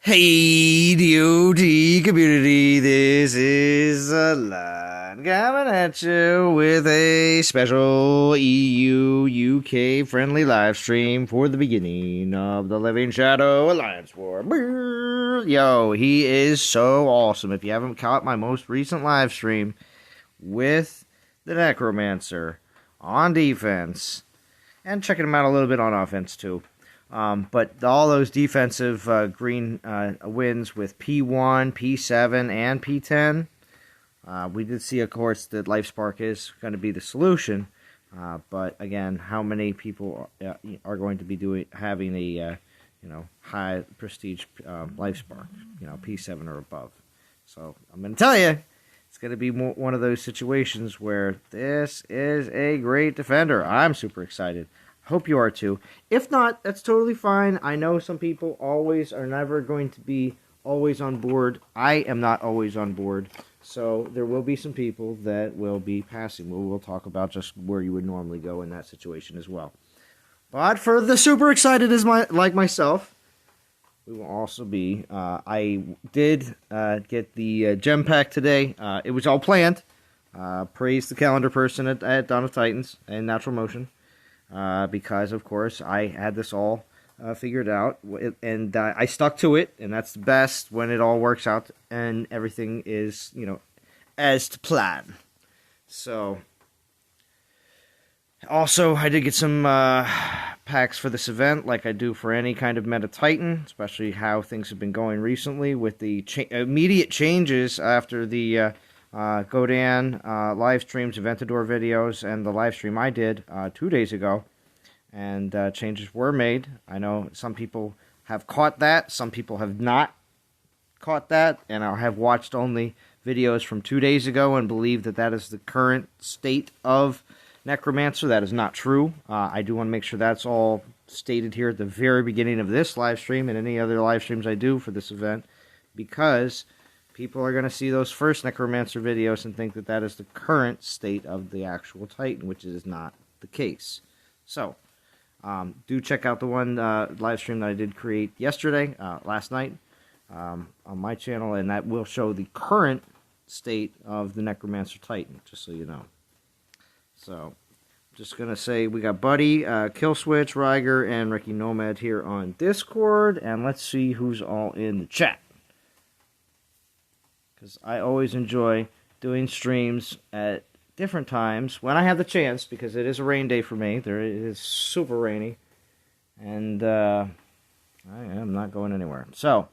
Hey, DOT community, this is Alon coming at you with a special EU UK friendly live stream for the beginning of the Living Shadow Alliance War. Yo, he is so awesome. If you haven't caught my most recent live stream with the Necromancer on defense, and checking him out a little bit on offense too. But all those defensive green wins with P1, P7, and P10, we did see, of course, that LifeSpark is going to be the solution. But again, how many people are going to be having a high prestige LifeSpark, P7 or above? So I'm going to tell you, it's going to be one of those situations where this is a great defender. I'm super excited. Hope you are too. If not, that's totally fine. I know some people always are never going to be always on board. I am not always on board. So there will be some people that will be passing. We'll talk about just where you would normally go in that situation as well. But for the super excited like myself, we will also be. I did get the gem pack today. It was all planned. Praise the calendar person at Dawn of Titans and Natural Motion. Because, of course, I had this all figured out, and I stuck to it, and that's the best when it all works out and everything is, as to plan. So, also, I did get some packs for this event, like I do for any kind of Meta Titan, especially how things have been going recently with the immediate changes after the Godan live streams, Aventador videos, and the live stream I did 2 days ago. And changes were made. I know some people have caught that. Some people have not caught that. And I have watched only videos from 2 days ago and believe that that is the current state of Necromancer. That is not true. I do want to make sure that's all stated here at the very beginning of this live stream and any other live streams I do for this event. Because people are going to see those first Necromancer videos and think that that is the current state of the actual Titan, which is not the case. So, do check out the one live stream that I did create yesterday, last night, on my channel, and that will show the current state of the Necromancer Titan, just so you know. So, just going to say we got Buddy, Killswitch, Ryger, and Ricky Nomad here on Discord, and let's see who's all in the chat. Because I always enjoy doing streams at different times when I have the chance, because it is a rain day for me. It is super rainy, and I am not going anywhere. So,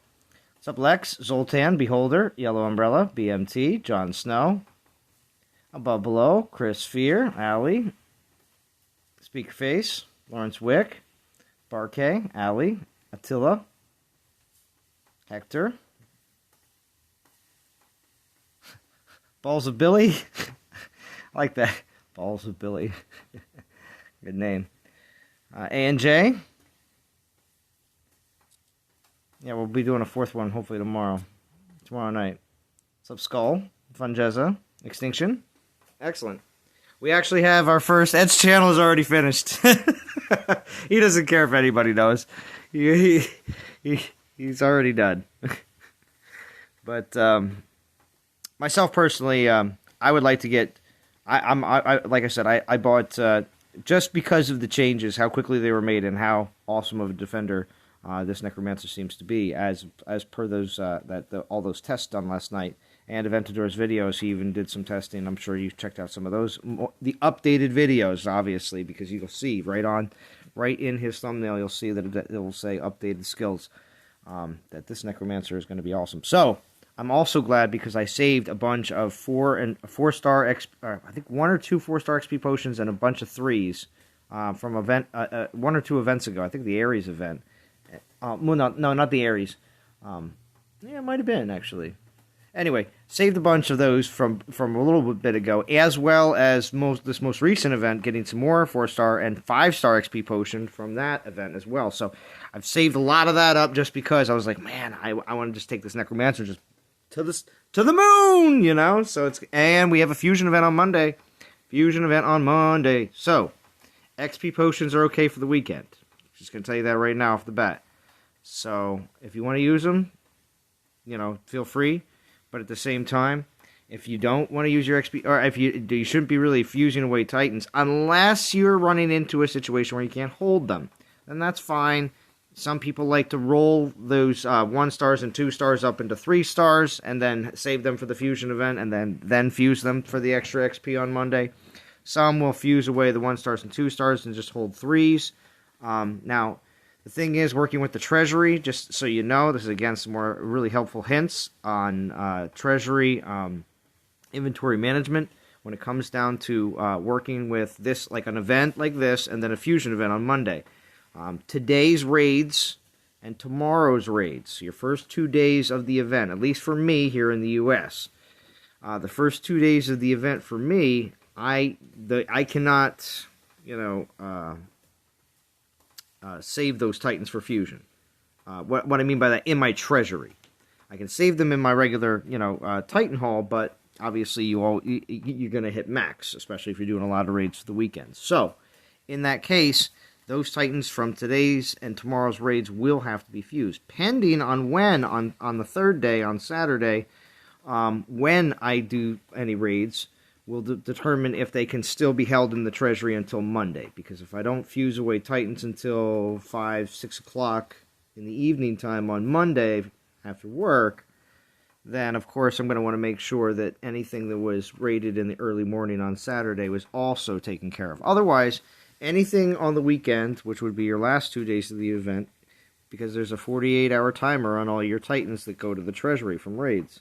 what's up, Lex, Zoltan, Beholder, Yellow Umbrella, BMT, Jon Snow, Above Below, Chris Fear, Allie, Speakerface, Lawrence Wick, Barkay, Allie, Attila, Hector, Balls of Billy. I like that. Balls of Billy. Good name. A&J. Yeah, we'll be doing a fourth one hopefully tomorrow night. What's up, Skull? Funjeza. Extinction. Excellent. We actually have our first... Ed's channel is already finished. He doesn't care if anybody knows. He's already done. But myself personally, I would like to get... like I said, I bought just because of the changes, how quickly they were made, and how awesome of a defender this Necromancer seems to be, as per those all those tests done last night, and Aventador's videos. He even did some testing. I'm sure you've checked out some of those, the updated videos, obviously, because you'll see right in his thumbnail, you'll see that it will say updated skills. That this Necromancer is going to be awesome. So, I'm also glad because I saved a bunch of 4-star I think 1 or 2 4-star XP potions and a bunch of 3s from 1 or 2 events ago. I think the Ares event. Well, no, not the Ares. Yeah, it might have been actually. Anyway, saved a bunch of those from a little bit ago, as well as this most recent event, getting some more 4-star and 5-star XP potion from that event as well. So I've saved a lot of that up just because I was like, man, I want to just take this Necromancer just to the moon, So and we have a fusion event on Monday. So XP potions are okay for the weekend. Just gonna tell you that right now off the bat. So if you want to use them, feel free. But at the same time, if you don't want to use your XP, or if you shouldn't be really fusing away Titans unless you're running into a situation where you can't hold them. Then that's fine. Some people like to roll those 1 stars and 2 stars up into 3 stars and then save them for the fusion event and then fuse them for the extra XP on Monday. Some will fuse away the 1 stars and 2 stars and just hold 3s. Now, the thing is, working with the Treasury, just so you know, this is again some more really helpful hints on Treasury inventory management when it comes down to working with this, like an event like this and then a fusion event on Monday. Today's raids and tomorrow's raids, your first 2 days of the event, at least for me here in the U.S. The first 2 days of the event for me, I cannot, save those Titans for fusion. What I mean by that, in my Treasury, I can save them in my regular, Titan haul, but obviously you're going to hit max, especially if you're doing a lot of raids for the weekend. So, in that case, those Titans from today's and tomorrow's raids will have to be fused, pending on when, on the 3rd day, on Saturday, when I do any raids, will determine if they can still be held in the Treasury until Monday. Because if I don't fuse away Titans until 5, 6 o'clock in the evening time on Monday after work, then of course I'm going to want to make sure that anything that was raided in the early morning on Saturday was also taken care of. Otherwise, anything on the weekend, which would be your last 2 days of the event, because there's a 48-hour timer on all your Titans that go to the Treasury from raids.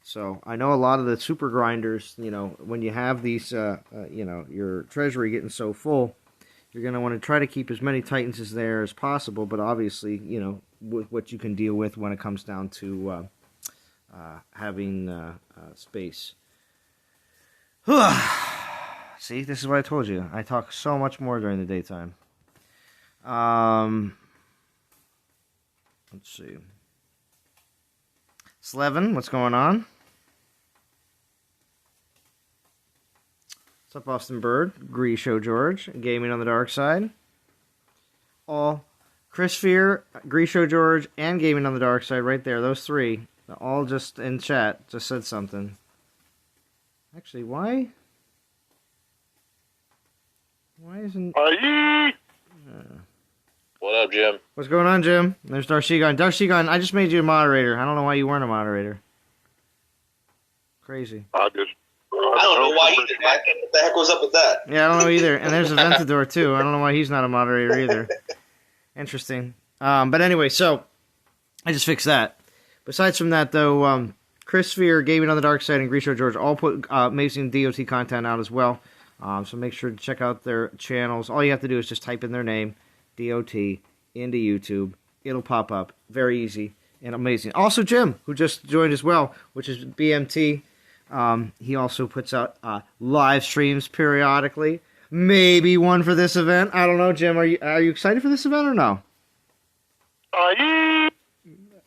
So I know a lot of the super grinders, when you have these, your Treasury getting so full, you're going to want to try to keep as many Titans as there as possible, but obviously, with what you can deal with when it comes down to having space. See, this is what I told you. I talk so much more during the daytime. Let's see. Slevin, what's going on? What's up, Austin Bird? Grisho George, Gaming on the Dark Side. All Chris Fear, Grisho George, and Gaming on the Dark Side right there. Those three. All just in chat. Just said something. Actually, why? Why isn't... What up, Jim? What's going on, Jim? There's Darshigon. Darshigon, I just made you a moderator. I don't know why you weren't a moderator. Crazy. I don't know why either. What the heck was up with that? Yeah, I don't know either. And there's Aventador, too. I don't know why he's not a moderator either. Interesting. But anyway, so I just fixed that. Besides from that, though, Chris Fear, Gaming on the Dark Side, and Grisho George all put amazing DOT content out as well. So make sure to check out their channels. All you have to do is just type in their name, DOT, into YouTube. It'll pop up. Very easy and amazing. Also, Jim, who just joined as well, which is BMT. He also puts out live streams periodically. Maybe one for this event. I don't know, Jim. Are you excited for this event or no?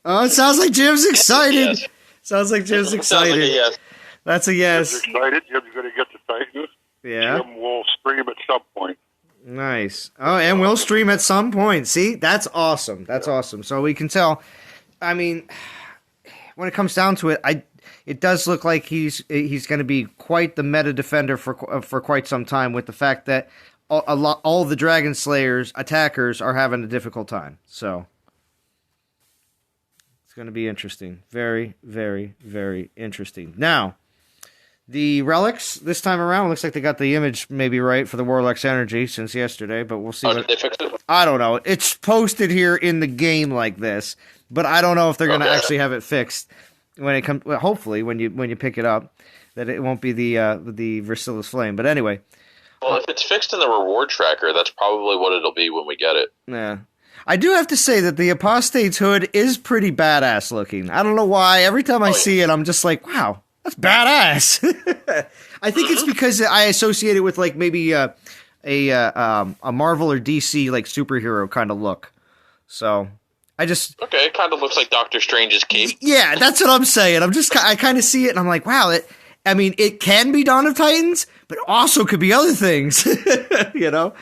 Oh, it sounds like Jim's excited. Yes. Sounds like Jim's excited. Like yes. That's a yes. Jim's excited. Jim's going to get the Titans. Yeah. Jim will stream at some point. Nice. Oh, and we'll stream at some point. See, that's awesome. That's awesome. So we can tell. I mean, when it comes down to it, it does look like he's going to be quite the meta defender for quite some time. With the fact that all the Dragon Slayers attackers are having a difficult time. So it's going to be interesting. Very, very, very interesting. Now, the relics this time around looks like they got the image maybe right for the Warlock's energy since yesterday, but we'll see. Did they fix it? I don't know. It's posted here in the game like this, but I don't know if they're going to actually have it fixed when it comes. Well, hopefully, when you pick it up, that it won't be the Versilis Flame. But anyway, well, if it's fixed in the reward tracker, that's probably what it'll be when we get it. Yeah. I do have to say that the Apostate's hood is pretty badass looking. I don't know why. Every time I see it, I'm just like, wow. That's badass. I think it's because I associate it with like maybe a Marvel or DC like superhero kind of look. So I just it kind of looks like Doctor Strange's cape. Yeah, that's what I'm saying. I kind of see it and I'm like, wow. It can be Dawn of Titans, but also could be other things. You know.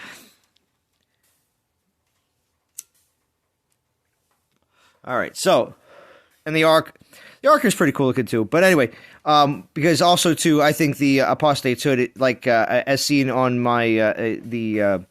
All right, so And the Ark is pretty cool looking too. But anyway, because also too, I think the Apostate's Hood, as seen on my the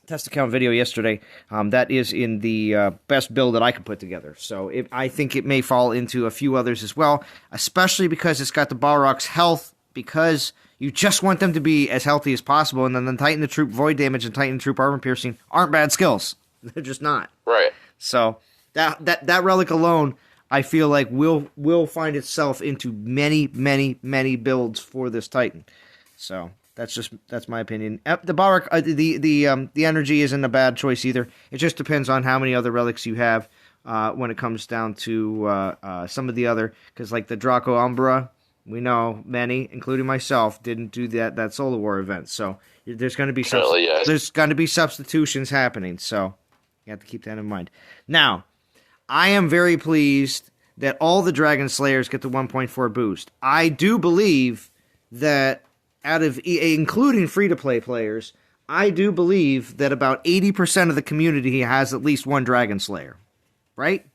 test account video yesterday, that is in the best build that I could put together. So I think it may fall into a few others as well, especially because it's got the Balrog's health, because you just want them to be as healthy as possible, and then the Titan the Troop Void Damage and Titan Troop Armor Piercing aren't bad skills. They're just not. Right. So that relic alone, I feel like will find itself into many, many, many builds for this Titan. So that's my opinion. The Balrog, the energy isn't a bad choice either. It just depends on how many other relics you have when it comes down to some of the other, because like the Draco Umbra, we know many, including myself, didn't do that Solar War event. So there's going to be substitutions happening. So you have to keep that in mind. Now, I am very pleased that all the Dragon Slayers get the 1.4 boost. I do believe that out of including free-to-play players, I do believe that about 80% of the community has at least one Dragon Slayer. Right?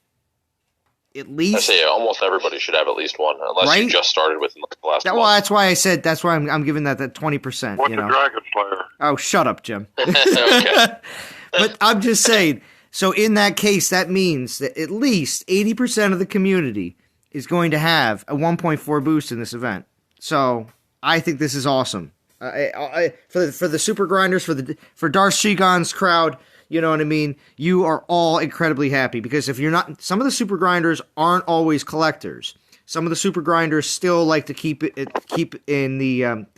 At least. I say almost everybody should have at least one, unless you just started with the last one. Well, that's why I said, that's why I'm giving that 20%. What's a Dragon Slayer? Oh, shut up, Jim. Okay. But I'm just saying, so in that case, that means that at least 80% of the community is going to have a 1.4 boost in this event. So I think this is awesome. For the super grinders, for Darth Shigon's crowd, you know what I mean? You are all incredibly happy, because if you're not, some of the super grinders aren't always collectors. Some of the super grinders still like to keep in the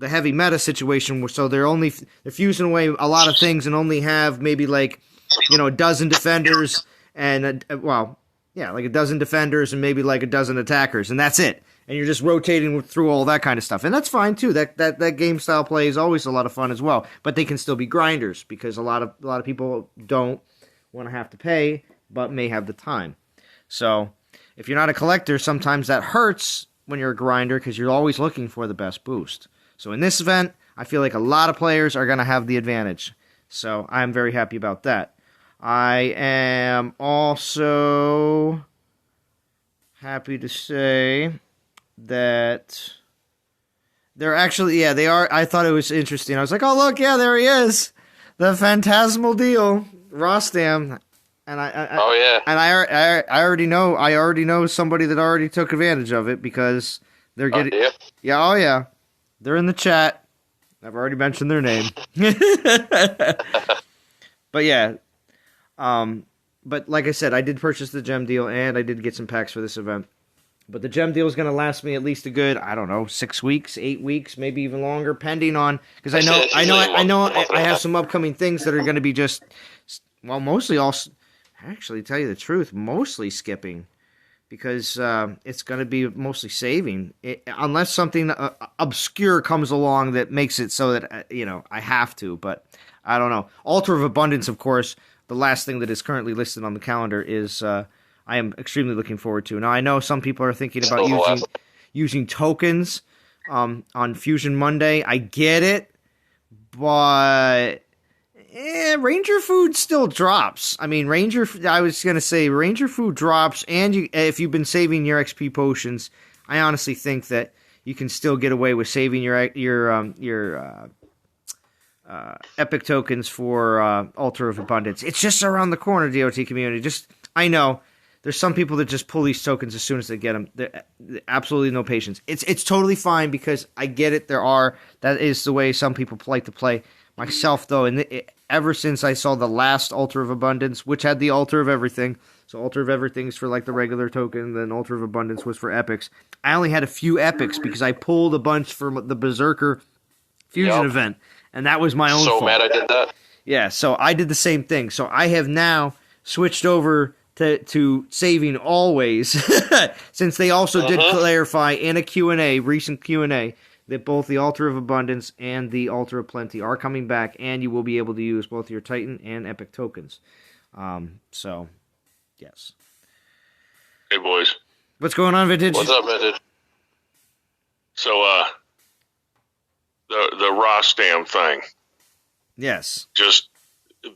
heavy meta situation, so they're fusing away a lot of things and only have maybe like, a dozen defenders and like a dozen defenders and maybe like a dozen attackers, and that's it. And you're just rotating through all that kind of stuff, and that's fine too. That game style play is always a lot of fun as well. But they can still be grinders, because a lot of people don't want to have to pay, but may have the time. So if you're not a collector, sometimes that hurts when you're a grinder, because you're always looking for the best boost. So in this event, I feel like a lot of players are going to have the advantage. So I'm very happy about that. I am also happy to say that they're actually, they are. I thought it was interesting. I was like, oh, look, yeah, there he is. The Phantasmal Deal, Rostam. And I already know somebody that already took advantage of it, because they're getting, they're in the chat. I've already mentioned their name. But yeah, but like I said, I did purchase the gem deal, and I did get some packs for this event. But the gem deal is going to last me at least a good, 6 weeks, 8 weeks, maybe even longer, pending on, because I have some upcoming things that are going to be just, well, mostly all, actually, tell you the truth, mostly skipping, because it's going to be mostly saving, unless something obscure comes along that makes it so that I have to. But I don't know. Altar of Abundance, of course, the last thing that is currently listed on the calendar is. I am extremely looking forward to. Now, I know some people are thinking about using tokens on Fusion Monday. I get it, but Ranger food still drops. I mean, I was going to say Ranger food drops, and if you've been saving your XP potions, I honestly think that you can still get away with saving your epic tokens for Altar of Abundance. It's just around the corner, DOT community. I know. There's some people that just pull these tokens as soon as they get them. They're absolutely no patience. It's totally fine, because I get it. That is the way some people like to play. Myself, though, and ever since I saw the last Altar of Abundance, which had the Altar of Everything, so Altar of Everything's for like the regular token, then Altar of Abundance was for epics. I only had a few epics because I pulled a bunch from the Berserker Fusion event, and that was my own fault. Mad I did that. Yeah, so I did the same thing. So I have now switched over to saving always, since they also did clarify in a recent Q&A, that both the Altar of Abundance and the Altar of Plenty are coming back, and you will be able to use both your Titan and Epic tokens. So, yes. Hey, boys. What's going on, Vintage? What's up, Vintage? So, the Rostam thing. Yes. Just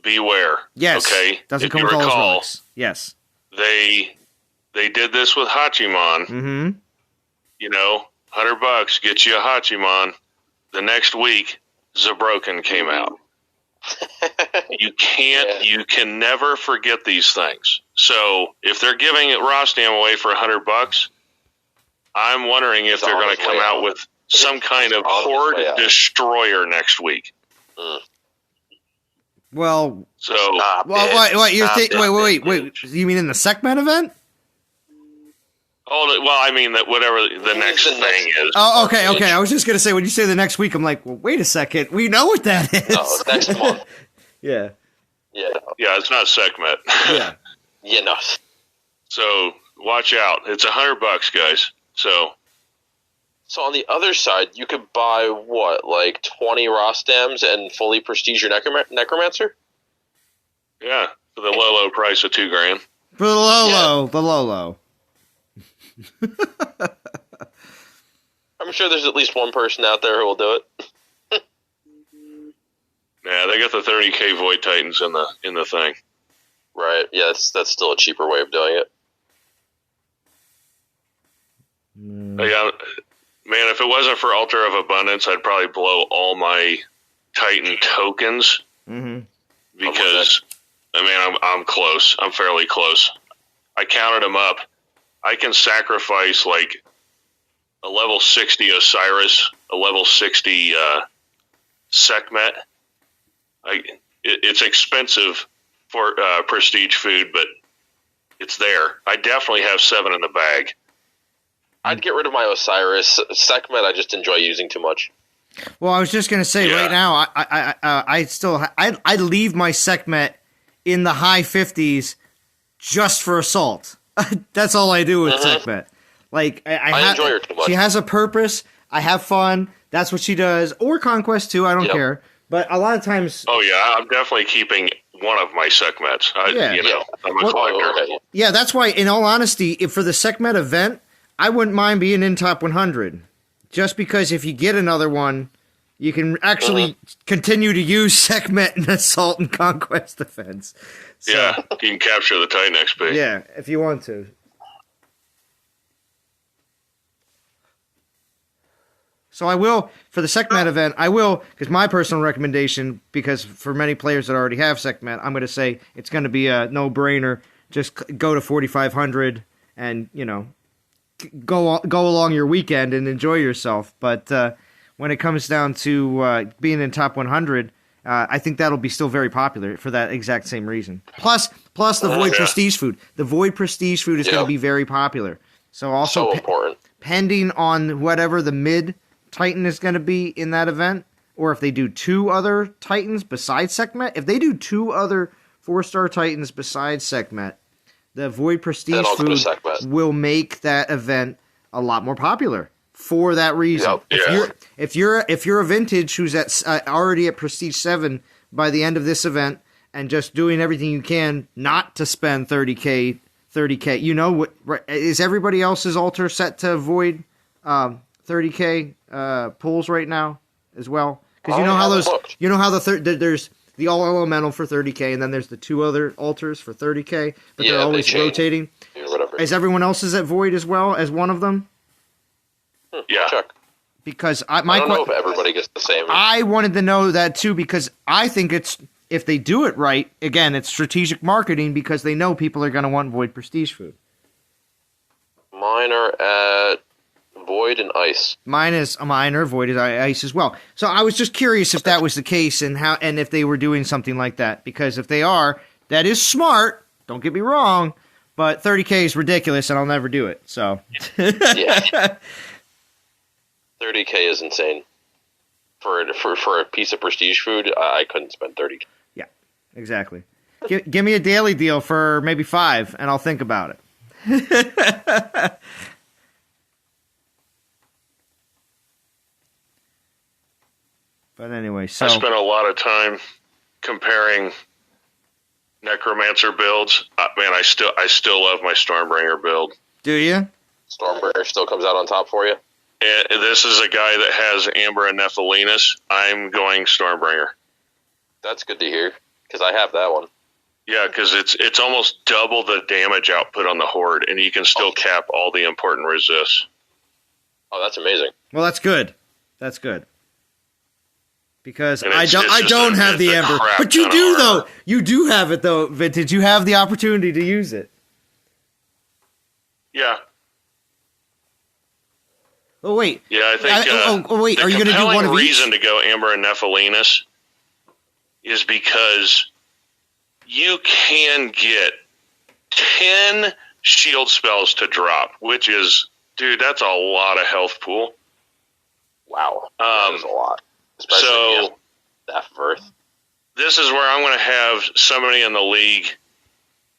beware. Yes. Okay. Doesn't if come you with all his recall, relics. Yes. they did this with Hachimon. Mm-hmm. You know, $100 get you a Hachimon. The next week, Zabroken came out. You can never forget these things. So if they're giving Rostam away for $100, I'm wondering if they're going to come out with some kind of Horde Destroyer next week. Well, so wait. You mean in the Sekhmet event? Oh, well, I mean that whatever the next thing is. Oh, okay. I was just gonna say when you say the next week, I'm like, well, wait a second, we know what that is. No, next month. Yeah. It's not Sekhmet. Yeah. No. So watch out. It's $100, guys. So on the other side, you could buy what, like 20 Rostams and fully prestige your Necromancer? Yeah, for the low price of $2,000. For the low. I'm sure there's at least one person out there who will do it. Yeah, they got the 30K Void Titans in the thing. Right. Yeah, that's still a cheaper way of doing it. Yeah, man, if it wasn't for Altar of Abundance, I'd probably blow all my Titan tokens. Mm-hmm. Because, I mean, I'm close. I'm fairly close. I counted them up. I can sacrifice like a level 60 Osiris, a level 60 Sekhmet. It's expensive for prestige food, but it's there. I definitely have 7 in the bag. I'd get rid of my Osiris. Sekhmet I just enjoy using too much. Well, I was just going to say right now, I'd leave my Sekhmet in the high 50s just for Assault. That's all I do with Sekhmet. Like I enjoy her too much. She has a purpose. I have fun. That's what she does. Or Conquest too. I don't care. But a lot of times. Oh yeah, I'm definitely keeping one of my Sekhmets. I'm a collector. Yeah, that's why. In all honesty, if for the Sekhmet event, I wouldn't mind being in top 100. Just because if you get another one, you can actually continue to use Sekhmet in Assault and Conquest defense. So, yeah, you can capture the Titan XP. Yeah, if you want to. So I will, for the Sekhmet event, because my personal recommendation, because for many players that already have Sekhmet, I'm going to say it's going to be a no-brainer. Just go to 4,500 and, go along your weekend and enjoy yourself. But when it comes down to being in top 100, I think that'll be still very popular for that exact same reason. Plus the Void Prestige food. The Void Prestige food is going to be very popular. So also important. Pending on whatever the mid Titan is going to be in that event, or if they do 2 other Titans besides Sekhmet. If they do 2 other 4-star Titans besides Sekhmet, the Void Prestige food will make that event a lot more popular for that reason. Yep. If you're a vintage who's at already at Prestige 7 by the end of this event and just doing everything you can not to spend 30K, what is everybody else's altar set to avoid 30K pools right now as well? Because there's the all elemental for 30K, and then there's the 2 other altars for 30K, but they're always rotating. Is everyone else's at Void as well as one of them? Yeah. Check. Because I don't know if everybody gets the same. I wanted to know that too, because I think if they do it right, again, it's strategic marketing because they know people are going to want Void Prestige food. Mine are at Void and Ice. Mine are Void and Ice as well. So I was just curious if that was the case and if they were doing something like that. Because if they are, that is smart. Don't get me wrong, but 30K is ridiculous, and I'll never do it. So yeah, 30K is insane for a piece of prestige food. I couldn't spend 30K. Yeah, exactly. Give me a daily deal for maybe 5, and I'll think about it. But anyway, so I spent a lot of time comparing Necromancer builds. Man, I still love my Stormbringer build. Do you? Stormbringer still comes out on top for you? And this is a guy that has Amber and Nephilinus. I'm going Stormbringer. That's good to hear, because I have that one. Yeah, because it's almost double the damage output on the Horde, and you can still cap all the important resists. Oh, that's amazing. Well, that's good. That's good. Because And I don't have the Ember. But you do, though. You do have it, though, Vintage. You have the opportunity to use it. Yeah. Oh, wait. Yeah, I think wait. Are you going to do one of each? The reason to go Ember and Nephilinus is because you can get 10 shield spells to drop, which is, dude, that's a lot of health pool. Wow. That is a lot. Especially so, that Verth. This is where I'm going to have somebody in the league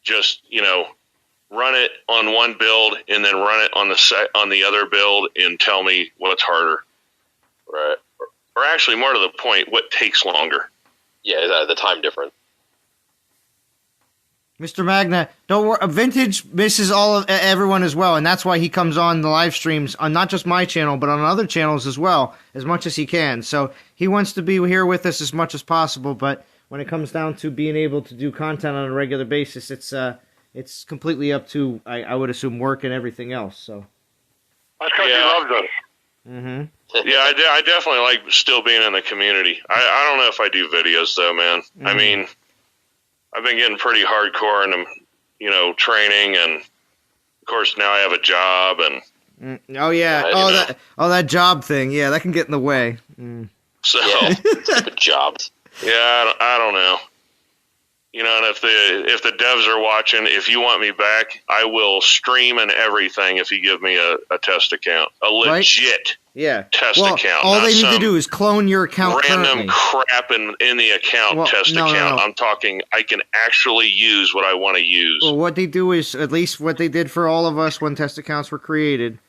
just, run it on one build and then run it on the other build and tell me what's harder. Right. Or actually, more to the point, what takes longer. Yeah, the time difference. Mr. Magna, don't worry. Vintage misses everyone as well, and that's why he comes on the live streams on not just my channel, but on other channels as well, as much as he can. So he wants to be here with us as much as possible, but when it comes down to being able to do content on a regular basis, it's completely up to, I would assume, work and everything else. So that's because he loves us. Mm-hmm. Yeah, I definitely like still being in the community. I don't know if I do videos, though, man. Mm-hmm. I mean, I've been getting pretty hardcore in, training, and of course now I have a job, and oh yeah, that job thing, yeah, that can get in the way. So stupid jobs. Yeah, I don't know. And if the devs are watching, if you want me back, I will stream and everything if you give me a test account, a legit test account. All they need to do is clone your account. Random crap in the account account. No. I'm talking. I can actually use what I want to use. Well, what they do is at least what they did for all of us when test accounts were created,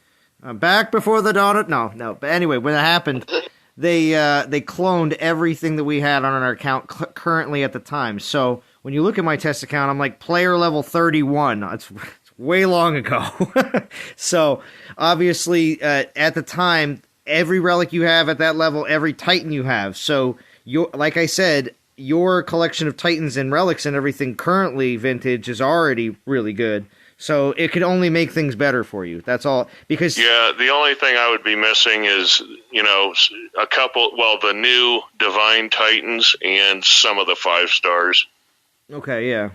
back before the dawn. No. But anyway, when it happened, they cloned everything that we had on our account currently at the time. So when you look at my test account, I'm like player level 31. It's way long ago. So obviously, at the time, every relic you have at that level, every Titan you have. So like I said, your collection of Titans and relics and everything currently vintage is already really good. So it could only make things better for you. That's all. Because the only thing I would be missing is, a couple, the new Divine Titans and some of the 5 stars. Okay, yeah.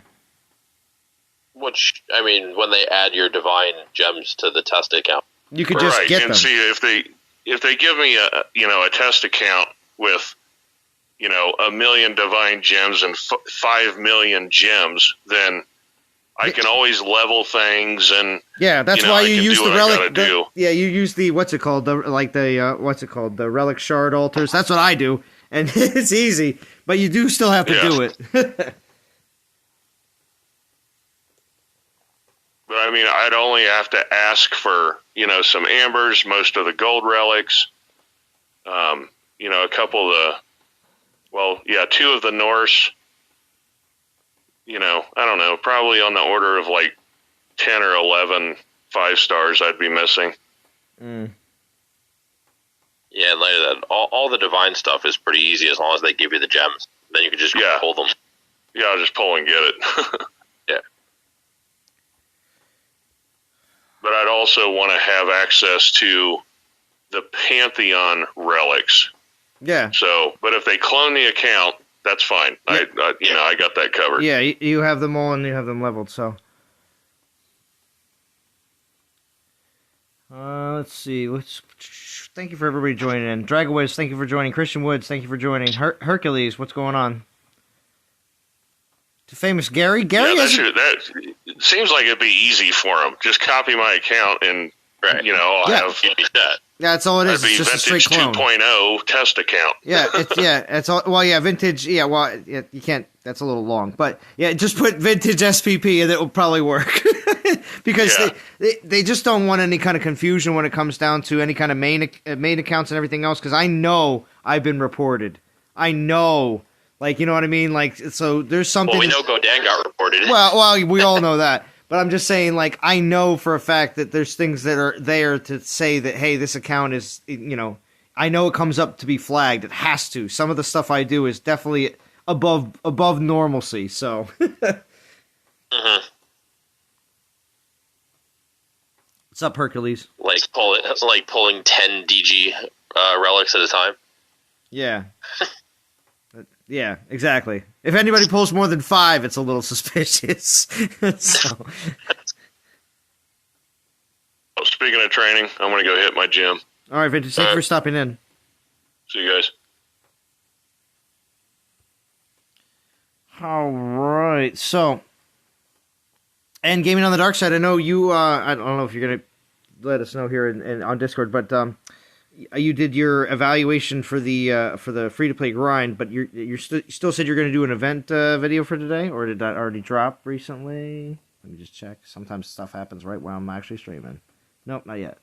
Which, I mean, when they add your divine gems to the test account, you could just get them. See, if they give me a test account with 1 million divine gems and 5 million gems, then I can always level things, and that's why you use the relic. You use the what's it called? The relic shard altars. That's what I do, and it's easy, but you do still have to do it. But I mean, I'd only have to ask for, some ambers, most of the gold relics, a couple of the, 2 of the Norse, I don't know, probably on the order of like 10 or 11 5 stars I'd be missing. Yeah, and later that, all the divine stuff is pretty easy as long as they give you the gems. Then you can just pull them. Yeah, I'll just pull and get it. Yeah. But I'd also want to have access to the Pantheon relics. Yeah. So, but if they clone the account, that's fine. Yeah. I got that covered. Yeah, you have them all and you have them leveled. So, let's see. Thank you for everybody joining in. Dragowiz, thank you for joining. Christian Woods, thank you for joining. Hercules, what's going on? To famous Gary. That seems like it'd be easy for him. Just copy my account and I'll have that. That's all it is. It's just a straight clone. 2.0 test account. It's all. Well, yeah, vintage. Yeah, well, you can't. That's a little long, but yeah, just put vintage SPP and it will probably work. Because they just don't want any kind of confusion when it comes down to any kind of main accounts and everything else. Because I know I've been reported. I know. Like, you know what I mean? Like, so there's something. Well, we know Godan got reported. Well, we all know that. But I'm just saying, like, I know for a fact that there's things that are there to say that, hey, this account is, I know it comes up to be flagged. It has to. Some of the stuff I do is definitely above normalcy. So, Mm-hmm. What's up, Hercules? Like pulling 10 DG relics at a time. Yeah. Yeah, exactly. If anybody pulls more than 5, it's a little suspicious. So. Oh, speaking of training, I'm going to go hit my gym. All right, Vintage, thank you for stopping in. See you guys. All right, so, and Gaming on the Dark Side, I know you, I don't know if you're going to let us know here on Discord, but you did your evaluation for the free-to-play grind, but you still said you're going to do an event video for today, or did that already drop recently? Let me just check. Sometimes stuff happens right while I'm actually streaming. Nope, not yet.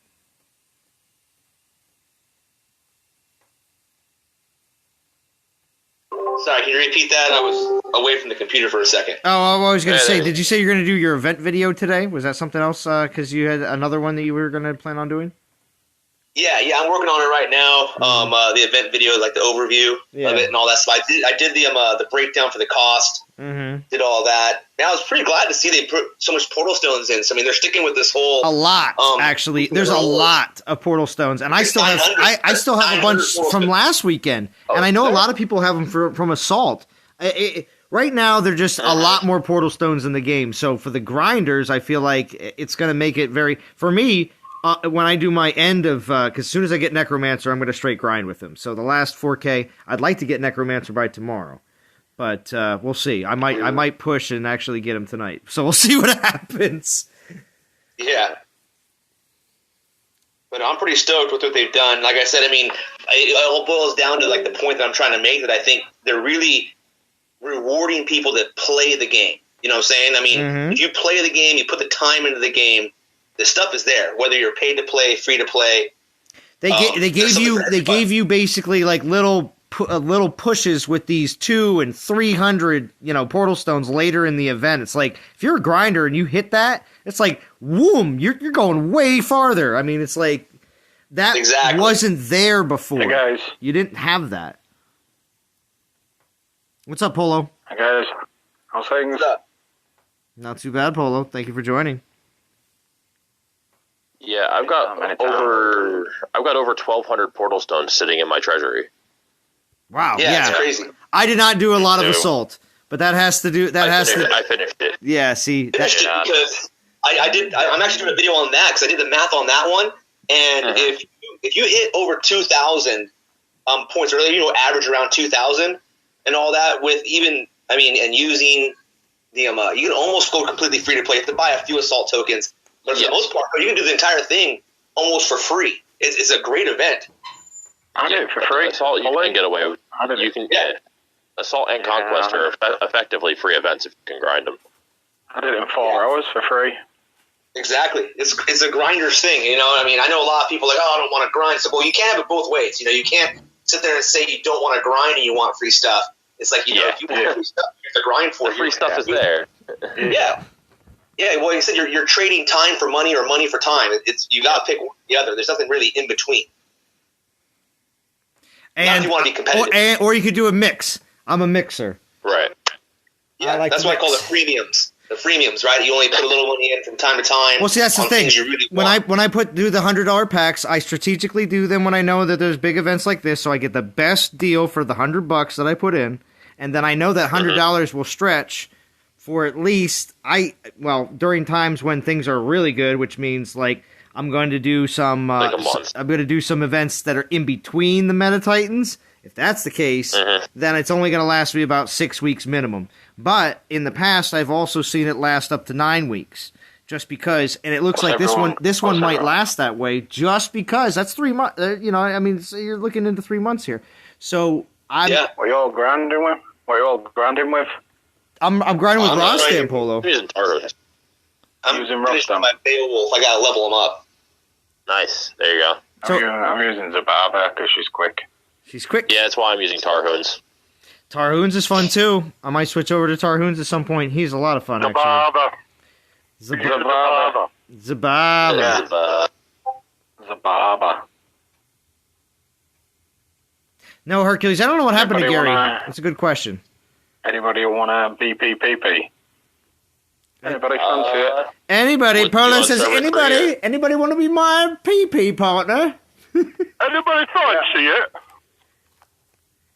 Sorry, can you repeat that? I was away from the computer for a second. Oh, I was going to say, did you say you're going to do your event video today? Was that something else? Because you had another one that you were going to plan on doing? Yeah, I'm working on it right now. The event video, like the overview of it and all that stuff. I did the breakdown for the cost. Mm-hmm. Did all that. And I was pretty glad to see they put so much portal stones in. So I mean, they're sticking with this whole a lot. Actually, there's a lot of portal stones, and I still have a bunch from last weekend, and I know a lot of people have them from Assault. Right now, they're just a lot more portal stones in the game. So for the grinders, I feel like it's going to make it very for me. When I do my end of, because as soon as I get Necromancer, I'm going to straight grind with him. So the last 4K, I'd like to get Necromancer by tomorrow, but we'll see. I might push and actually get him tonight. So we'll see what happens. Yeah, but I'm pretty stoked with what they've done. Like I said, I mean, it all boils down to like the point that I'm trying to make, that I think they're really rewarding people that play the game. You know what I'm saying? I mean, if you play the game, you put the time into the game. The stuff is there, whether you're paid to play, free to play. They gave you basically like little pushes with these 200 and 300 portal stones later in the event. It's like if you're a grinder and you hit that, it's like whoom, you're going way farther. I mean, it's like that wasn't there before. Hey guys, you didn't have that. What's up, Polo? Hey guys, how's things? What's up? Not too bad, Polo. Thank you for joining. Yeah, I've got over 1,200 portal stones sitting in my treasury. Wow. Yeah, it's crazy. I did not do a lot of Assault, but that has to do. I finished it. Yeah. See. Because I'm actually doing a video on that because I did the math on that one, and if you hit over 2,000 points earlier, average around 2,000 and all that with and using the you can almost go completely free to play. You have to buy a few Assault tokens. But for the most part, you can do the entire thing almost for free. It's a great event. I did it for free. Assault, you can get away with. You can get Assault and Conquest are effectively free events if you can grind them. I did it in 4 hours for free. Exactly. It's a grinder's thing. I know a lot of people are like, I don't want to grind. So, well, you can't have it both ways. You can't sit there and say you don't want to grind and you want free stuff. It's like, if you want free stuff, you have to grind for it. Free stuff is there. Yeah. Yeah, well, you said you're trading time for money or money for time. You got to pick one or the other. There's nothing really in between. And not if you want to be competitive. Or you could do a mix. I'm a mixer. Right. Yeah, that's what I call the freemiums. The freemiums, right? You only put a little money in from time to time. Well, see, that's the thing. Really when I do the $100 packs, I strategically do them when I know that there's big events like this, so I get the best deal for the $100 that I put in, and then I know that $100 will stretch for at least during times when things are really good, which means like I'm going to do some I'm going to do some events that are in between the Meta Titans. If that's the case, then it's only going to last me about 6 weeks minimum. But in the past, I've also seen it last up to 9 weeks, just because. And it looks like this one might last that way, just because that's 3 months. So you're looking into 3 months here. So What you all grinding with? I'm grinding with Rostam, Polo. I'm using Tarhos. I'm using my Beowulf. I got to level him up. Nice. There you go. I'm using Zababa because she's quick. She's quick. Yeah, that's why I'm using Tarhoons. Tarhoons is fun too. I might switch over to Tarhoons at some point. He's a lot of fun, Zababa. actually. Zababa. Zababa. Zababa. No, Hercules, I don't know what happened to Gary. That's a good question. Anybody want a BPPP? Anybody fancy it? Anybody, What, Polo you want says, server three? anybody want to be my PP partner? Anybody fancy it?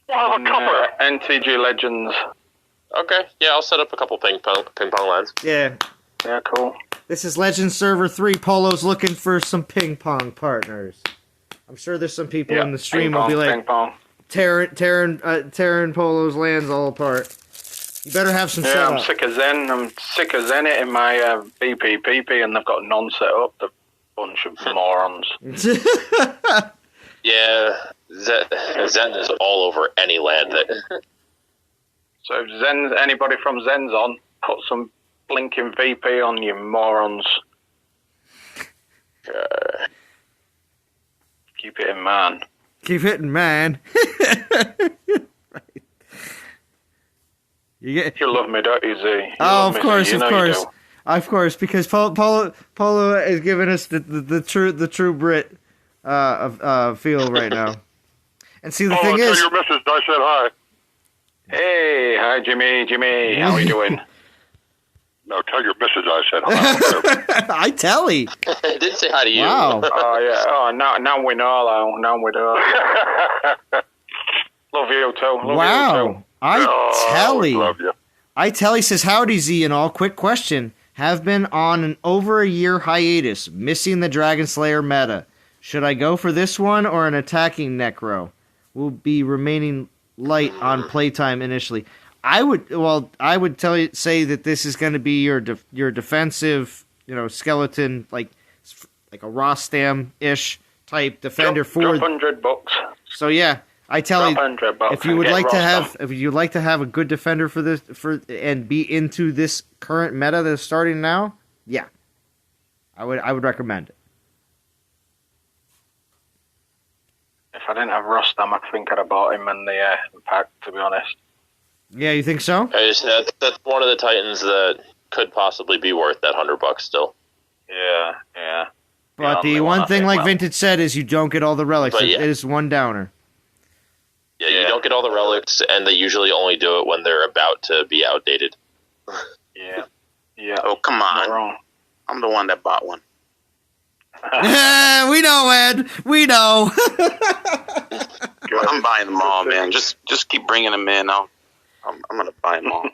We'll have a couple. NTG Legends. Okay, yeah, I'll set up a couple ping pong lines. Yeah. Yeah, cool. This is Legend Server 3. Polo's looking for some ping pong partners. I'm sure there's some people in the stream will be like tearing Polo's lands all apart. You better have some Yeah, I'm setup. sick of Zen. I'm sick of Zenit in my BPPP, and they've got none set up. The bunch of morons. Yeah, Zen is all over any land that. So if anybody from Zen's on, put some blinking VP on, you morons. Keep it in mind. Keep hitting, man. Right. You love me, don't you, Z? Of course, because Polo is giving us the true Brit feel right now. And see, the thing tell is, your missus I said hi. Hey, hi, Jimmy. How are you doing? No, tell your missus I said hi. I tell he. I did say hi to you. Wow. Oh, yeah. Oh, now we know, though. Now we know. Love you, too. Wow. Love you. I tell he says, howdy, Z, and all. Quick question. Have been on an over a year hiatus, missing the Dragon Slayer meta. Should I go for this one or an attacking Necro? Will be remaining light on playtime initially. I would say that this is going to be your defensive, skeleton, like a Rostam-ish type defender for $100. So yeah, I tell you, $100 if you would like to have a good defender for this and be into this current meta that's starting now, yeah, I would recommend it. If I didn't have Rostam, I think I'd have bought him in the pack, to be honest. Yeah, you think so? That's one of the Titans that could possibly be worth that $100 still. Yeah. But the one thing, like Vintage said, is you don't get all the relics. It is one downer. Yeah, you don't get all the relics, and they usually only do it when they're about to be outdated. Yeah. Oh, come Not on. wrong. I'm the one that bought one. We know, Ed. We know. I'm buying them all, man. Just keep bringing them in. I'm gonna buy them all.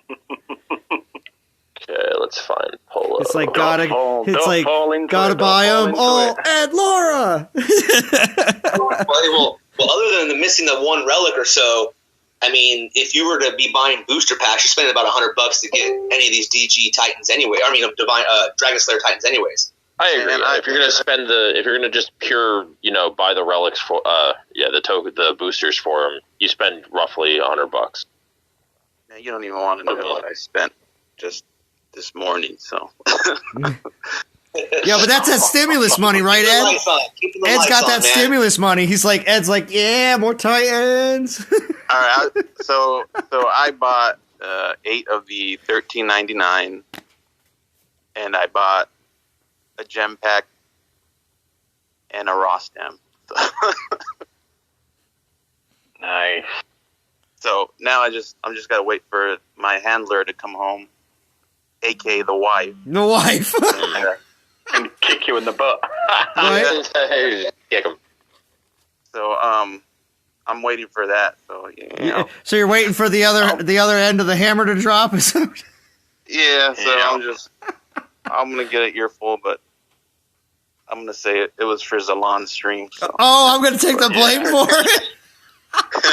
Okay, let's find Polo. It's like fall gotta into buy it, them don't all. fall into Ed Laura. Well, other than the missing the one relic or so, I mean, if you were to be buying booster packs, you're spending about $100 to get any of these DG Titans anyway. I mean, Dragon Slayer Titans anyways. I agree. If you're gonna just pure, buy the relics for, the boosters for them, you spend roughly $100. Man, you don't even want to know what I spent just this morning. So. Yeah, but that's that stimulus money, right, Ed? Ed's got that stimulus money. Ed's like, yeah, more Titans. All right, so I bought 8 of the $13.99, and I bought a gem pack and a Rostam. Nice. So now I'm just gotta wait for my handler to come home, aka the wife. The wife. And kick you in the butt. Right? Kick 'em. So I'm waiting for that. So So you're waiting for the other end of the hammer to drop? Yeah. So I'm gonna get an earful, but I'm gonna say it was for Zalon's stream. So. Oh, I'm gonna take the blame for it.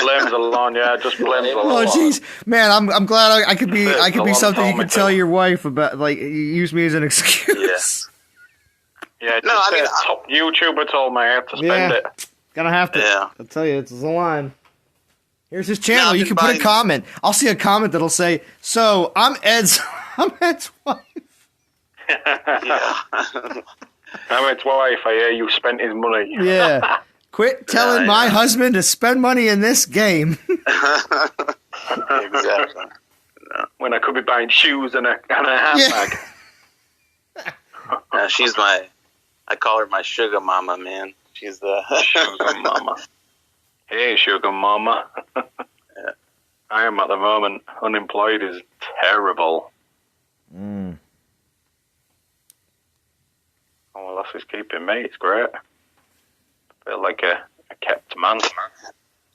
Blame Zalon, yeah, just blame Zalon. Oh, jeez, man, I'm glad I could be something you could tell your wife about. Like, use me as an excuse. Yeah, top YouTuber told me I have to spend it. Gonna have to. Yeah. I'll tell you, it's a line. Here's his channel. You can put a comment. I'll see a comment that'll say, "So I'm Ed's wife." Yeah. I'm Ed's wife. I hear you spent his money. Yeah. Quit telling my husband to spend money in this game. Exactly. When I could be buying shoes and a handbag. She's I call her my sugar mama, man. She's the sugar mama. Hey, sugar mama. Yeah. I am at the moment unemployed is terrible. is keeping me. It's great. I feel like a kept man.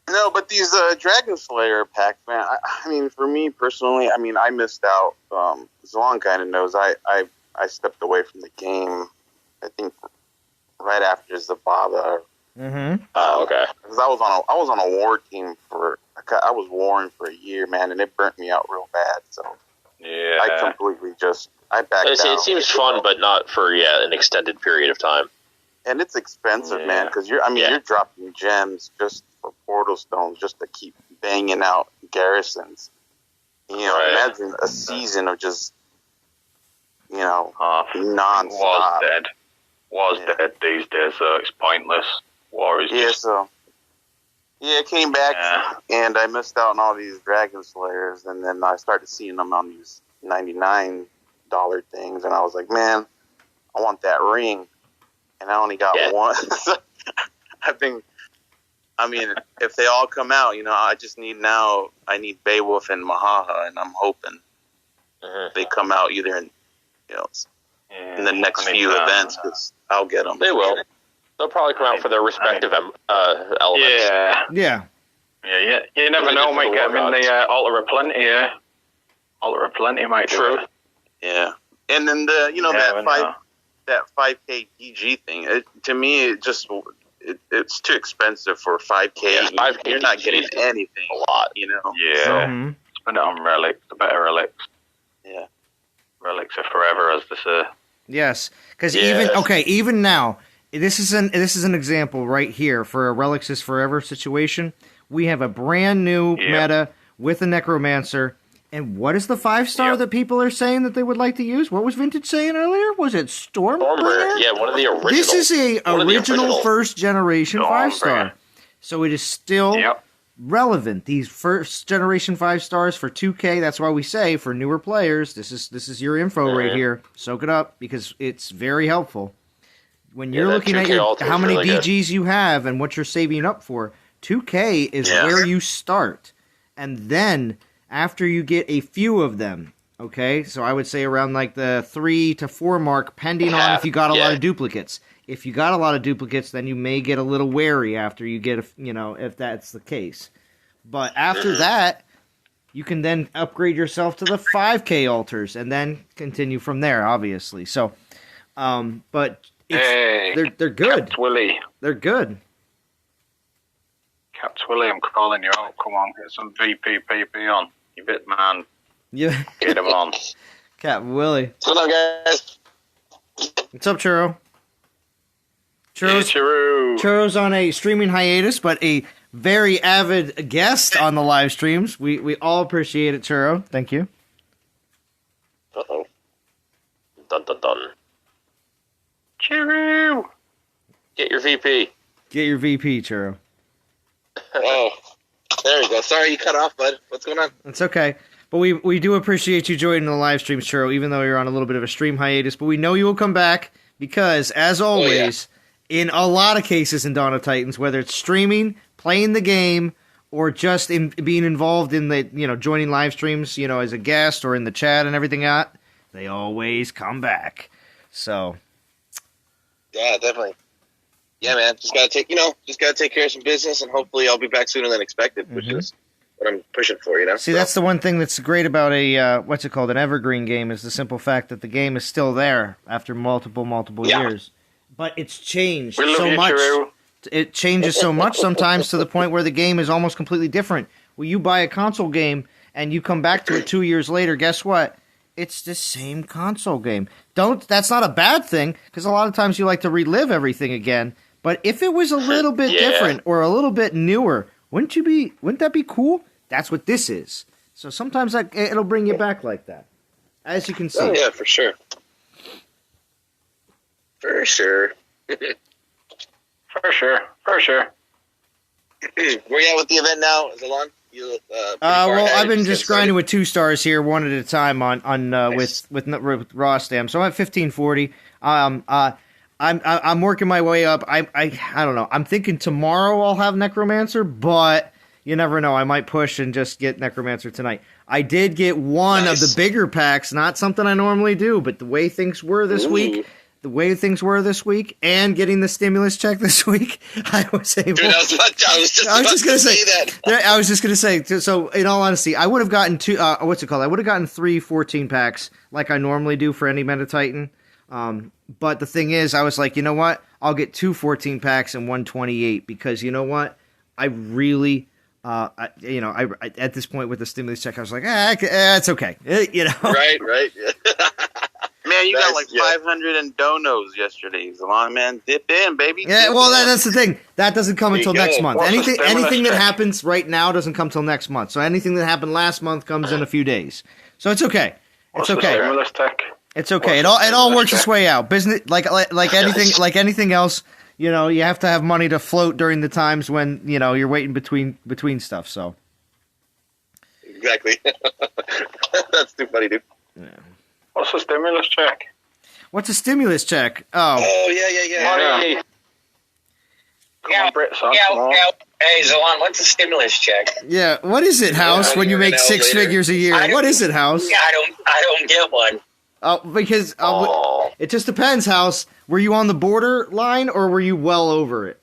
No, but these Dragon Slayer packs, man. I mean, for me personally, I mean, I missed out. Zalon kind of knows. I stepped away from the game. I think right after Zababa. Mm-hmm. Oh, okay. Because I was on a war team I was warring for a year, man, and it burnt me out real bad. So Yeah. I completely I backed out. It seems fun, but not for an extended period of time. And it's expensive, Yeah. man, because you're dropping gems just for portal stones just to keep banging out garrisons. You know, Right. imagine a season of just, Was non-stop. dead. Was Yeah. dead these days, so it's pointless. War is Yeah, just... so I came back Yeah. and I missed out on all these Dragon Slayers, and then I started seeing them on these $99 things, and I was like, man, I want that ring, and I only got one. I mean, if they all come out, I need Beowulf and Mahaha, and I'm hoping they come out either in the next few events, because I'll get them. They will. They'll probably come out for their respective elements. Yeah. Yeah. You never know, Maybe might get them in gods. the Altar of Plenty, yeah. Altar of Plenty might do True. it. Yeah, and then that 5K DG thing. To me, it's too expensive for 5K. Yeah, 5K You're not DG getting is anything. a lot. Yeah. Mhm. Spend it on relics, the better relics. Yeah. Relics are forever, as they say. Yes, because Yes. even now, this is an example right here for a Relics is Forever situation. We have a brand new meta with a Necromancer, and what is the 5-star that people are saying that they would like to use? What was Vintage saying earlier? Was it Stormbringer? Yeah, one of the original. This is a one of the original first generation Stormbringer. 5-star, so it is still relevant. These first generation 5-stars for 2K. That's why we say for newer players, this is your info right here. Soak it up because it's very helpful. When you're that looking at 2K Ultimate how is many really good. DGs you have and what you're saving up for, 2K is where you start. And then after you get a few of them, okay, so I would say around like the 3 to 4 mark, depending on if you got a lot of duplicates. If you got a lot of duplicates, then you may get a little wary after you get, if that's the case. But after that, you can then upgrade yourself to the 5K altars and then continue from there, obviously. So, but they're good. Capt Willie. They're good. Capt Willie, I'm calling you out. Come on, get some VPPP on. You bit man. Yeah. Get him on. Cat Willie. What's going on, guys? What's up, Churro? Churro. Churro's on a streaming hiatus, but a very avid guest on the live streams. We all appreciate it, Churro. Thank you. Uh-oh. Dun, dun, dun. Churro. Get your VP. Get your VP, Churro. Oh, there we go. Sorry you cut off, bud. What's going on? It's okay. But we do appreciate you joining the live streams, Churro, even though you're on a little bit of a stream hiatus. But we know you will come back because, as always, in a lot of cases in Dawn of Titans, whether it's streaming, playing the game, or just in being involved in the, joining live streams, as a guest or in the chat and everything out, they always come back. So. Yeah, definitely. Yeah, man. Just gotta take care of some business, and hopefully I'll be back sooner than expected, which is what I'm pushing for, See, that's the one thing that's great about an evergreen game, is the simple fact that the game is still there after multiple years. But it's changed so much. Churro. It changes so much sometimes to the point where the game is almost completely different. When you buy a console game and you come back to it 2 years later, guess what? It's the same console game. That's not a bad thing, because a lot of times you like to relive everything again. But if it was a little bit different or a little bit newer, wouldn't that be cool? That's what this is. So sometimes it'll bring you back like that, as you can see. Oh, yeah, for sure. For sure. For sure. Where you at with the event now, Zalon? I've been just grinding with 2 stars here, one at a time with Rostam. So I'm at 1540. I'm working my way up. I don't know. I'm thinking tomorrow I'll have Necromancer, but you never know. I might push and just get Necromancer tonight. I did get one of the bigger packs, not something I normally do, but the way things were this week, the way things were this week and getting the stimulus check this week, I was able. Dude, I was just going to say that. I was just going to say. So, in all honesty, I would have gotten two. What's it called? I would have gotten 3 14 packs like I normally do for any Metatitan. But the thing is, I was like, you know what? I'll get 2 14 packs and 1 28 because you know what? I really. I at this point with the stimulus check, I was like, it's okay. Right. Man, you got like 500 in donos yesterday. Zalon, man, dip in, baby. Yeah, well, that's the thing. That doesn't come until next month. What's Anything that check? happens right now doesn't come till next month. So anything that happened last month comes in a few days. So it's okay. What's It's the okay. stimulus check? It's okay. What's It the all stimulus works its check? way out. Business like anything else. You have to have money to float during the times when you're waiting between stuff. So Exactly. That's too funny, dude. What's the stimulus check? what's a stimulus check? Oh, Yeah. Money. Come on, Brits, son, come on. Hey, Zalon, what's a stimulus check? yeah. What is it, House? When you you're make gonna know 6 later. figures a year, I don't- what is it, House? Yeah, I don't get one. Because it just depends, House. Were you on the border line or were you well over it?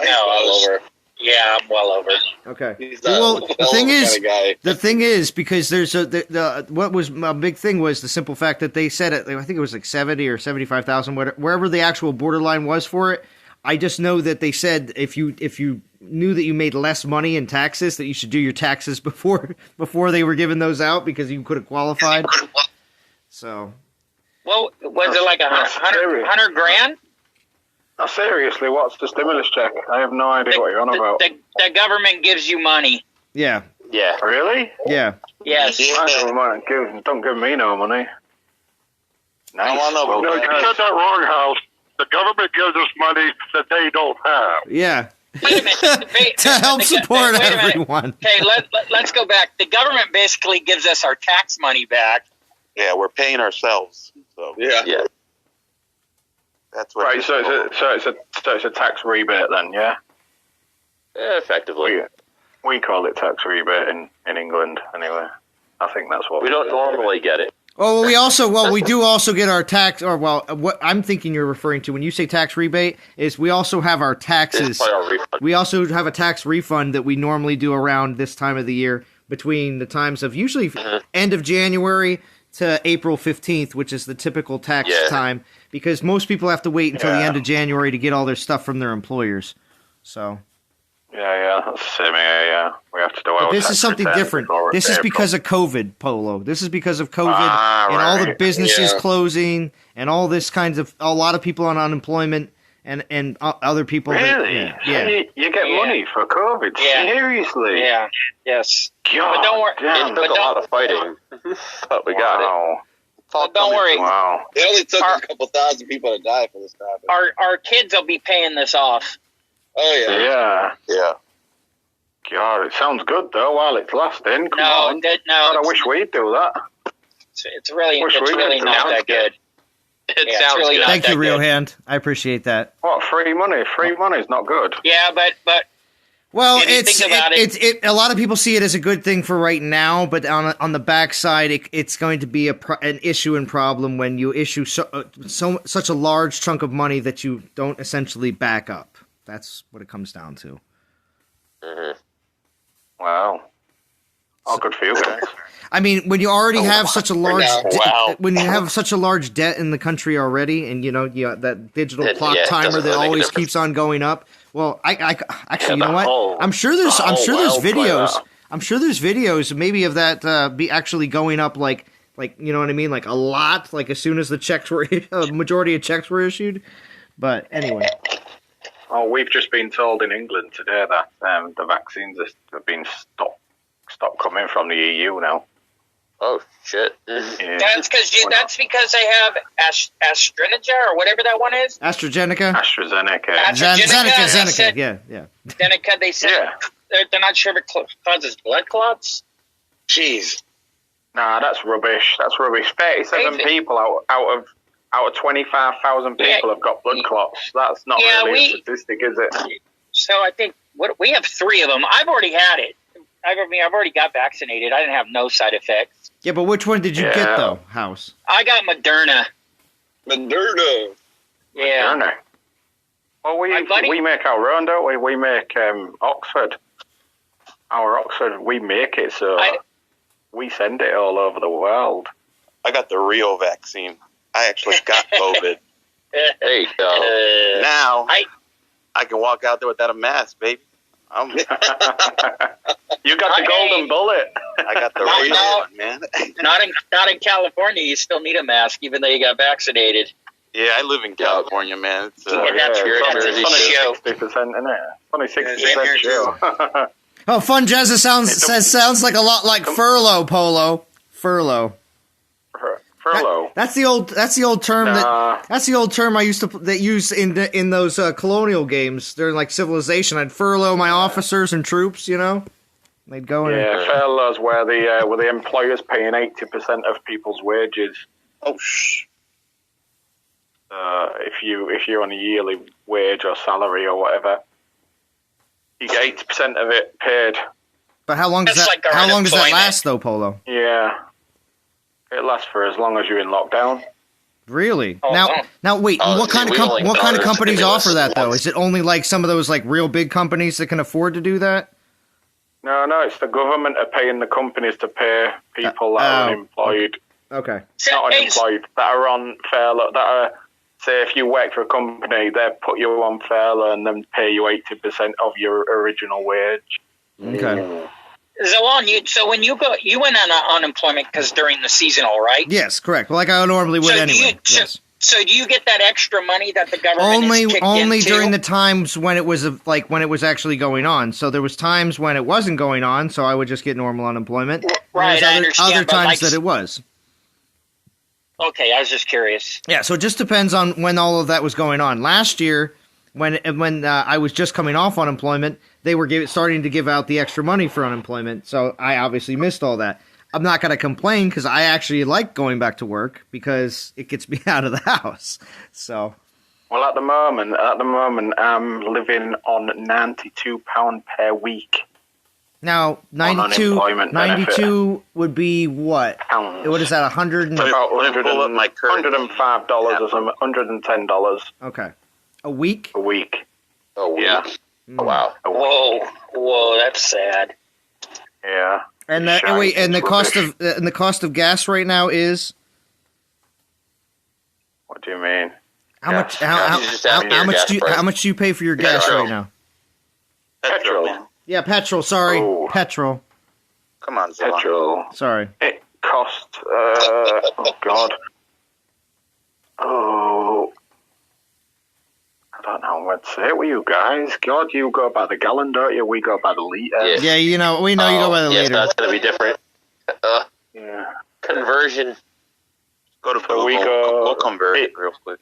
No, over. Yeah, I'm well over. Okay. He's Well, the thing is, kind of guy. the thing is, because there's what was a big thing was the simple fact that they said it. I think it was like 70 or 75,000, wherever the actual borderline was for it. I just know that they said if you knew that you made less money in taxes, that you should do your taxes before they were giving those out because you could have qualified. So. Well, was it like That's serious. 100 grand? Now, seriously, what's the stimulus check? I have no idea what you're on about. The government gives you money. Yeah. Yeah. Really? Yeah. Yes. Don't give me no money. Nice. I wanna know Well, about No, you said that wrong, House. The government gives us money that they don't have. Yeah. Wait a minute. To help support wait a minute. everyone. Okay, let's go back. The government basically gives us our tax money back. Yeah, we're paying ourselves. So Yeah. that's what. Right, so it's a tax rebate then, yeah? Effectively. We call it tax rebate in England anyway. I think that's what We don't normally get it. Oh, we do also get our tax, or what I'm thinking you're referring to when you say tax rebate is we also have our It's taxes. probably our refund. We also have a tax refund that we normally do around this time of the year between the times of usually end of January to April 15th, which is the typical tax Yeah. time, because most people have to wait until the end of January to get all their stuff from their employers. So, Yeah, that's the same here, yeah. We have to do but our this tax is something returns different. before This is April. because of COVID, Polo. This is because of COVID and Ah, all the right. businesses Yeah. closing and all this kinds of a lot of people on unemployment and other people. Really? Yeah. You get Yeah. money for COVID? Yeah. Seriously? Yeah. Yes. God, But don't worry- damn. It took a lot of fighting, but we got it. Wow. But don't worry. Wow. It only took Our- a couple thousand people to die for this to happen. Our kids will be paying this off. Oh, yeah. Yeah. Yeah. God, it sounds good though while it's lasting. Come No, on. no. God, I wish we'd do that. It's really Wish we could not announce that good. It Yeah, it's sounds really good. not Thank you, that Real good. Hand. I appreciate that. What, free money? Free money's not good. Yeah, but Well, If you it's think about a lot of people see it as a good thing for right now, but on the backside, it's going to be an issue and problem when you issue such a large chunk of money that you don't essentially back up. That's what it comes down to. Wow. Oh, good for you guys. I mean, when you already have such a large Wow. when you have such a large debt in the country already, and you that digital It- clock yeah, it timer doesn't that really make a always difference. keeps on going up. Well, I actually, Yeah, you know what? I'm sure there's wildfire. I'm sure there's videos maybe of that be actually going up like you know what I mean, like a lot, like as soon as the checks were a majority of checks were issued. But anyway, Oh, we've just been told in England today that the vaccines have been stopped coming from the EU now. Oh, shit. Yeah. that's because they have AstraZeneca or whatever that one is. AstraZeneca, AstraZeneca. Zeneca, yeah. AstraZeneca, they said Yeah. they're not sure if it causes blood clots. Jeez. Nah, that's rubbish. That's rubbish. 37 Maybe. people out of 25,000 people have got blood clots. That's not Yeah, really a statistic, is it? So I think we have 3 of them. I've already had it. I've already got vaccinated. I didn't have no side effects. Yeah, but which one did you get Yeah. though, House? I got Moderna. Moderna. Yeah. Moderna. Well, My buddy- we make our own, don't we? We make Oxford. Our Oxford, we make it, so we send it all over the world. I got the real vaccine. I actually got COVID. There you go. Now I can walk out there without a mask, baby. You got the golden bullet. I got the real one, man. Not in California. You still need a mask, even though you got vaccinated. Yeah, I live in California, man. It's, Yeah, that's it's only 60%, isn't it? Only 60% sure. Oh, fun jazz. It sounds like a lot like furlough, Polo. Furlough. Furlough. That's the old term Nah. that's the old term I used to use in those colonial games during like civilization. I'd furlough my officers and troops, you know. They'd go in. Yeah, furloughs where the employer's paying 80% of people's wages. oh, shh. If you're on a yearly wage or salary or whatever, you get 80% of it paid. But how long does That's that like our how long does that unemployment. last though, Polo? Yeah, it lasts for as long as you're in lockdown. Really? Oh, wow. Now wait, Oh, what kind of we only what kind of got companies stimulus offer that though? once. Is it only like some of those like real big companies that can afford to do that? No, it's the government are paying the companies to pay people that are unemployed. Okay. Not unemployed, that are on furlough, that are, say, if you work for a company, they put you on furlough and then pay you 80% of your original wage. Okay. Zalon, so when you went on unemployment because during the seasonal, right? Yes, correct. Well, like I normally would anyway. Yes. So do you get that extra money that the government is kicked Only into? during the times when it was when it was actually going on. So there was times when it wasn't going on, so I would just get normal unemployment. Right, There's I understand, other but times like- that it was. Okay, I was just curious. Yeah, so it just depends on when all of that was going on. Last year, when I was just coming off unemployment, they were starting to give out the extra money for unemployment. So I obviously missed all that. I'm not going to complain because I actually like going back to work because it gets me out of the house. So, Well, at the moment, I'm living on £92 per week. now 92 unemployment benefit. 92 would be what? Pounds. What is that? 100? About Let me pull up my current- $105 or something, $110 Okay, a week. a week. Oh, Yeah. Oh, wow. A week. Whoa, that's sad. Yeah. And Shite, and the it's cost rubbish. of gas right now is What do you mean? how Gas, much? gas. You just have your gas price. How much do you pay for your gas Petrol. right now? Petrol. man. Yeah, petrol. Sorry, Oh. petrol. Come on, Zalon. Petrol. Sorry. It cost, oh God. Oh. I don't know what to say with you guys. God, you go by the gallon, don't you? We go by the litre. Yeah. Yeah, you know you go by the yeah, liter. that's going to be different. Yeah. Conversion. Go to So Google. we go- We'll convert it real quick.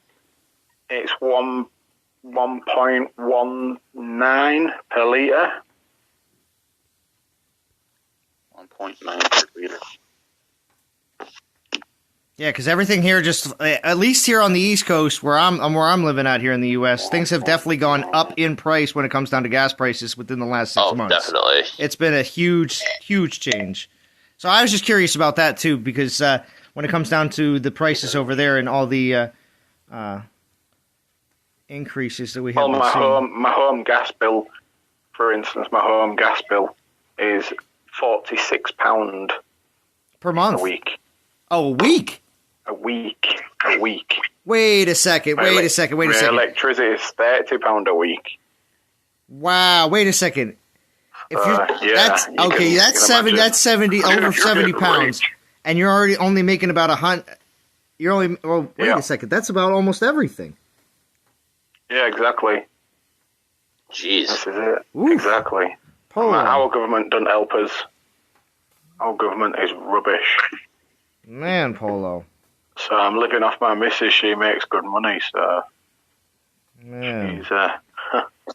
It's 1.19 per litre. 1.9 per liter. Yeah, because everything here just at least here on the East Coast where I'm living out here in the U.S. things have definitely gone up in price when it comes down to gas prices within the last 6 Oh, months. definitely. It's been a huge change. So I was just curious about that too because when it comes down to the prices over there and all the increases that we have Well, been seeing. my home gas bill, for instance, is £46 Per month. a week. Oh, a week? A week. Wait a second. My electricity is £30 a week. Wow, wait a second. If you're, Yeah, that's you okay. can- That's you can 70. imagine. That's 70 over You're 70 getting pounds, rich. and you're already only making about 100. You're only. Well, wait Yeah. a second. That's about almost everything. Yeah, exactly. Jeez. This is it. Oof. Exactly. Hold on. Our government doesn't help us. Our government is rubbish. Man, Polo. So I'm living off my missus. She makes good money, so Man. she's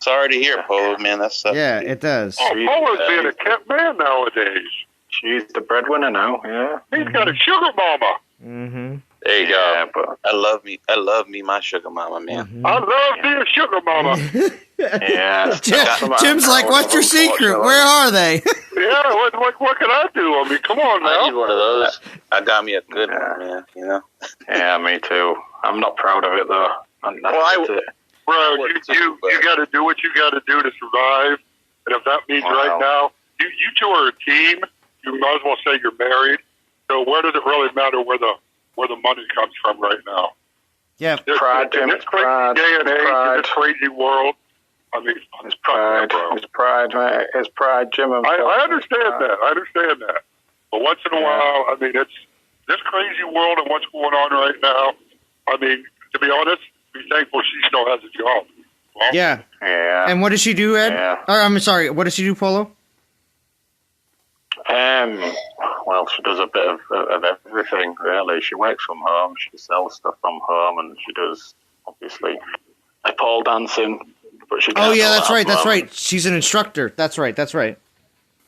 Sorry to hear, Polo, man. That sucks. Yeah, it does. Oh, Polo's being a kept man nowadays. she's the breadwinner now. Yeah. He's got a sugar mama. Mm-hmm. There you Yeah, go. but I love me, my sugar mama, man. I love being a sugar mama. yeah. Jim's like, "What's your secret? Where are they?" Yeah, what can I do? I mean, come on I need now. one of those. I got me a good one, man. You know. Yeah, me too. I'm not proud of it though. And that's it. Bro, you got to do what you got to do to survive. And if that means right now, you two are a team. You might as well say you're married. So where does it really matter where the money comes from right now? Yeah, pride, Jim. In this crazy day and age, in this crazy world. I mean, it's pride. It's pride, mate. It's pride, Jim. I understand that. I understand that. But once in a while, I mean, it's this crazy world and what's going on right now. I mean, to be honest, be thankful she still has a job. Well, yeah. And what does she do, Ed? Yeah. Or, I'm sorry. What does she do, Polo? Well, she does a bit of everything, really. She works from home, she sells stuff from home, and she does, obviously, pole dancing. But she Oh, yeah, that's right. She's an instructor. That's right.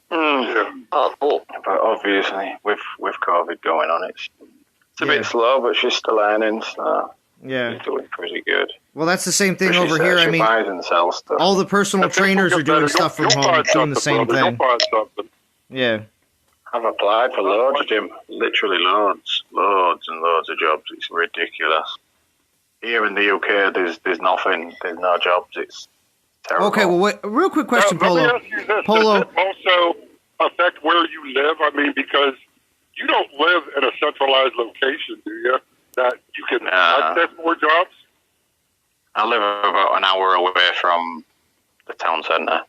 Oh, cool. But obviously, with COVID going on, it's a bit slow, but she's still earning, so she's doing pretty good. Well, that's the same thing over here. She buys and sells stuff. All the personal trainers are doing stuff from home, doing the same thing. Yeah. I've applied for loads, Jim. Literally loads and loads of jobs. It's ridiculous. Here in the UK, there's nothing. There's no jobs. It's terrible. Okay, well, wait, real quick question, Polo. Let me ask you this. Does it also affect where you live? I mean, because you don't live in a centralized location, do you? That you can access more jobs? I live about an hour away from the town centre.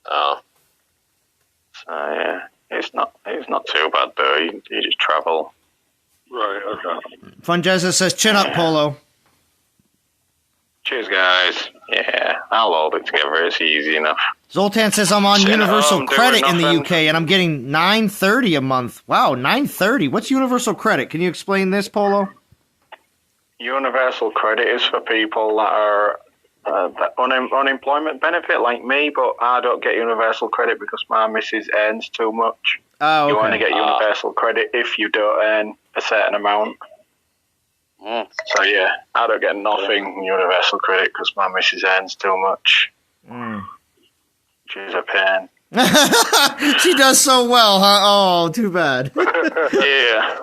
Oh. So, yeah. It's not too bad, though. You just travel. Right, okay. Funjeza says, chin up, Polo. Cheers, guys. Yeah, I'll hold it together. It's easy enough. Zoltan says, I'm on Universal Credit in the UK, and I'm getting $9.30 a month. Wow, $9.30. What's Universal Credit? Can you explain this, Polo? Universal Credit is for people that are unemployment benefit like me, but I don't get Universal Credit because my missus earns too much. Oh, okay. You only get Universal Credit if you don't earn a certain amount. So yeah, I don't get nothing Universal Credit because my missus earns too much. She's a pain. She does so well, huh? Oh, too bad. Yeah.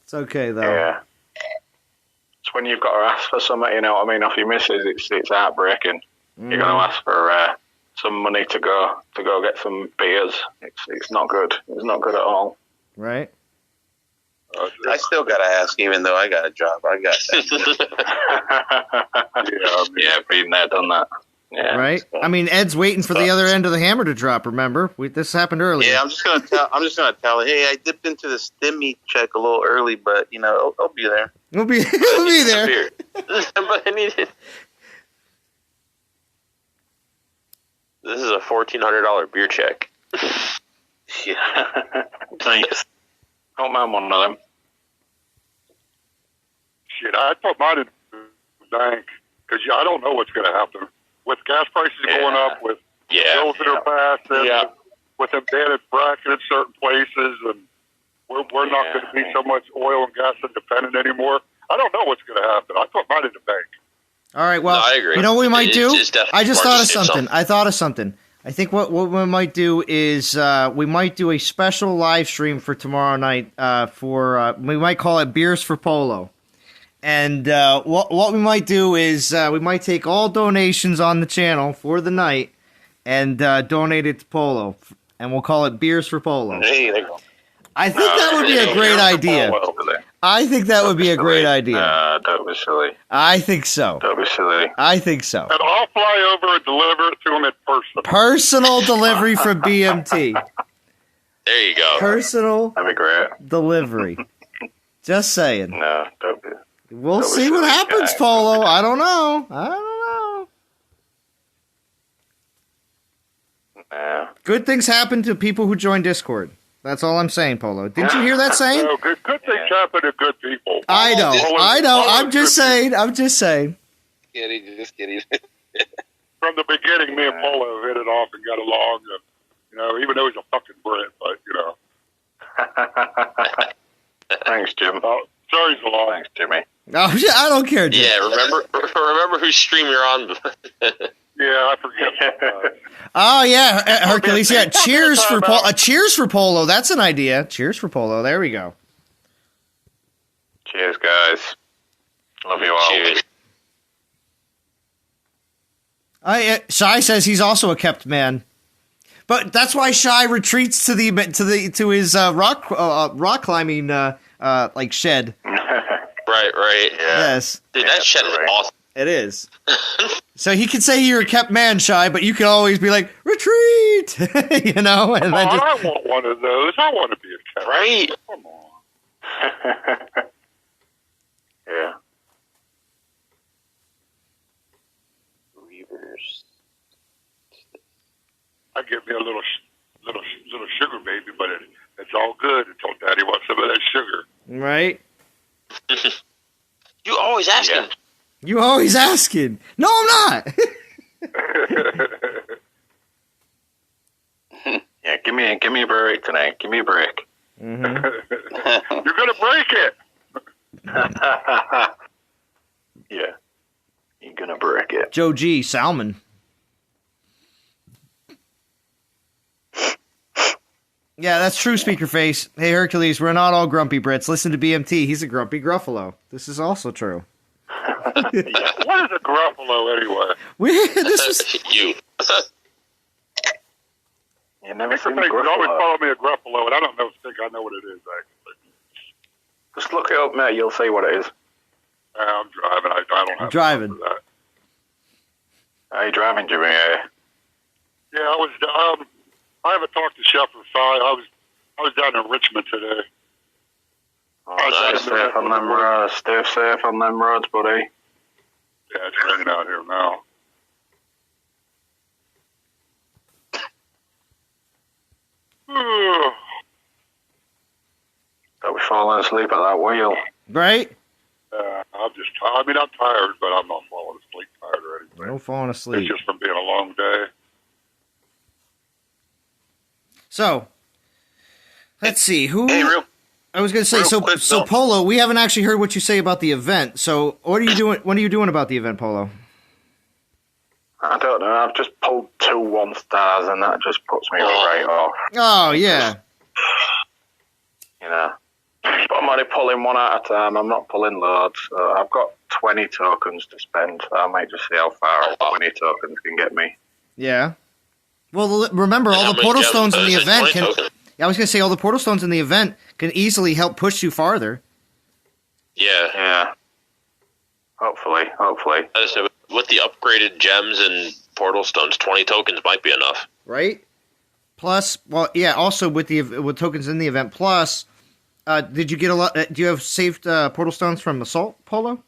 It's okay, though. Yeah. It's when you've got to ask for something, you know what I mean, off your missus, it's heartbreaking. You're going to ask for some money to go get some beers. It's not good. It's not good at all. Right. I still got to ask, even though I got a job. I got that. Yeah, been there, done that. Yeah. Right. I mean, Ed's waiting for the other end of the hammer to drop. Remember, this happened earlier. Yeah, I'm just gonna tell. Hey, I dipped into the stimmy check a little early, but you know, I'll be there. We'll be there. But I needed. This is a $1,400 beer check. Yeah. Thanks. Don't mind one of them. Shit, I put mine in the bank because I don't know what's going to happen with gas prices going up, with bills that are passed, and with them banning fracking in certain places, and we're not going to be so much oil and gas independent anymore. I don't know what's going to happen. I put mine in the bank. All right, well, I agree. You know what we might do? I just thought of something. something. I thought of something. I think what we might do is we might do a special live stream for tomorrow night we might call it Beers for Polo. And what we might do is we might take all donations on the channel for the night and donate it to Polo. And we'll call it Beers for Polo. Hey, there you go. I think that would be a great idea. I think that would be a great idea. Don't be silly. I think so. Don't be silly. I think so. And I'll fly over and deliver it to them in person. Personal delivery for BMT. There you go. Personal That'd be great. delivery. Just saying. No, don't be. We'll see what happens, Polo. I don't know. Yeah. Good things happen to people who join Discord. That's all I'm saying, Polo. Didn't you hear that saying? No, good things happen to good people. I know. I'm just saying. Just kidding. From the beginning, me and Polo hit it off and got along. And, you know, even though he's a fucking Brit, but you know. Thanks, Jim. Sorry, so long. Thanks, Jimmy. Oh, I don't care, Jim. Yeah, remember whose stream you're on. Yeah, I forget. Oh yeah, Hercules. Yeah, cheers for Polo. Cheers for Polo. That's an idea. Cheers for Polo. There we go. Cheers, guys. Love you all. Shy says he's also a kept man, but that's why Shy retreats to his rock climbing like shed. Right. Yeah. Yes. Dude, that shed is awesome. It is. So he can say you're a kept man, Shy, but you can always be like, retreat! You know? And then I want one of those. I want to be a kept man. Right. Come on. Yeah. I get me a little sugar baby, but it's all good until Daddy wants some of that sugar. Right? You always asking. You always asking. No, I'm not. Yeah, give me a break tonight. Give me a break. Mm-hmm. You're gonna break it. Yeah, you're gonna break it. Joe G. Salmon. Yeah, that's true, Speaker Face. Hey, Hercules, we're not all grumpy Brits. Listen to BMT. He's a grumpy Gruffalo. This is also true. What is a Gruffalo anyway? This was you. You never seen always Gruffalo. call me a Gruffalo, and I don't think I know what it is actually. Just look it up, mate. You'll see what it is. I'm driving. I don't have driving. time for that. Are you driving, Jimmy? Yeah, I was. I haven't talked to Chef for 5. I was down in Richmond today. Stay safe on them roads. Stay safe on them roads, buddy. Yeah, it's raining out here now. Don't be falling asleep at that wheel. right? I'm tired, but I'm not falling asleep tired or anything. No falling asleep. It's just from being a long day. So, let's see. Hey, I was going to say, so Polo, we haven't actually heard what you say about the event. So, what are you doing? What are you doing about the event, Polo? I don't know. I've just pulled 2 1-stars, and that just puts me right off. Oh, yeah. You know, but I'm only pulling one at a time. I'm not pulling loads. So I've got 20 tokens to spend. So I might just see how far 20 tokens can get me. Yeah. Well, remember, all the portal stones in the event can... Yeah, I was going to say, all the portal stones in the event can easily help push you farther. Yeah. Yeah. Hopefully. With the upgraded gems and portal stones, 20 tokens might be enough. Right? Plus, well, yeah, also with tokens in the event, plus, did you get a lot... do you have saved portal stones from Assault, Polo?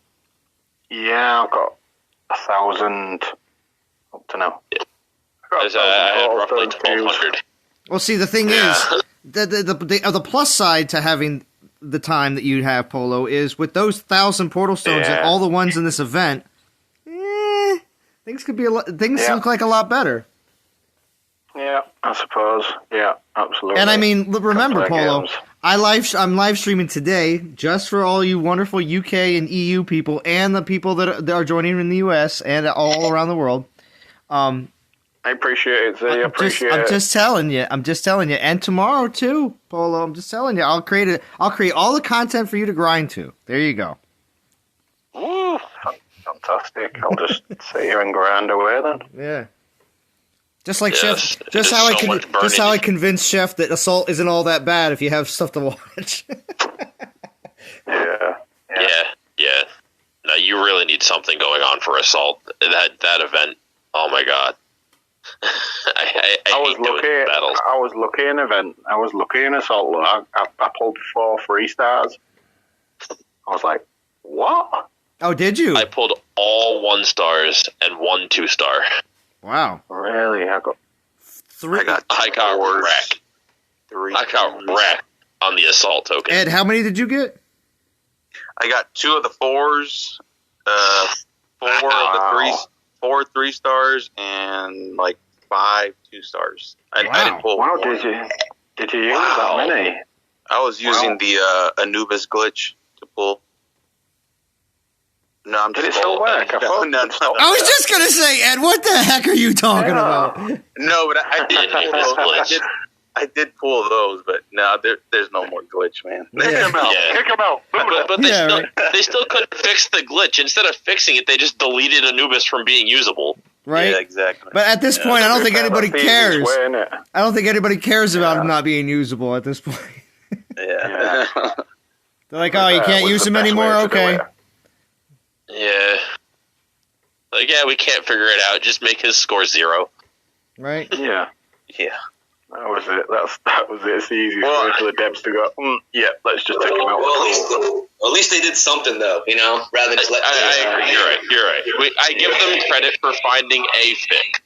Yeah, I've got 1,000 up to now. Yeah. I had roughly 1,200. Well, see, the thing is, the plus side to having the time that you have, Polo, is with those 1,000 portal stones and all the ones in this event, things could be things look like a lot better. Yeah, I suppose. Yeah, absolutely. And I mean, remember, Polo, I'm live streaming today just for all you wonderful UK and EU people and the people that are joining in the US and all around the world. I appreciate it, Z. I'm just telling you. And tomorrow too, Polo. I'm just telling you. I'll create all the content for you to grind to. There you go. Ooh, fantastic. I'll just sit here and grind away then. Yeah. Just like Chef. Just how I convinced Chef that Assault isn't all that bad if you have stuff to watch. Yeah. No, you really need something going on for Assault. That event. Oh my god. I was lucky in event. I was lucky in Assault. I pulled 4 3-stars. I was like, what? Oh, did you? I pulled all 1-stars and 1 2-star. Wow. Really? I got 3. I got wrecked. 3. I got wrecked on the Assault token. Ed, how many did you get? I got 2 of the 4s, 4 of the 3s. 4 3-stars and like 5 2-stars. I didn't pull. Wow, did you use that many? I was using the Anubis glitch to pull. No, I'm just. Did it still work? No. I was just gonna say, Ed, what the heck are you talking about? No, but I I did pull those, but no, there's no more glitch, man. Kick him out. Yeah. Kick him out. But they still couldn't fix the glitch. Instead of fixing it, they just deleted Anubis from being usable. Right? Yeah, exactly. But at this point, I don't think anybody cares. Way, I don't think anybody cares about him not being usable at this point. Yeah. They're like, oh, you can't use him anymore? Okay. Yeah. Like, yeah, we can't figure it out. Just make his score 0. Right? Yeah. Yeah. That was it. That was it. It's the easiest way for the devs to go, yeah, let's just take him out. Well, at least they did something, though, rather than just let I agree. You're right. I give them credit for finding a fix.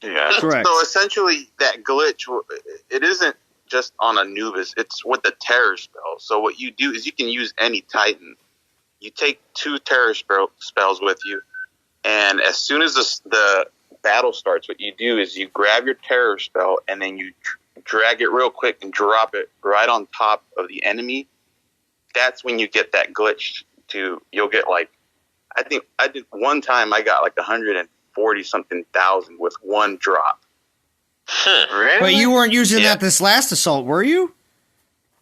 Yeah. Correct. So essentially, that glitch, it isn't just on Anubis. It's with the terror spell. So what you do is you can use any Titan. You take 2 terror spells with you, and as soon as the battle starts, what you do is you grab your terror spell and then you drag it real quick and drop it right on top of the enemy. That's when you get that glitch. You'll get I think I did one time. I got 140 something thousand with one drop. Really? But you weren't using that this last assault, were you?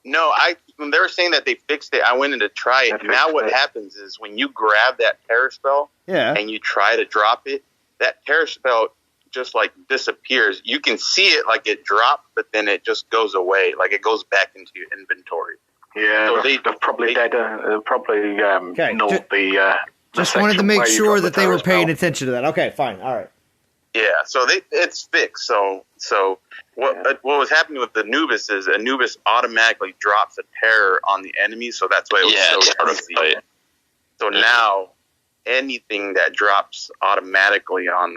No, when they were saying that they fixed it, I went in to try it. Now what happens is when you grab that terror spell and you try to drop it, that terror spell just disappears. You can see it it dropped, but then it just goes away. It goes back into your inventory. Yeah, so they've probably nulled the... Just wanted to make sure that they were paying attention to that. Okay, fine, all right. Yeah, so it's fixed. So what was happening with Anubis is Anubis automatically drops a terror on the enemy, so that's why it was so easy. So now anything that drops automatically on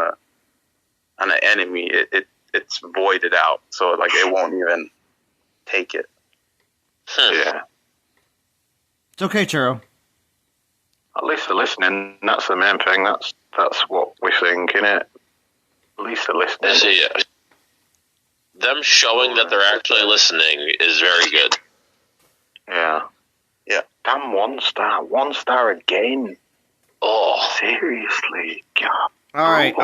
an enemy, it's voided out. So it won't even take it. Yeah. It's okay, Churro. At least they're listening. That's the main thing. That's what we think, innit? At least they're listening. Yeah. Them showing that they're actually listening is very good. Yeah. Yeah. Damn, 1 star. 1 star again. Oh. Seriously. God. All right.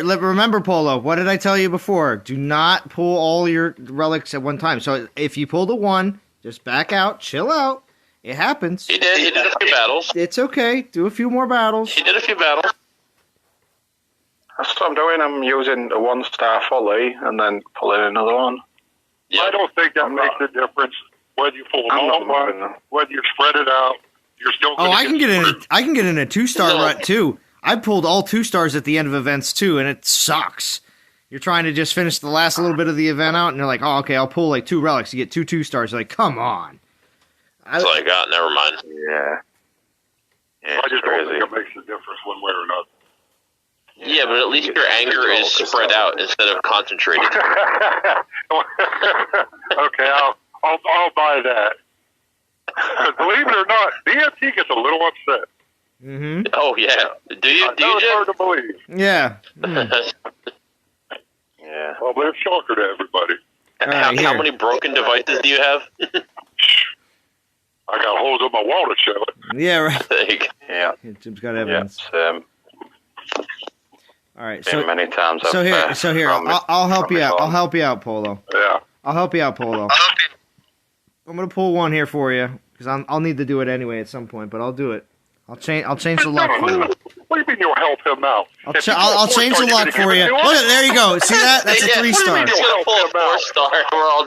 Remember, Polo, what did I tell you before? Do not pull all your relics at one time. So if you pull the 1, just back out, chill out. It happens. He did a few battles. It's okay. Do a few more battles. He did a few battles. That's what I'm doing. I'm using a 1 star fully and then pulling another one. Yep. I don't think that makes a difference whether you pull them all, whether you spread it out. You're still. I can get in a 2-star rut too. I pulled all 2 stars at the end of events too, and it sucks. You're trying to just finish the last little bit of the event out, and you're like, oh, okay, I'll pull 2 relics. You get 2 2-stars. You're like, come on. Never mind. Yeah. I just don't think it makes a difference one way or another. Yeah, but at least your anger is spread out instead of concentrated. Okay, I'll buy that. But believe it or not, DMT gets a little upset. Mm-hmm. Oh yeah. Do you? It's hard to believe. Yeah. Yeah. Well, but it's shocker to everybody. How many broken devices do you have? I got holes in my wall to show it. Yeah, right. Yeah. Jim's got evidence. All right. So many times. So here. I'll help you out. I'll help you out, Polo. Yeah. I'll help you out, Polo. I'm gonna pull 1 here for you because I'll need to do it anyway at some point, but I'll do it. I'll change the luck for you. What do you mean you'll help him out? I'll change the luck for you. Look, there you go. See that? That's a 3-star.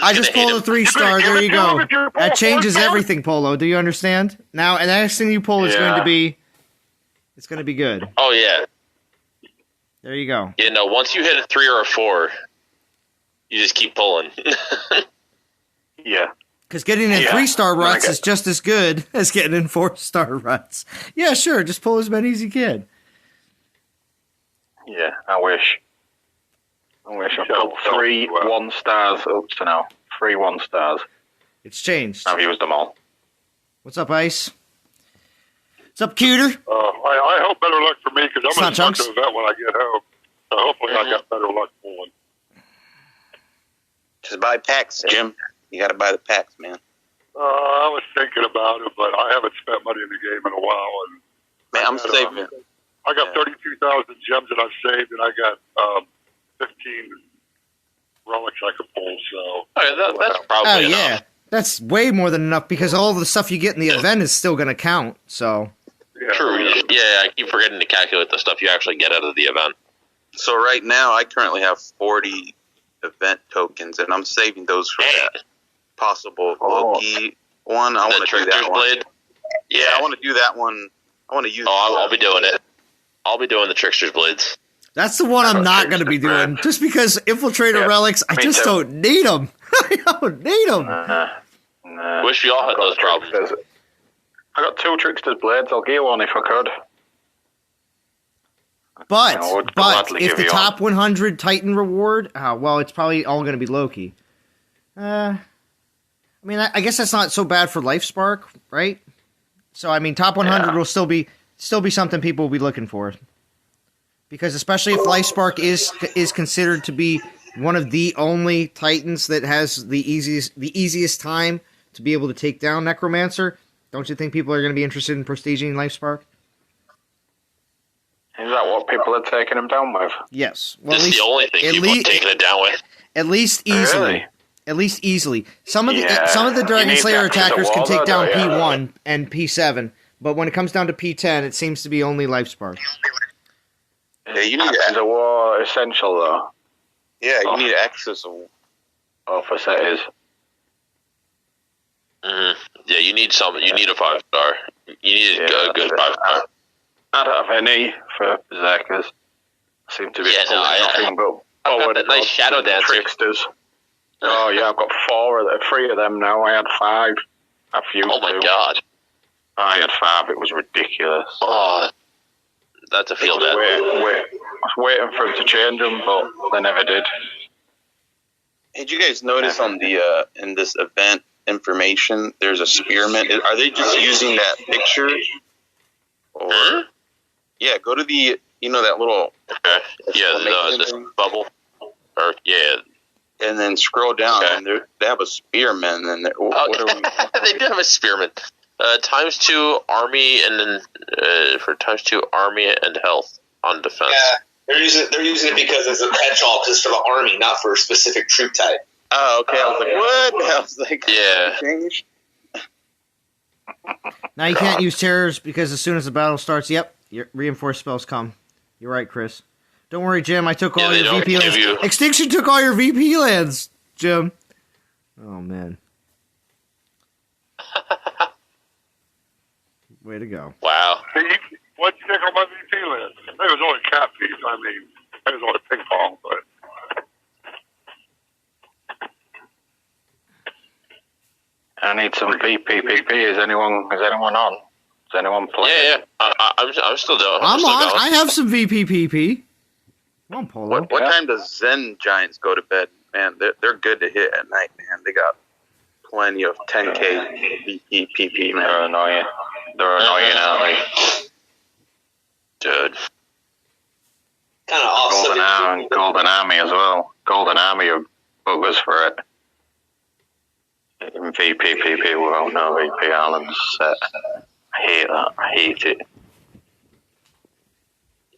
I just pulled a 3-star. There you go. That changes everything, Polo. Do you understand? Now, and the next thing you pull is going to be, it's going to be good. Oh yeah. There you go. Yeah, no. Once you hit a 3 or a 4, you just keep pulling. Yeah. Because getting in 3-star ruts is just as good as getting in 4-star ruts. Yeah, sure. Just pull as many as you can. Yeah, I wish I pulled 3 1-stars up to now. 3 1-stars. It's changed. I've used them all. What's up, Ice? What's up, Cuter? I hope better luck for me because I'm going to start the event when I get home. So hopefully I got better luck pulling. Just buy packs, Jim. You got to buy the packs, man. I was thinking about it, but I haven't spent money in the game in a while. And man, I'm saving. I got 32,000 gems that I've saved, and I got 15 relics I could pull. So that's probably enough. Yeah. That's way more than enough because all the stuff you get in the event is still going to count. So True. Yeah, I keep forgetting to calculate the stuff you actually get out of the event. So right now, I currently have 40 event tokens, and I'm saving those for that possible Loki one. I want to do that one. Yeah, I want to do that one. I want to use. I'll be doing it. I'll be doing the Trickster's Blades. That's the one I'm not going to be doing, just because Infiltrator relics, I just don't need them. I don't need them. Wish we all had those problems. I got 2 Trickster's Blades. I'll give you one if I could. But if the top 100 Titan reward, well, it's probably all going to be Loki. I mean, I guess that's not so bad for LifeSpark, right? So, I mean, top 100 will still be something people will be looking for. Because especially if LifeSpark is considered to be one of the only Titans that has the easiest time to be able to take down Necromancer, don't you think people are going to be interested in prestiging LifeSpark? Is that what people are taking him down with? Yes. Well, this is the only thing people are taking it down with. At least easily. Really? At least easily. Some of the Dragon Slayer attackers can take down P1 and P7, but when it comes down to P10, it seems to be only LifeSpark. Yeah, you need Axis of War essential though. Yeah, you need Axis of War. Oh, for setters. Yeah, you need some. You need a 5-star. You need a good 5-star. I don't have any for Berserkers. Seem to be nothing but I've got that nice Shadow Dancer. Tricksters. Oh yeah, I've got 3 of them now. I had 5. A few. Oh my god. I had 5. It was ridiculous. Oh, that's a feel bad. I was waiting for them to change them, but they never did. Did you guys notice on the in this event information, there's a spearman? Are they just using that picture? Or yeah, go to the that little this bubble, or and then scroll down, and they have a spearman, and what are we? They do have a spearman. ×2 army, and then for ×2 army and health on defense. Yeah, they're using it because it's a catch-all, because it's for the army, not for a specific troop type. Oh, okay. I was like, what? I was like, yeah. Changed. Now you can't use terrors because as soon as the battle starts, your reinforced spells come. You're right, Chris. Don't worry, Jim. I took all your VP lands. Extinction took all your VP lands, Jim. Oh, man. Way to go. Wow. What'd you take on my VP list? It was only cat piece. I mean, it was only ping pong, but. I need some VPPP. Is anyone on? Is anyone playing? Yeah. I'm still doing. I'm on. I have some VPPP. Come on, Polo. What time does Zen Giants go to bed? Man, they're good to hit at night, man. They got plenty of 10K VPPP, man. They're annoying. Aren't they? Dude. Kind of offset. Golden Army as well. Golden Army are buggers for it. In VPPP world, no VP Islands set. I hate that. I hate it.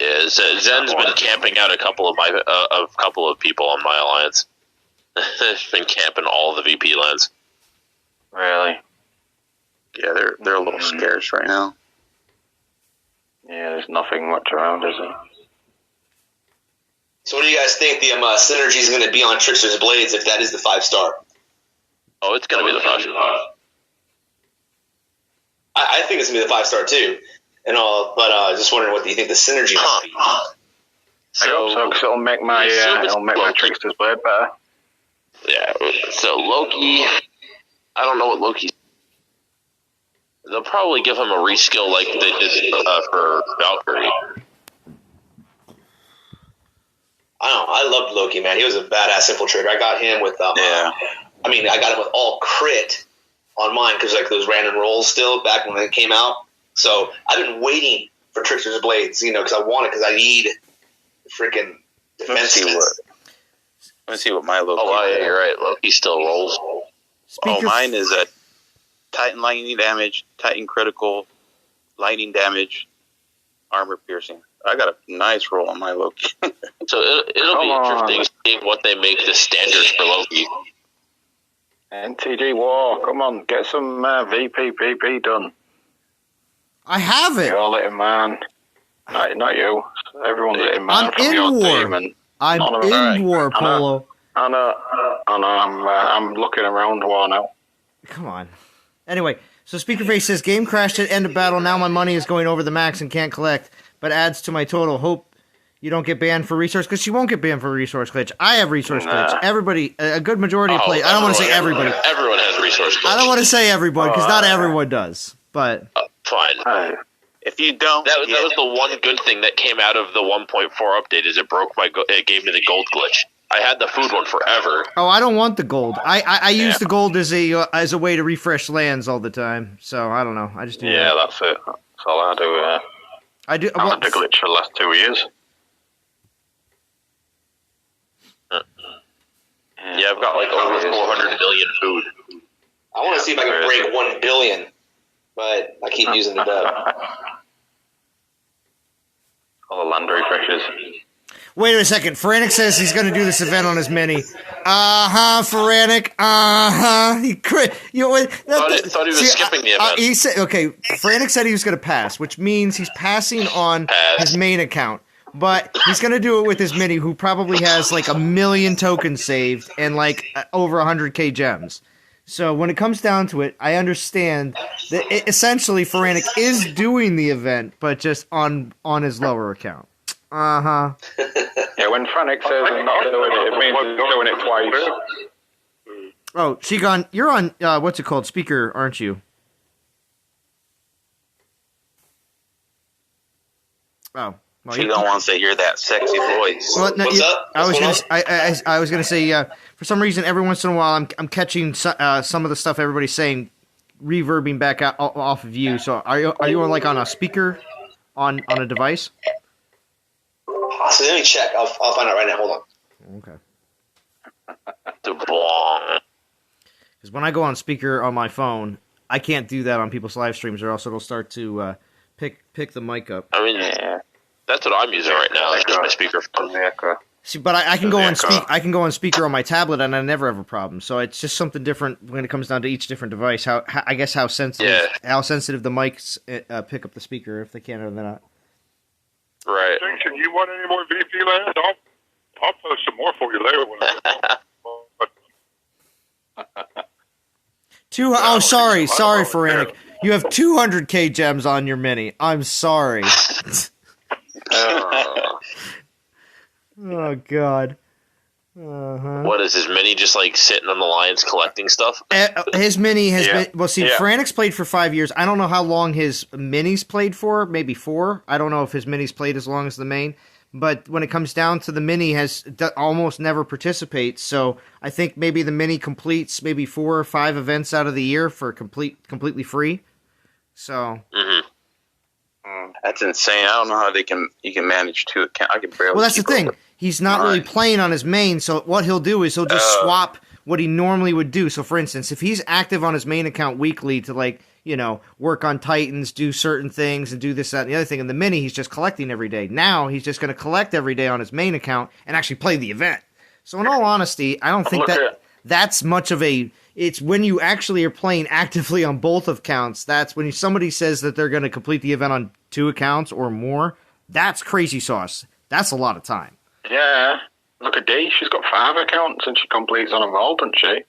Yeah, Zen's been camping out a couple of people on my alliance. They've been camping all the VP lands. Really? Yeah, they're a little scarce right now. Yeah, there's nothing much around, is there? So what do you guys think the synergy is going to be on Trickster's Blades if that is the 5-star? Oh, it's going to be the 5-star. I think it's going to be the 5-star too, and all. But just wondering what do you think the synergy might be? I hope so, because it'll make my Trickster's Blade better. Yeah. So Loki, I don't know what Loki. They'll probably give him a reskill like they did for Valkyrie. I don't know. I loved Loki, man. He was a badass infiltrator. I got him with I got him with all crit on mine because like those random rolls still back when it came out. So I've been waiting for Trickster's Blades, because I need freaking defense. Let me see what my Loki. Oh, yeah, you're right. Loki still rolls. Mine is a Titan lightning damage, Titan critical, lightning damage, armor piercing. a nice roll on my Loki. So it'll be interesting seeing what they make the standards for Loki. NTG War, come on, get some VPPP done. I have it. You're letting man. Not you. Everyone's letting man I'm from in your war. team. And I'm in war, Polo. I know. I'm looking around war now. Come on. Anyway, so Speakerface says, game crashed at end of battle. Now my money is going over the max and can't collect, but adds to my total. Hope you don't get banned for resource, because she won't get banned for resource glitch. I have resource glitch. Everybody, a good majority of players. I don't want to say everybody. Everyone has resource glitch. I don't want to say everyone, because not everyone does. But fine. If you don't, that was the one good thing that came out of the 1.4 update. Is it gave me the gold glitch. I had the food one forever. Oh, I don't want the gold. I use the gold as a way to refresh lands all the time. So I don't know. I just do that. Yeah, that's it. That's all I do. I do. I've had the glitch for the last 2 years. Yeah, I've got like over 400 million food. I want to see if I can break 1 billion, but I keep using the dub. All the land refreshers. Wait a second. Feranic says he's going to do this event on his mini. Feranic. Thought he was skipping the event. He said, okay, Feranic said he was going to pass, which means he's passing on his main account. But he's going to do it with his mini, who probably has like 1 million tokens saved and like over 100k gems. So when it comes down to it, I understand that essentially Feranic is doing the event, but just on his lower account. Yeah, when Frantic says he's not doing it, it means he's doing it twice. Oh, Shigon, you're on, what's it called, speaker, aren't you? Oh. Well, Shigon wants to hear that sexy voice. Well, no, What's up? I was gonna say, for some reason, every once in a while, I'm catching some of the stuff everybody's saying, reverbing back off of you. So are you on a speaker on a device? So let me check. I'll find out right now. Hold on. Okay. Because when I go on speaker on my phone, I can't do that on people's live streams, or else it'll start to pick the mic up. I mean, that's what I'm using right now. It's just my speaker phone. See, but I can go on I can go on speaker on my tablet, and I never have a problem. So it's just something different when it comes down to each different device. How sensitive the mics pick up the speaker, if they can or not. Right. Distinction, you want any more VP land? I'll post some more for you later. Sorry, Feranic. You have 200k gems on your mini. I'm sorry. Oh, God. What is his mini just like sitting on the lines collecting stuff? His mini has been... Well, see, Feranic's played for 5 years. I don't know how long his mini's played for. Maybe 4. I don't know if his mini's played as long as the main. But when it comes down to the mini, almost never participates. So I think maybe the mini completes maybe 4 or 5 events out of the year for completely free. So... That's insane. I don't know how you can manage 2 accounts. I can barely. Well, that's the thing. He's not really playing on his main, so what he'll do is he'll just swap what he normally would do. So, for instance, if he's active on his main account weekly to, work on Titans, do certain things, and do this, that, and the other thing, in the mini, he's just collecting every day. Now, he's just going to collect every day on his main account and actually play the event. So, in all honesty, I don't think that's much of a... It's when you actually are playing actively on both accounts. That's when somebody says that they're going to complete the event on 2 accounts or more. That's crazy sauce. That's a lot of time. Yeah. Look at Dee. She's got 5 accounts and she completes on a vault, doesn't she?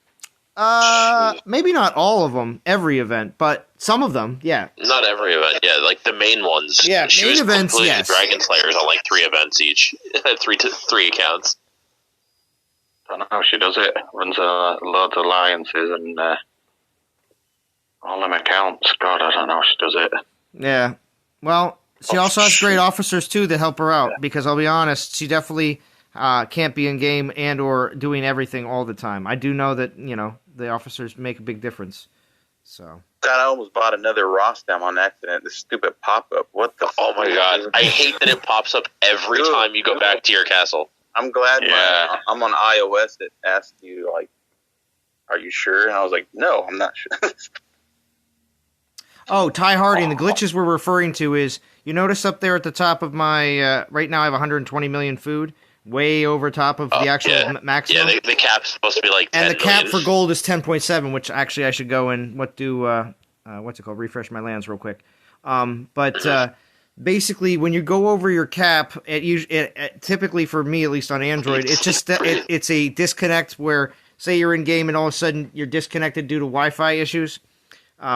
Maybe not all of them, every event, but some of them, yeah. Not every event, yeah. Like the main ones. Yeah, she main was events, completing yes. Dragon Slayers on like 3 events each. 3 accounts. I don't know how she does it. Runs loads of alliances and all them accounts. God, I don't know how she does it. Yeah. Well, she also has great officers, too, that help her out. Because I'll be honest, she definitely can't be in game and or doing everything all the time. I do know that, the officers make a big difference. So. God, I almost bought another Rostam on accident. This stupid pop-up. What the Oh, my God. I hate that it pops up every time you go back to your castle. I'm glad I'm on iOS. It asked you, are you sure? And I was like, no, I'm not sure. Oh, Ty Harding. The glitches we're referring to is, you notice up there at the top of my, right now I have 120 million food, way over top of the actual maximum. Yeah, the cap's supposed to be like 10 and the cap million. for gold is 10.7, which actually I should go and what's it called? Refresh my lands real quick. But basically, when you go over your cap, it typically for me, at least on Android, it's just it's a disconnect where, say you're in game and all of a sudden you're disconnected due to Wi-Fi issues,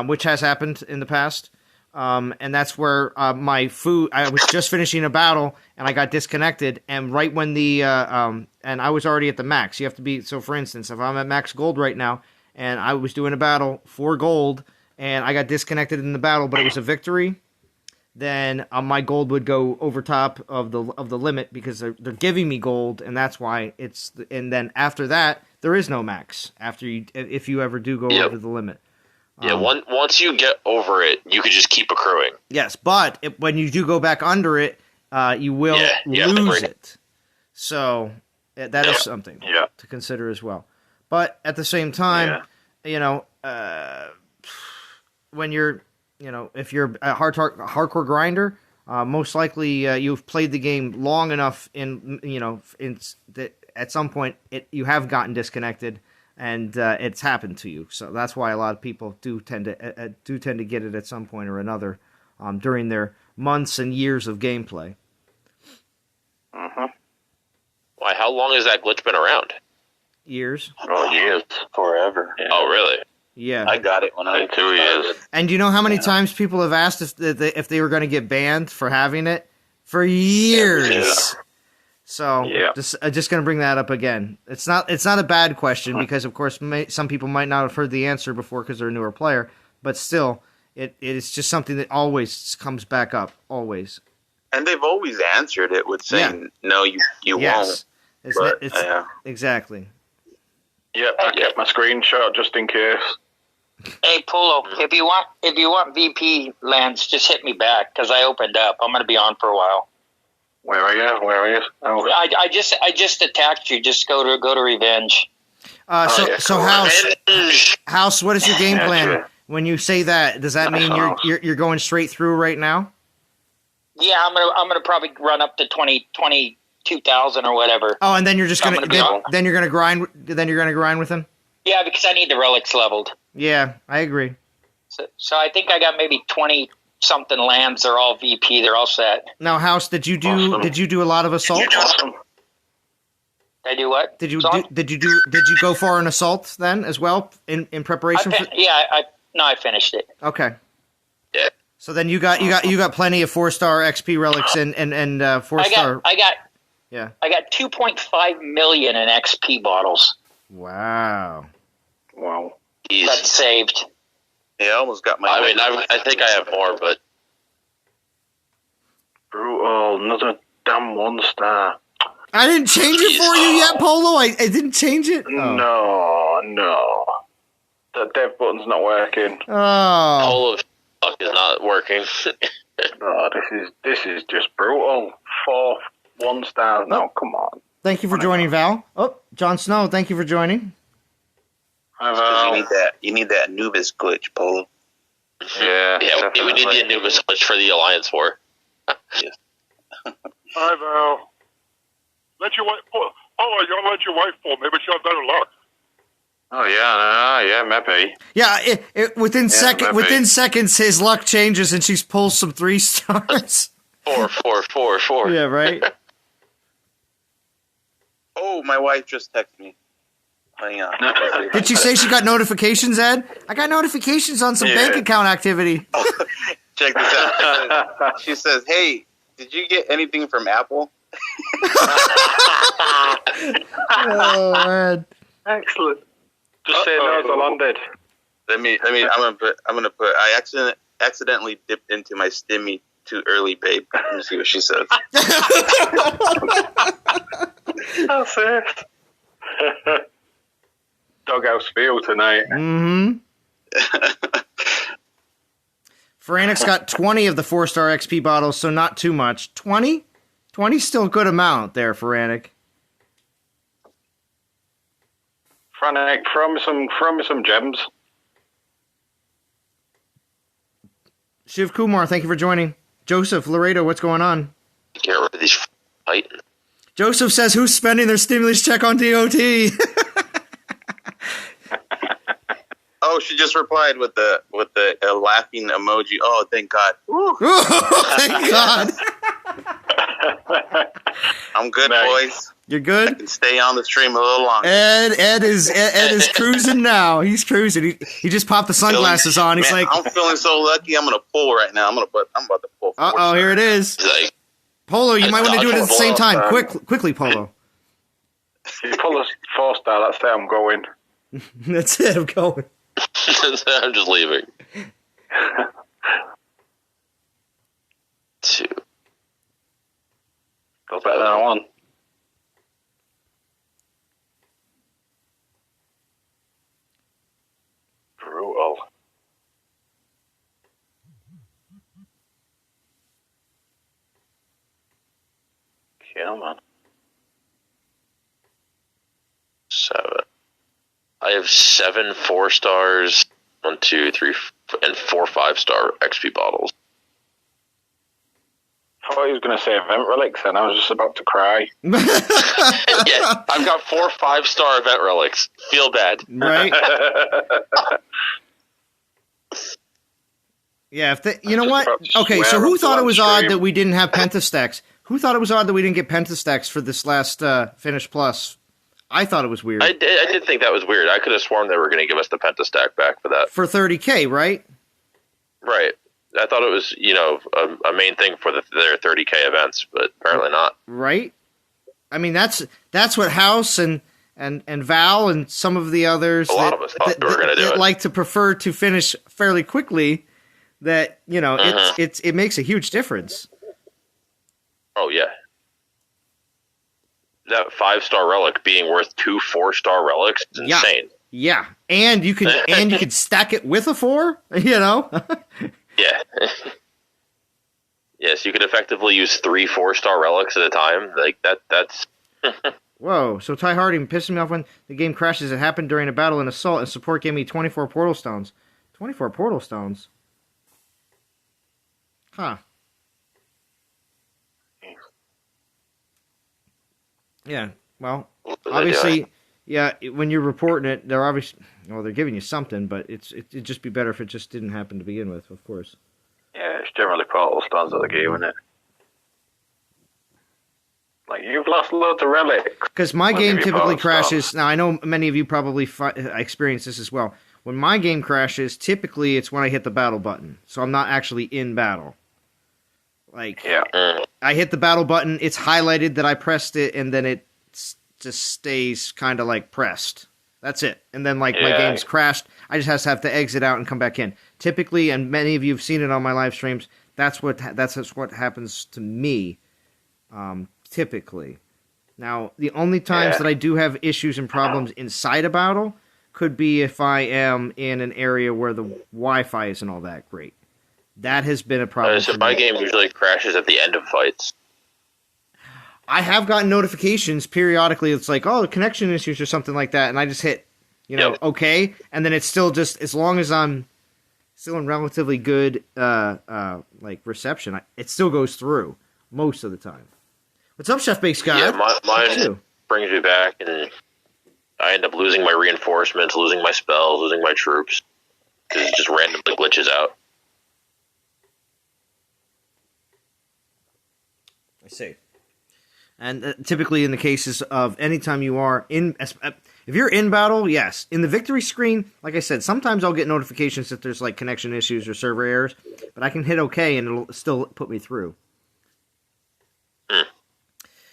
which has happened in the past. And that's where my food. I was just finishing a battle and I got disconnected. And right when and I was already at the max. You have to be. So, for instance, if I'm at max gold right now and I was doing a battle for gold and I got disconnected in the battle, but it was a victory, then my gold would go over top of the limit because they're giving me gold, and that's why it's. And then after that, there is no max if you ever do go over the limit. Yeah, once you get over it, you could just keep accruing. Yes, but when you do go back under it, you will lose it. So that is something to consider as well. But at the same time, when you're, if you're a hardcore grinder, most likely you've played the game long enough that at some point you have gotten disconnected. And it's happened to you, so that's why a lot of people do tend to get it at some point or another during their months and years of gameplay. Why? How long has that glitch been around? Years. Oh, years, forever. Yeah. Oh, really? Yeah. I got it when I was 2 years. And do you know how many times people have asked if they were going to get banned for having it? For years. Yeah. So just going to bring that up again. It's not a bad question because, of course, some people might not have heard the answer before because they're a newer player. But still, it is just something that always comes back up, always. And they've always answered it with saying, no, you won't. Exactly. Yeah, I kept my screenshot just in case. Hey, Polo, if you want VP lands, just hit me back because I opened up. I'm going to be on for a while. Where are you? Oh. I just attacked you. Just go to revenge. So House, what is your game plan when you say that? Does that mean you're going straight through right now? Yeah, I'm gonna probably run up to 22,000 or whatever. Oh, and then you're just gonna grind with him. Yeah, because I need the relics leveled. Yeah, I agree. So I think I got maybe 20-something lands. They're all VP. They're all set. Now, House, did you do a lot of assault? I do what? Did you go for an assault then as well in preparation? I finished it. Okay. Yeah. So then you got plenty of 4-star XP relics and 4-star. I got 2.5 million in XP bottles. Wow. That's saved. Yeah, I almost got my... I think I have more, but... Brutal, another damn 1-star. I didn't change it for you yet, Polo? I didn't change it? Oh. No. The dev button's not working. Oh. Polo is not working. Oh, this is just brutal. 4 1-stars. No, come on. Thank you for joining, Val. Oh, Jon Snow, thank you for joining. You need that Anubis glitch, Polo. Yeah, we need the Anubis glitch for the Alliance War. Yes. Hi, Val. Let your wife pull. Oh, you let your wife pull. Maybe she'll have better luck. Oh yeah, maybe. Yeah, within seconds, his luck changes and she pulls some 3 stars. 4. Yeah, right. Oh, my wife just texted me. Hang on. Did she say she got notifications, Ed? I got notifications on some bank account activity. Check this out. She says, "Hey, did you get anything from Apple?" Oh, man. Excellent. Just say no, the landed. I'm gonna put. I accidentally dipped into my stimmy too early, babe. Let me see what she says. That's it. Doghouse feel tonight. Mm-hmm. Frantic's got 20 of the 4-star XP bottles, so not too much. 20? 20's still a good amount there, Frantic. Frantic, throw me some gems. Shiv Kumar, thank you for joining. Joseph, Laredo, what's going on? Get rid of these Titans. Joseph says, who's spending their stimulus check on DOT? Oh, she just replied with the laughing emoji. Oh, thank God. Oh, thank God. I'm good, boys. You're good? I can stay on the stream a little longer. Ed is cruising now. He's cruising. He just popped the sunglasses on. He's like, I'm feeling so lucky. I'm gonna pull right now. I'm about to pull. Uh-oh, here it is. Like, Polo, you might want to do it at the same time. Quickly, Polo. You pull a 4-star, that's it, I'm going. That's it, I'm going. I'm just leaving. 2. Still better than I want. Brutal. Yeah, man. 7. I have 7 4-stars, 1, 2, 3, and 4 5-star XP bottles. I thought he was going to say event relics, and I was just about to cry. Yeah, I've got 4 5-star event relics. Feel bad. Right? Yeah, you know what? Okay, so who thought it was odd that we didn't have pentastacks? Who thought it was odd that we didn't get pentastacks for this last Finish Plus? I thought it was weird. I did think that was weird. I could have sworn they were going to give us the pentastack back for that. For 30K, right? Right. I thought it was, a main thing for their 30K events, but apparently not. Right? I mean, that's what House and Val and some of the others a lot of us thought they were going to do it. Like to prefer to finish fairly quickly. That it makes a huge difference. Oh yeah, that 5-star relic being worth 2 4-star relics is insane. Yeah, and you can stack it with a 4. Yeah. Yes, you could effectively use 3 4-star relics at a time. Like that's. Whoa! So Ty Harding pissing me off when the game crashes. It happened during a battle in Assault, and support gave me 24 portal stones. 24 portal stones. Huh. Yeah. Well, obviously, yeah. When you're reporting it, they're they're giving you something, but it'd just be better if it just didn't happen to begin with, of course. Yeah, it's generally portal stones that they give, isn't it? Like, you've lost loads of relics. Because my game typically crashes. Now, I know many of you probably experience this as well. When my game crashes, typically it's when I hit the battle button, so I'm not actually in battle. Like, I hit the battle button, it's highlighted that I pressed it, and then it just stays kind of like pressed. That's it. And then, like, my game's crashed. I just have to exit out and come back in. Typically, and many of you have seen it on my live streams, that's what happens to me, typically. Now, the only times that I do have issues and problems inside a battle could be if I am in an area where the Wi-Fi isn't all that great. That has been a problem. So my game usually crashes at the end of fights. I have gotten notifications periodically. It's like, oh, connection issues or something like that, and I just hit, okay, and then it's still just as long as I'm still in relatively good reception, it still goes through most of the time. What's up, Chef Baked Scott? Yeah, mine brings me back, and I end up losing my reinforcements, losing my spells, losing my troops, because it just randomly glitches out. I see. And typically in the cases of anytime you are in, if you're in battle, yes. In the victory screen, like I said, sometimes I'll get notifications that there's like connection issues or server errors, but I can hit OK and it'll still put me through.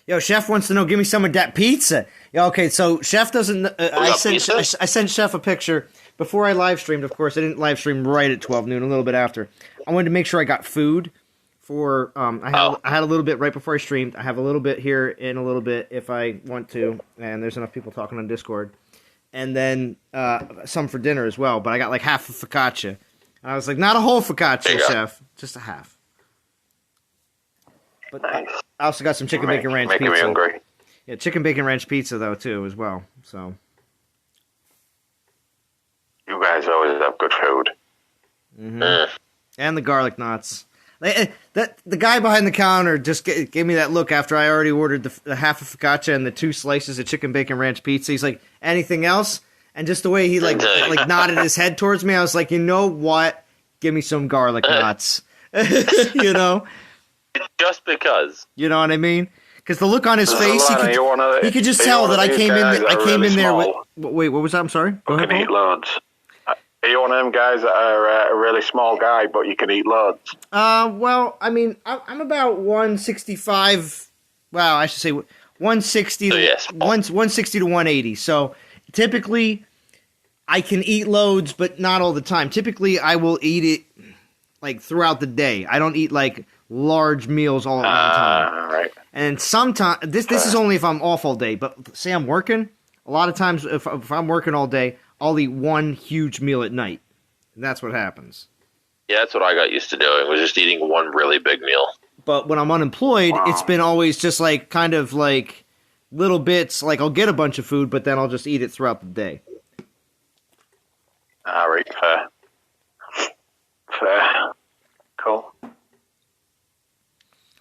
Yo, Chef wants to know, give me some of that pizza. Yeah, okay, so Chef doesn't... I sent Chef a picture before I live streamed, of course. I didn't live stream right at 12 noon, a little bit after. I wanted to make sure I got food for... I had a little bit right before I streamed. I have a little bit here in a little bit if I want to, and there's enough people talking on Discord. And then some for dinner as well, but I got like half a focaccia. And I was like, not a whole focaccia, Chef, just a half. But I also got some chicken bacon ranch pizza. Making me hungry. Yeah, chicken bacon ranch pizza though too as well. So you guys always have good food. Mm-hmm. And the garlic knots. The guy behind the counter just gave me that look after I already ordered the half of focaccia and the 2 slices of chicken bacon ranch pizza. He's like, anything else? And just the way he like nodded his head towards me, I was like, you know what? Give me some garlic knots. You know? Just because. You know what I mean? Because the look on his face, he could just tell that I came in there with... Wait, what was that? I'm sorry? Go ahead. You can eat loads. Are you one of them guys that are a really small guy, but you can eat loads? Well, I mean, I'm about 165. Well, I should say 160. 160 to 180. So typically, I can eat loads, but not all the time. Typically, I will eat it like throughout the day. I don't eat like large meals all at one time. Right. And sometimes this is only if I'm off all day. But say I'm working. A lot of times, if I'm working all day, I'll eat one huge meal at night. And that's what happens. Yeah, that's what I got used to doing, was just eating one really big meal. But when I'm unemployed, it's been always just like kind of like little bits. Like I'll get a bunch of food, but then I'll just eat it throughout the day. All right, fair. Cool.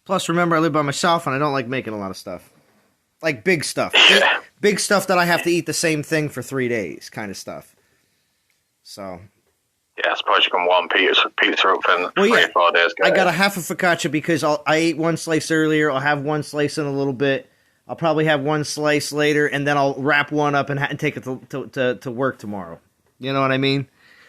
Plus, remember, I live by myself, and I don't like making a lot of stuff. Like big stuff. Big stuff that I have to eat the same thing for 3 days kind of stuff. So. Yeah, I suppose you can warm pizza up in 3 or 4 days. I got a half a focaccia because I ate one slice earlier. I'll have one slice in a little bit. I'll probably have one slice later, and then I'll wrap one up and take it to work tomorrow. You know what I mean?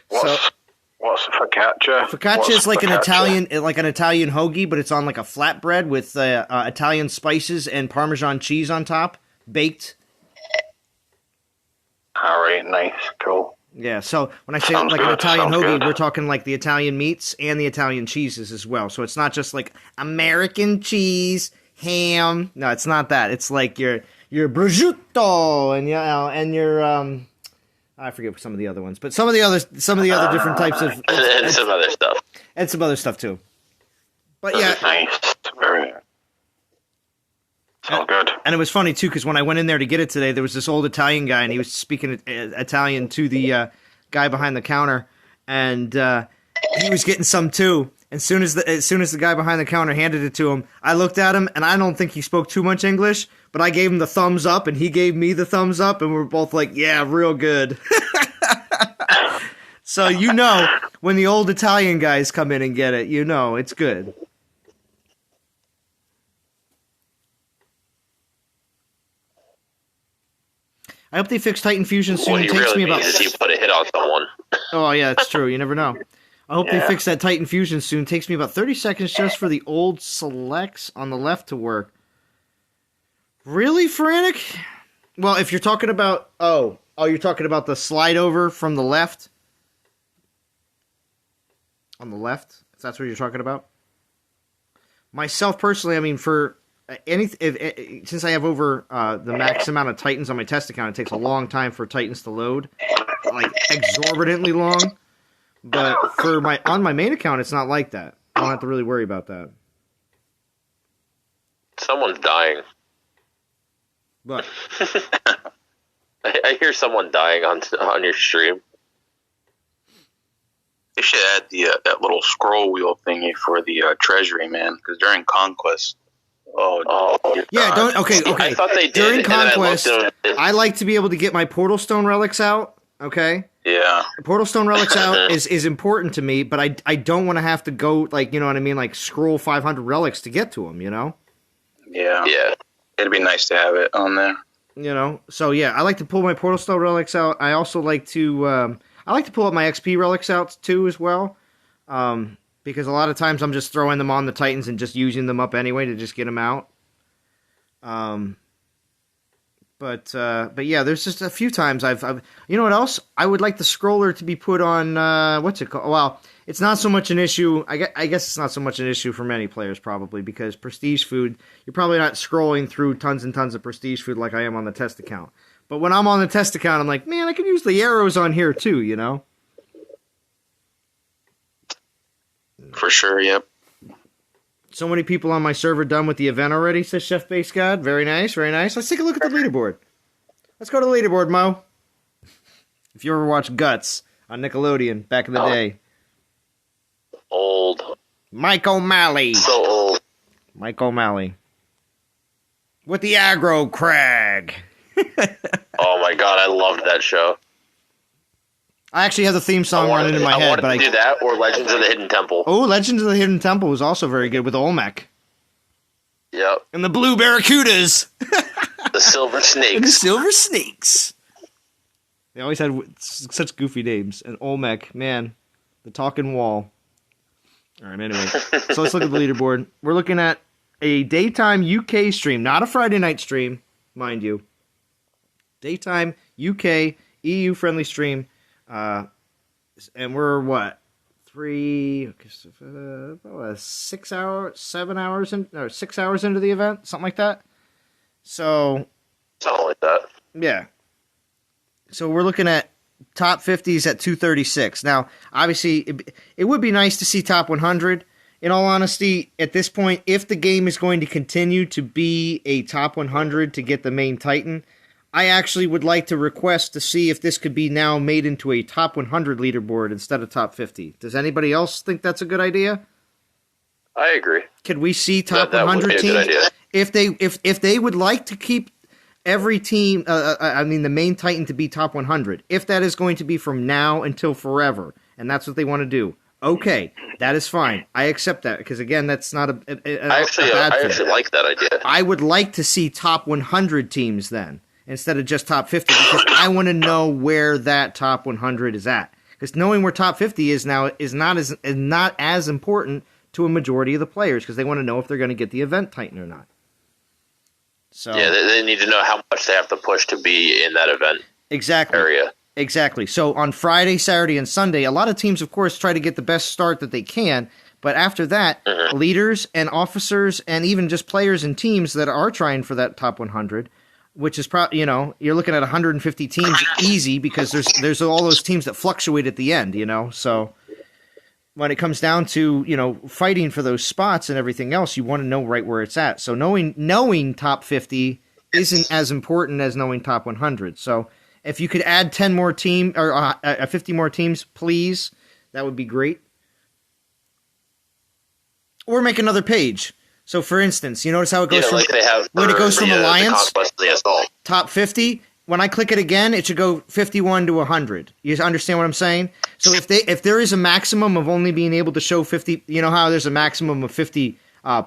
What's a focaccia? Focaccia is like an Italian hoagie, but it's on like a flatbread with Italian spices and Parmesan cheese on top, baked. All right, nice, cool. Yeah, so when I say an Italian hoagie, we're talking like the Italian meats and the Italian cheeses as well. So it's not just like American cheese, ham. No, it's not that. It's like your prosciutto and your I forget some of the other ones, but some of the other different types of and some other stuff. And some other stuff too. But yeah, nice, very. Sounds good. And it was funny too because when I went in there to get it today, there was this old Italian guy, and he was speaking Italian to the guy behind the counter, and he was getting some too. As soon as the guy behind the counter handed it to him, I looked at him, and I don't think he spoke too much English, but I gave him the thumbs up, and he gave me the thumbs up, and we were both like, "Yeah, real good." So you know, when the old Italian guys come in and get it, you know it's good. I hope they fix Titan Fusion soon. What he really means is he put a hit on someone. Oh, yeah, that's true. You never know. I hope they fix that Titan Fusion soon. It takes me about 30 seconds just for the old selects on the left to work. Really, Frantic? Well, if you're talking about... Oh, you're talking about the slide over from the left? On the left? If that's what you're talking about? Myself, personally, I mean, for... since I have over the max amount of Titans on my test account, it takes a long time for Titans to load, like exorbitantly long. But on my main account, it's not like that. I don't have to really worry about that. Someone's dying. But I hear someone dying on your stream. They should add that little scroll wheel thingy for the treasury, man. Because during Conquest. Oh yeah, okay. I thought they did. During Conquest, I like to be able to get my Portal Stone relics out, okay? Yeah. Portal Stone relics out is important to me, but I don't want to have to go, like, you know what I mean, like scroll 500 relics to get to them, you know? Yeah. Yeah. It'd be nice to have it on there. You know? So yeah, I like to pull my Portal Stone relics out. I also like to pull up my XP relics out too as well. Because a lot of times I'm just throwing them on the Titans and just using them up anyway to just get them out. But yeah, there's just a few times I've you know what else? I would like the scroller to be put on, what's it called? Well, it's not so much an issue. I guess it's not so much an issue for many players probably because prestige food, you're probably not scrolling through tons and tons of prestige food like I am on the test account. But when I'm on the test account, I'm like, man, I can use the arrows on here too, you know? For sure, yep. So many people on my server done with the event already, says Chef Base God. Very nice, very nice. Let's take a look at the leaderboard. Let's go to the leaderboard, Mo. If you ever watched Guts on Nickelodeon back in the day. Old Mike O'Malley. So old. Mike O'Malley. With the aggro crag. Oh my god, I loved that show. I actually have the theme song running in my head. I wanted to do that or Legends of the Hidden Temple. Oh, Legends of the Hidden Temple was also very good with Olmec. Yep. And the Blue Barracudas. The Silver Snakes. And the Silver Snakes. They always had such goofy names. And Olmec, man, the talking wall. All right, anyway. So let's look at the leaderboard. We're looking at a daytime UK stream, not a Friday night stream, mind you. Daytime UK EU-friendly stream. And we're what? 6 hours, 7 hours, 6 hours into the event, something like that. So, something like that. Yeah. So we're looking at top 50s at 236. Now, obviously, it would be nice to see top 100. In all honesty, at this point, if the game is going to continue to be a top 100 to get the main Titan, I actually would like to request to see if this could be now made into a top 100 leaderboard instead of top 50. Does anybody else think that's a good idea? I agree. Could we see top 100 teams? If they would like to keep every team, the main Titan to be top 100, if that is going to be from now until forever, and that's what they want to do, okay, that is fine. I accept that because again, that's not a bad thing. I actually like that idea. I would like to see top 100 teams then, instead of just top 50, because I want to know where that top 100 is at. Because knowing where top 50 is now is not as important to a majority of the players, because they want to know if they're going to get the event Titan or not. So yeah, they need to know how much they have to push to be in that event area. Exactly. So on Friday, Saturday, and Sunday, a lot of teams, of course, try to get the best start that they can. But after that, leaders and officers and even just players and teams that are trying for that top 100, which is probably, you're looking at 150 teams easy, because there's all those teams that fluctuate at the end, So when it comes down to, fighting for those spots and everything else, you want to know right where it's at. So knowing top 50 isn't as important as knowing top 100. So if you could add 10 more teams or 50 more teams, please, that would be great. Or make another page. So, for instance, you notice how it goes from when it goes from Alliance, top 50. When I click it again, it should go 51 to 100. You understand what I'm saying? So if there is a maximum of only being able to show 50, you know how there's a maximum of 50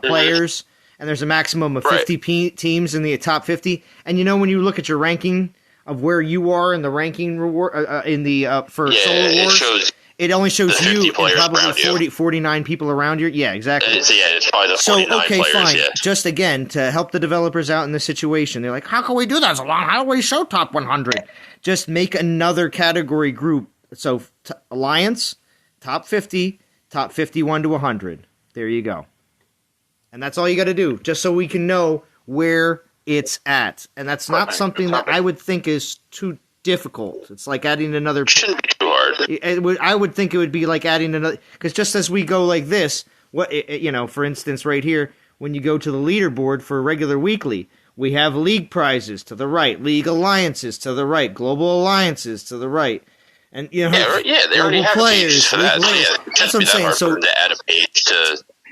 players, and there's a maximum of 50 teams in the top 50. And when you look at your ranking of where you are in the ranking reward for Solar Wars, it only shows you and probably 49 people around you. Yeah, exactly. It's probably the 49 players. Fine. Yeah. Just again, to help the developers out in this situation, they're like, how can we do that? How do we show top 100? Just make another category group. So Alliance, top 50, top 51 to 100. There you go. And that's all you got to do, just so we can know where it's at. And that's not something that I would think is too difficult. It's like adding another. Shouldn't be too hard. I would think it would be like adding another, because just as we go like this, for instance, right here, when you go to the leaderboard for regular weekly, we have league prizes to the right, league alliances to the right, global alliances to the right, and they already have players for that. That's what I'm saying. So to add a page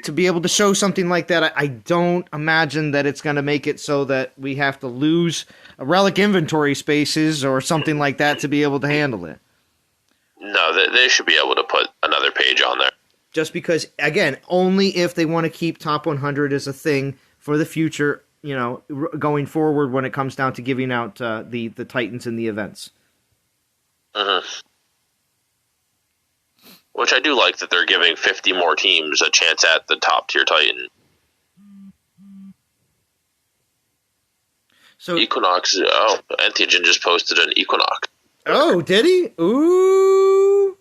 to be able to show something like that, I don't imagine that it's going to make it so that we have to lose relic inventory spaces or something like that to be able to handle it. No, they should be able to put another page on there. Just because, again, only if they want to keep top 100 as a thing for the future, going forward when it comes down to giving out the Titans in the events. Which I do like that they're giving 50 more teams a chance at the top tier Titan. So Equinox, Eotheogen just posted an Equinox. Oh, did he? Ooh.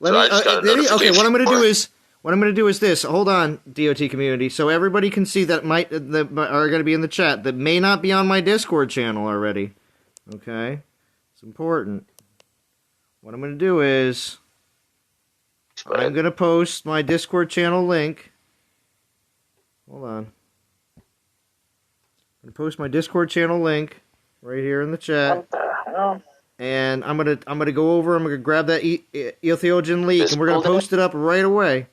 Did he? Okay, what I'm going to do is this. Hold on, DOT community. So everybody can see that are going to be in the chat that may not be on my Discord channel already. Okay? It's important. What I'm going to do is I'm going to post my Discord channel link. Hold on. I'm going to post my Discord channel link right here in the chat. What the hell? And I'm gonna go over. I'm gonna grab that Eotheogen Leak, and we're gonna post it up right away.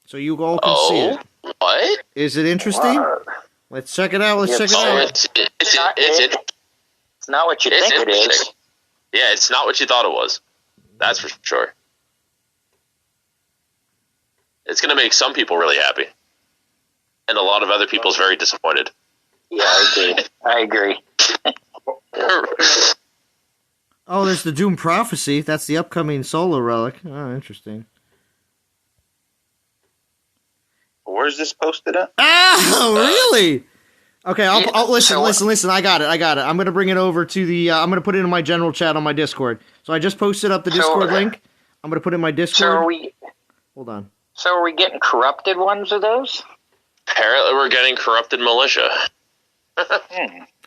So you all can see it. What? Is it interesting? What? Let's check it out. It's not what you think it is. Yeah, it's not what you thought it was. That's for sure. It's going to make some people really happy. And a lot of other people's very disappointed. Yeah, I agree. Oh, there's the Doom Prophecy. That's the upcoming solo relic. Oh, interesting. Where's this posted at? Oh, really? Okay, I'll listen. I got it. I'm going to bring it over to the, I'm going to put it in my general chat on my Discord. So I just posted up the Discord link. I'm going to put it in my Discord. Hold on. So are we getting corrupted ones of those? Apparently we're getting corrupted militia.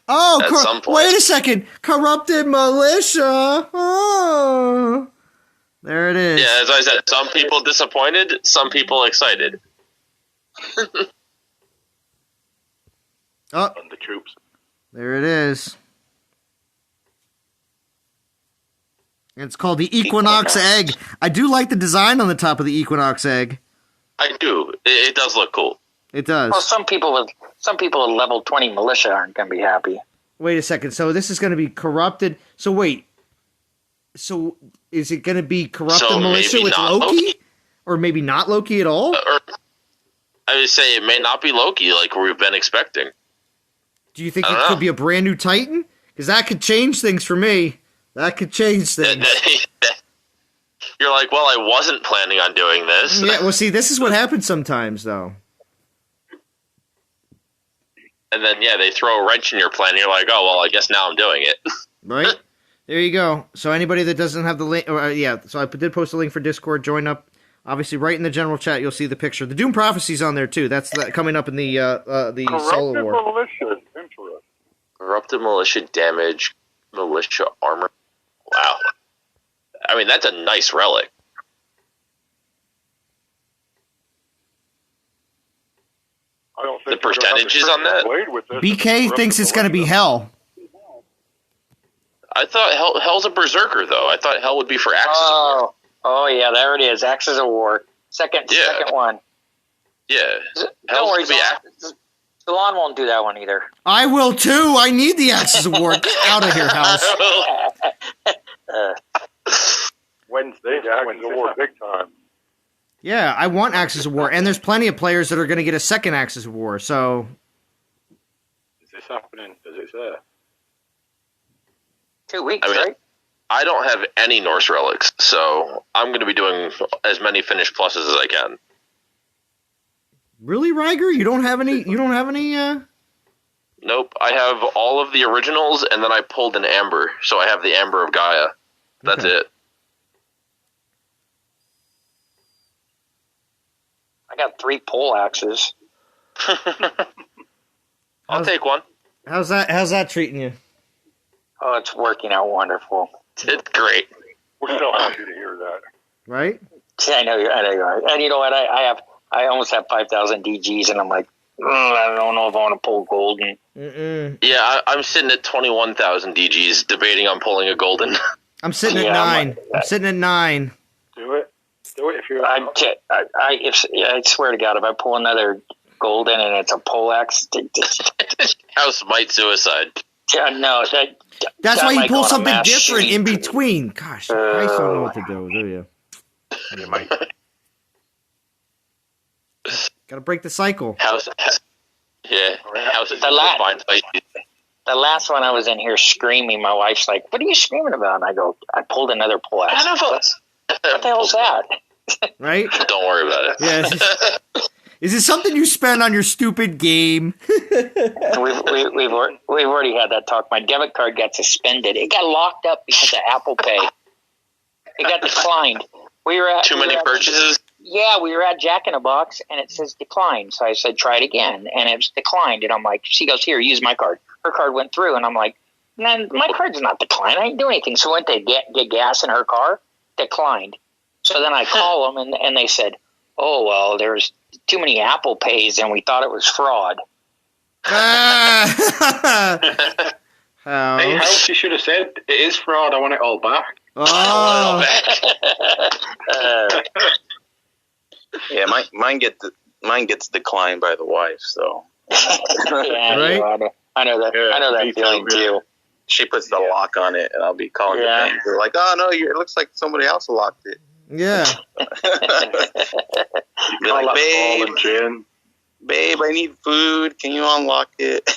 Oh, wait a second. Corrupted militia. Oh. There it is. Yeah, as I said, some people disappointed, some people excited. Oh, And the troops. there it is. It's called the Equinox Egg. I do like the design on the top of the Equinox Egg. I do. It does look cool. It does. Well, some people with level 20 militia aren't going to be happy. Wait a second. So this is going to be corrupted. So wait. So is it going to be corrupted militia with Loki? Or maybe not Loki at all? I would say it may not be Loki like we've been expecting. Do you think it could be a brand new Titan? Because that could change things for me. That could change things. You're like, well, I wasn't planning on doing this. Yeah, well, see, this is what happens sometimes, though. And then, yeah, they throw a wrench in your plan. And you're like, oh, well, I guess now I'm doing it. Right? There you go. So anybody that doesn't have the link, so I did post a link for Discord. Join up. Obviously, right in the general chat, you'll see the picture. The Doom Prophecy's on there, too. That's coming up in the Solo War. Corrupted militia. Interesting. Corrupted militia damage, militia armor. Wow. I mean, that's a nice relic. I don't think The percentages on that? BK thinks it's going to be Hell. I thought Hell's a berserker, though. I thought Hell would be for Axis. Oh yeah, there it is. Axis of War. Second one. Yeah. Don't worry, Salon won't do that one either. I will, too. I need the Axis of War. Get out of here, House. Wednesday, Axis of War, big time. Yeah, I want Axis of War. And there's plenty of players that are going to get a second Axis of War, so... Is this happening? Does it say? 2 weeks, right? I don't have any Norse relics, so I'm going to be doing as many finished pluses as I can. Really, Ryger? You don't have any? Nope. I have all of the originals, and then I pulled an Amber, so I have the Amber of Gaia. That's it. I got 3 pole axes. I'll take one. How's that treating you? Oh, it's working out wonderful. It's great. We're so happy to hear that. Right? Yeah, I know you are. And you know what? I almost have 5,000 DGs, and I'm like, I don't know if I want to pull golden. Yeah, I'm sitting at 21,000 DGs, debating on pulling a golden. I'm sitting at 9. I'm sitting at 9. Do it if you're. I swear to God, if I pull another golden and it's a pole axe, House might suicide. Yeah, no, that's why you pull something different in between. Gosh, I don't know what to do you? You might. Gotta break the cycle. House is the last one I was in here screaming. My wife's like, "What are you screaming about?" And I go, "I pulled another pole axe." What the hell's that? Right? Don't worry about it. Yeah. Is it something you spend on your stupid game? We've already had that talk. My debit card got suspended. It got locked up because of Apple Pay. It got declined. Too many purchases? Yeah, we were at Jack in a Box, and it says declined. So I said, try it again, and it was declined. And I'm like, she goes, here, use my card. Her card went through, and I'm like, man, my card's not declined. I ain't doing anything. So I went to get gas in her car, declined. So then I call them, and they said, oh, well, there's too many Apple Pays, and we thought it was fraud. Hey, House, you should have said, it is fraud, I want it all back. Oh. Yeah, mine gets declined by the wife, so. Yeah, Right? I know that. I know that feeling too. She puts the lock on it, and I'll be calling the bank. They're like, "Oh no, it looks like somebody else locked it." Yeah. Be like, babe, I need food. Can you unlock it?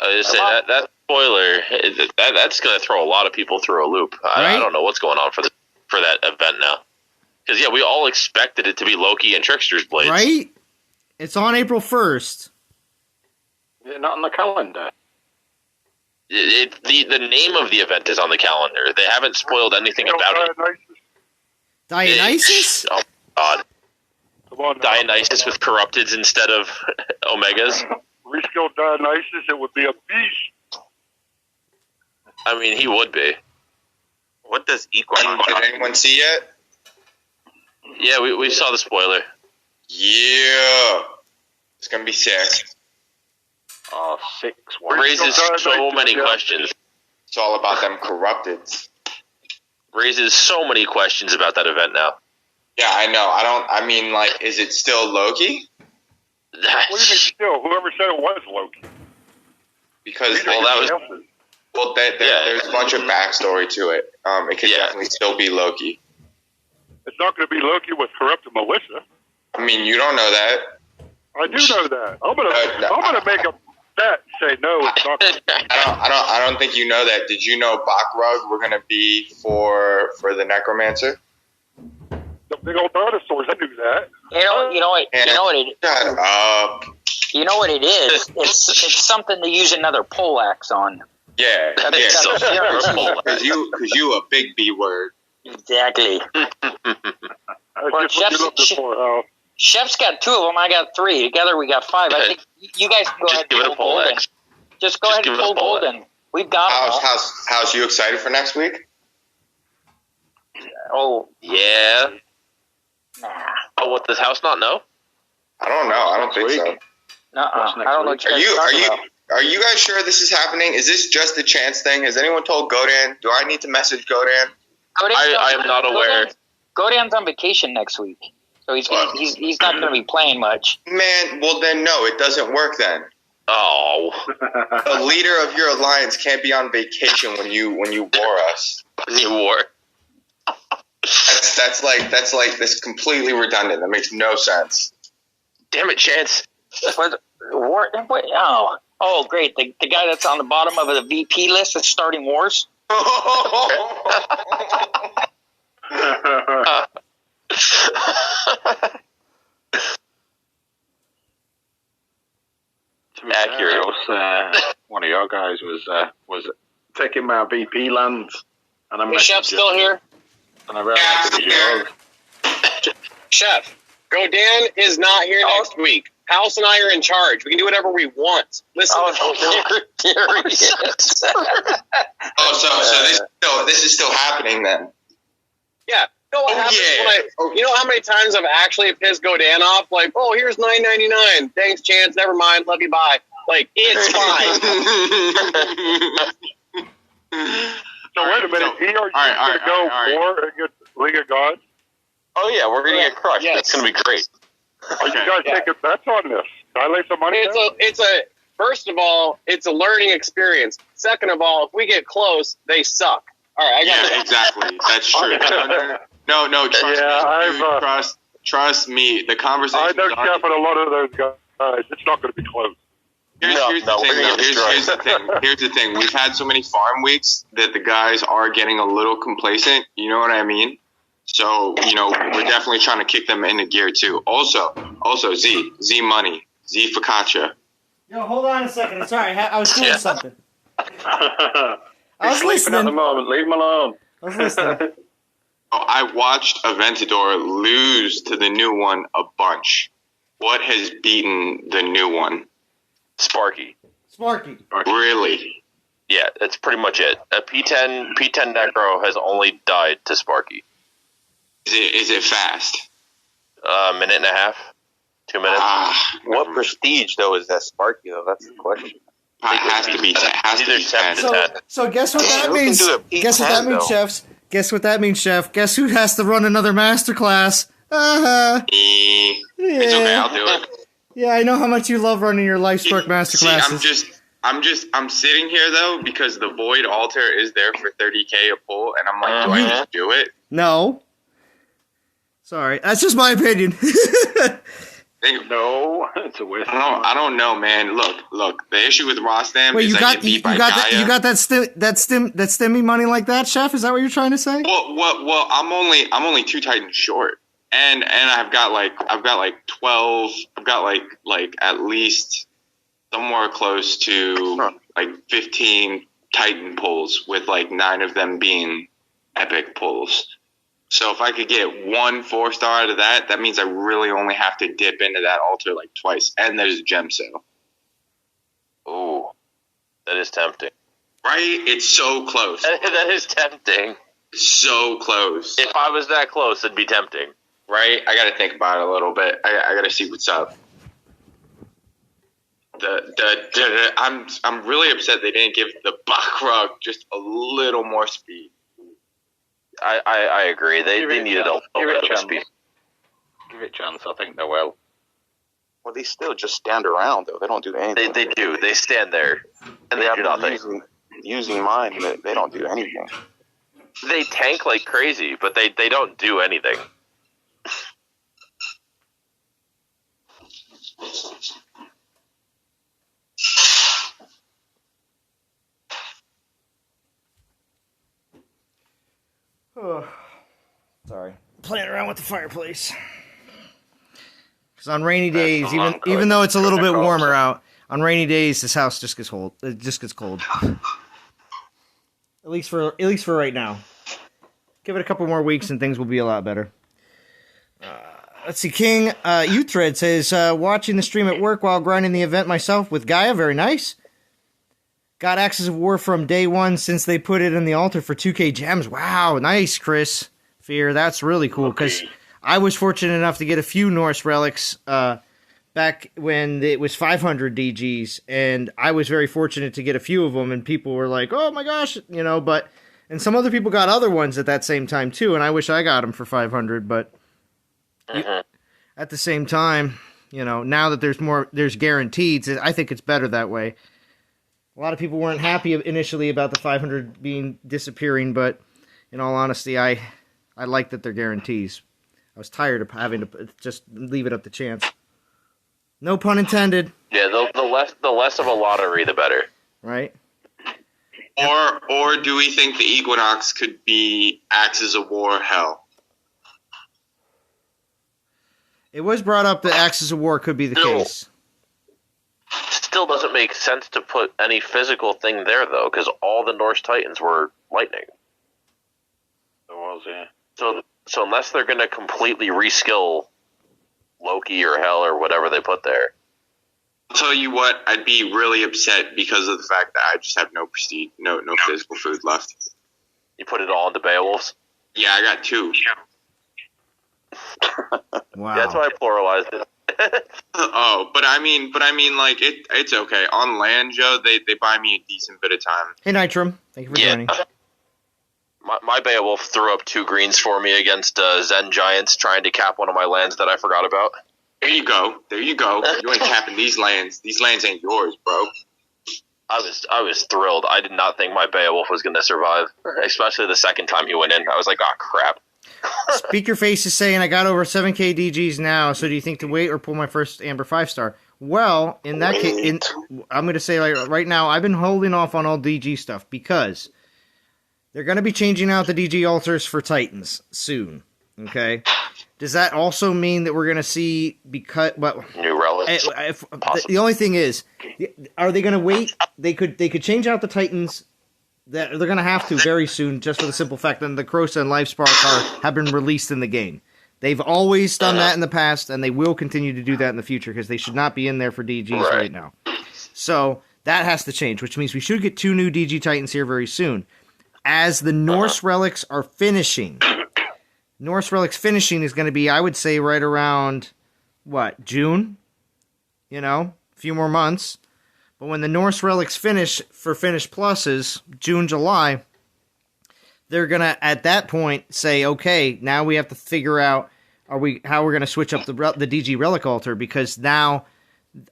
I just say that spoiler that's going to throw a lot of people through a loop. I don't know what's going on for that event now. Because we all expected it to be Loki and Trickster's Blades, Right? It's on April 1st. Is it not on the calendar? The name of the event is on the calendar. They haven't spoiled anything about it. Dionysus? Oh God! Dionysus with corrupteds instead of Omegas. Reskill Dionysus, it would be a beast. I mean, he would be. What does Equinox? Did anyone see yet? Yeah, we saw the spoiler. Yeah. It's going to be sick. Oh, 6. Raises so many questions. It's all about them corrupteds. Raises so many questions about that event now. Yeah, I know. I mean, like, is it still Loki? What do you mean still? Whoever said it was Loki. Because, there's a bunch of backstory to it. It could definitely still be Loki. It's not going to be Loki with corrupted Militia. I mean, you don't know that. I do know that. I'm gonna make a bet. Say no, it's not. I don't think you know that. Did you know Bakrug were going to be for the Necromancer? The big old dinosaurs. I knew that. You know what it is? It's something to use another poleaxe on. Yeah. Because you a big B word. Exactly. Well, Chef's got 2 of them. I got 3. Together we got 5. I think you guys can go ahead and pull Golden. Just go ahead and pull Golden. We've got How's you excited for next week? Oh. Yeah. Nah. Oh, what, does House not know? I don't know. I don't think so. I don't know what you guys are about. Are you guys sure this is happening? Is this just a chance thing? Has anyone told Godan? Do I need to message Godan? I am not aware. Godan's on vacation next week, so he's not going to be playing much. Man, well then no, it doesn't work then. Oh, the leader of your alliance can't be on vacation when you war us. When you war. That's like this completely redundant. That makes no sense. Damn it, Chance. Oh, great. The guy that's on the bottom of the VP list that's starting wars. Accurate. One of your guys was taking my VP lands, and I'm Chef's still here. And I realized it was yours. Chef, Godan is not here next week. House and I are in charge. We can do whatever we want. Listen. So this is still happening then. Yeah. You know how many times I've actually pissed Godan off? Like, oh, here's $9.99. Thanks, Chance. Never mind. Love you. Bye. Like, it's fine. So wait a minute. Are you going to go war against League of Gods? Oh yeah, we're going to get crushed. Yes. It's going to be great. Are you guys taking bets on this? Can I lay some money down? First of all, it's a learning experience. Second of all, if we get close, they suck. All right, I got it. Exactly. That's true. No, trust me. The conversation. I know Jeff and a lot of those guys. It's not going to be close. Here's the thing. We've had so many farm weeks that the guys are getting a little complacent. You know what I mean? So, we're definitely trying to kick them into gear too. Also, Z Money, Z Focaccia. Yo, hold on a second. Sorry, I was doing something. I was listening at the listening. moment. Leave him alone. I was listening. I watched Aventador lose to the new one a bunch. What has beaten the new one? Sparky. Really? Yeah, that's pretty much it. A P10 Necro has only died to Sparky. Is it fast? A minute and a half, 2 minutes. What prestige though is that Sparky though? That's the question. has to be 10. So guess what that means? Guess what that means, chefs? Guess what that means, chef? Guess who has to run another masterclass? It's okay, I'll do it. Yeah, I know how much you love running your Lifespark masterclasses. I'm sitting here though because the Void Altar is there for 30K a pull, and I'm like, do I just do it? No. Sorry, that's just my opinion. No, it's a waste. I don't know, man. Look. The issue with Rostam is I get beat by Gaia. You got that stimmy money like that, chef? Is that what you're trying to say? Well, I'm only 2 Titans short, and I've got like 12. I've got like at least somewhere close to like 15 Titan pulls, with like 9 of them being epic pulls. So if I could get 1 4-star out of that, that means I really only have to dip into that altar like twice. And there's a gem sale. Ooh, that is tempting. Right? It's so close. That is tempting. So close. If I was that close, it'd be tempting. Right? I got to think about it a little bit. I got to see what's up. I'm really upset they didn't give the Bakrug just a little more speed. I agree. They needed a little bit of speed. Give it a chance. I think they will. Well, they still just stand around, though. They don't do anything. They do. They stand there, and they do nothing. Using mine, they don't do anything. They tank like crazy, but they don't do anything. Oh, sorry. Playing around with the fireplace. Because on rainy days, even though it's a little bit warmer out, on rainy days this house just gets cold. It just gets cold. At least for right now. Give it a couple more weeks and things will be a lot better. Let's see. King Youth Thread says, watching the stream at work while grinding the event myself with Gaia. Very nice. Got Axis of War from day one since they put it in the altar for 2K gems. Wow, nice, Chris Fear. That's really cool, because I was fortunate enough to get a few Norse relics back when it was 500 DGs, and I was very fortunate to get a few of them, and people were like, oh my gosh, and some other people got other ones at that same time too, and I wish I got them for 500, but at the same time, now that there's guaranteed, I think it's better that way. A lot of people weren't happy initially about the 500 being disappearing, but in all honesty, I like that they're guarantees. I was tired of having to just leave it up to chance. No pun intended. Yeah, the less of a lottery, the better. Right? Or do we think the Equinox could be Axis of War hell? It was brought up that Axis of War could be the case. Still doesn't make sense to put any physical thing there, though, because all the Norse Titans were lightning. There was, yeah. So unless they're going to completely reskill Loki or Hell or whatever they put there. I'll tell you what, I'd be really upset because of the fact that I just have no prestige, no physical food left. You put it all into Beowulf's? Yeah, I got 2. Wow. Yeah, that's why I pluralized it. but I mean, like it's okay. On land, Joe, they buy me a decent bit of time. Hey, Nitram, thank you for joining. My Beowulf threw up 2 greens for me against Zen Giants trying to cap one of my lands that I forgot about. There you go. You ain't capping these lands. These lands ain't yours, bro. I was thrilled. I did not think my Beowulf was going to survive, especially the second time he went in. I was like, oh crap. Speak Your Face is saying, I got over 7K DGs now, so do you think to wait or pull my first Amber 5-star? Well, in that case, I'm going to say right now, I've been holding off on all DG stuff because they're going to be changing out the DG altars for Titans soon, okay? Does that also mean that we're going to see, new relics? The only thing is, are they going to wait? They could change out the Titans. They're going to have to very soon, just for the simple fact that the Crosa and Lifespark have been released in the game. They've always done that in the past, and they will continue to do that in the future, because they should not be in there for DGs right now. So that has to change, which means we should get 2 new DG Titans here very soon. As the Norse relics are finishing, Norse relics finishing is going to be, I would say, right around, June? A few more months. But when the Norse relics finish for Finish Pluses, June, July, they're going to, at that point, say, okay, now we have to figure out how we're going to switch up the DG Relic Altar, because now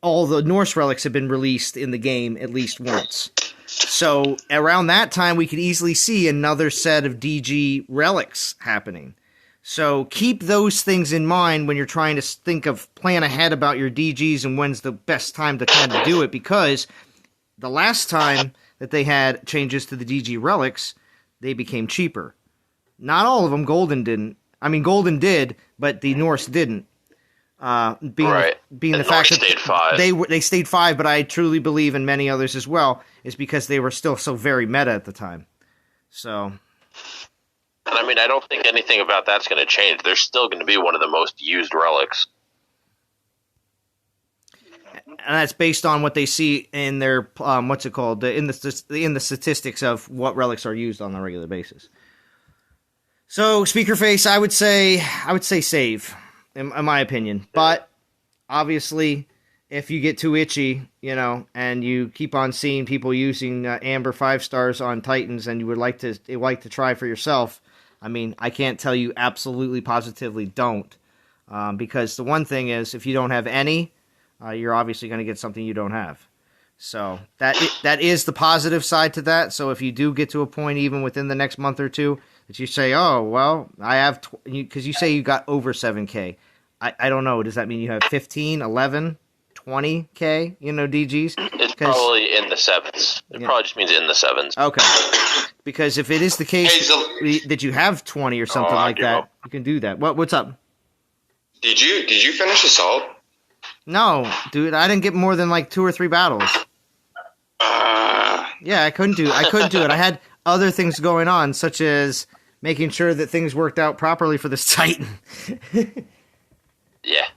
all the Norse relics have been released in the game at least once. So around that time, we could easily see another set of DG relics happening. So keep those things in mind when you're trying to plan ahead about your DGs and when's the best time to kind of do it, because the last time that they had changes to the DG relics, they became cheaper. Not all of them. Golden didn't. I mean, Golden did, but the Norse didn't. Being the fact that stayed 5. They stayed 5, but I truly believe, and many others as well, is because they were still so very meta at the time. So, and I mean, I don't think anything about that's going to change. They're still going to be one of the most used relics. And that's based on what they see in their in the statistics of what relics are used on a regular basis. So, Speaker Face, I would say save, in my opinion. But obviously, if you get too itchy, and you keep on seeing people using Amber 5 stars on Titans, and you would like to try for yourself, I mean, I can't tell you absolutely positively don't, because the one thing is, if you don't have any, you're obviously going to get something you don't have. So that is the positive side to that. So if you do get to a point, even within the next month or two, that you say, oh, well, I have, because you say you got over 7K. I don't know. Does that mean you have 15, 11, 20K, DGs? It's probably in the 7s. It probably just means in the 7s. Okay. Because if it is the case that you have 20 or something like that, you can do that. What's up? Did you finish Assault? No, dude, I didn't get more than like 2 or 3 battles. Yeah, I couldn't do it. I had other things going on, such as making sure that things worked out properly for this Titan. Yeah.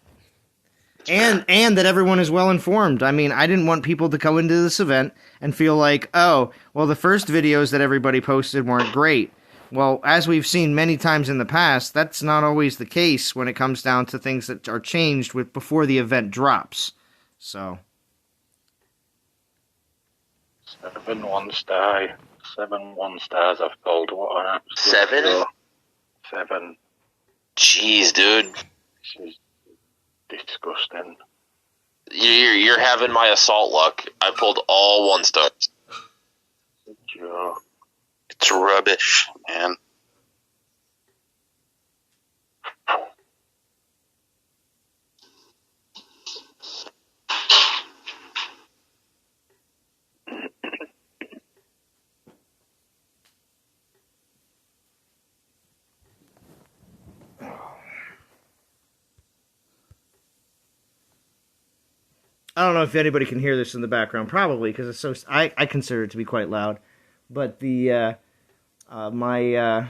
And that everyone is well informed. I mean, I didn't want people to go into this event and feel like, oh, well, the first videos that everybody posted weren't great. Well, as we've seen many times in the past, that's not always the case when it comes down to things that are changed before the event drops. So. 7 1-star. 7 1-stars I've pulled. What an absolute 7? show. 7. Jeez, dude. This is disgusting. You're having my Assault luck. I pulled all 1-stars. Joke. It's rubbish, man. I don't know if anybody can hear this in the background, probably, because it's so. I consider it to be quite loud, but the my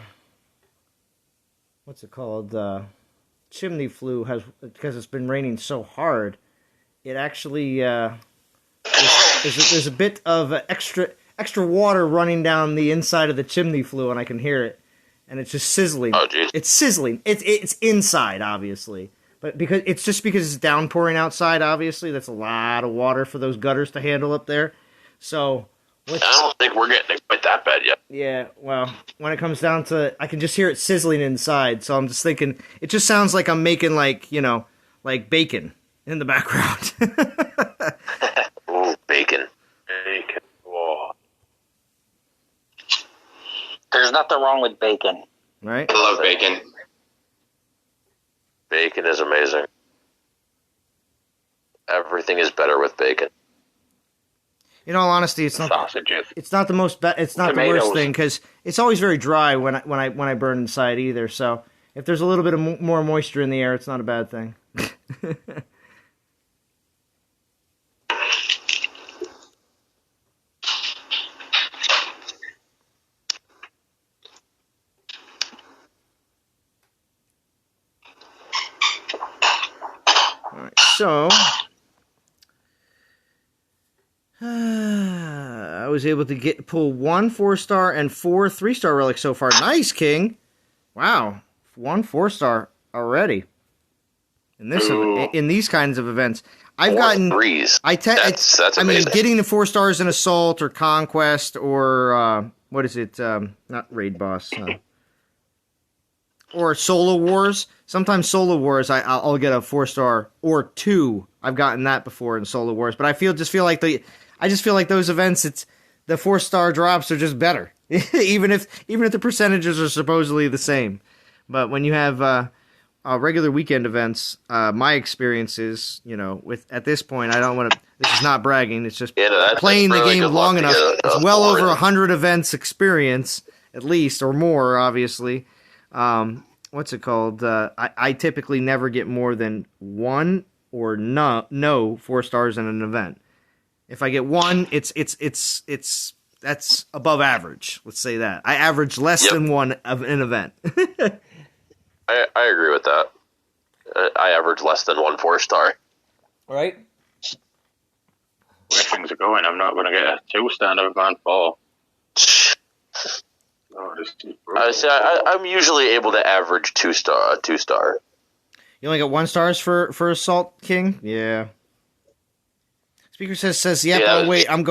what's it called? Chimney flue has, because it's been raining so hard. It actually there's a bit of extra water running down the inside of the chimney flue, and I can hear it, and it's just sizzling. Oh, geez. It's sizzling. It's inside, obviously. But because it's downpouring outside, obviously, that's a lot of water for those gutters to handle up there. So I don't think we're getting it quite that bad yet. Yeah, well, when it comes down to, I can just hear it sizzling inside. So I'm just thinking, it just sounds like I'm making like bacon in the background. Ooh, bacon. Bacon. Whoa. There's nothing wrong with bacon. Right? I love bacon. Bacon is amazing. Everything is better with bacon. In all honesty, it's not. Sausages. It's not the most. It's not Tomatoes. the worst thing, because it's always very dry when I burn inside either. So if there's a little bit of more moisture in the air, it's not a bad thing. All right, so. I was able to pull 1 4-star and 4 3-star relics so far. Nice, King. Wow, 1 4-star already. In these kinds of events, I've gotten 3s. That's amazing. I mean, getting the 4 stars in Assault or Conquest or what is it? Not Raid Boss. Or Solo Wars. Sometimes Solo Wars, I'll get a 4-star or 2. I've gotten that before in Solo Wars, but I just feel like those events, it's the 4-star drops are just better, even if the percentages are supposedly the same. But when you have regular weekend events, my experience is, with at this point, I don't want to. This is not bragging. It's just playing the game long enough. It's well over 100 events experience at least, or more, obviously. What's it called? I typically never get more than 1 or no 4 stars in an event. If I get 1, it's that's above average. Let's say that. I average less than 1 of an event. I agree with that. I average less than 1 4-star. Right? Where things are going, I'm not going to get a 2-star in Van 4. I'm usually able to average 2-star. You only got 1 stars for Assault King? Yeah. Speaker says yep. Yeah, wait, I'm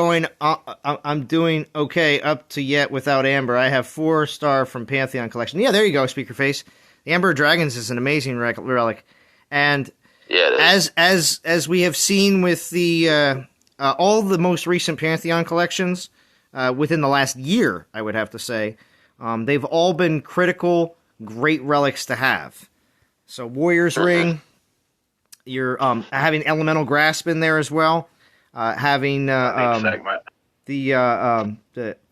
doing okay up to yet without Amber. I have 4-star from Pantheon Collection. Yeah, there you go, Speaker Face. The Amber of Dragons is an amazing relic, and as we have seen with the all the most recent Pantheon collections within the last year, I would have to say. They've all been critical, great relics to have. So Warrior's Ring, you're having Elemental Grasp in there as well. Having the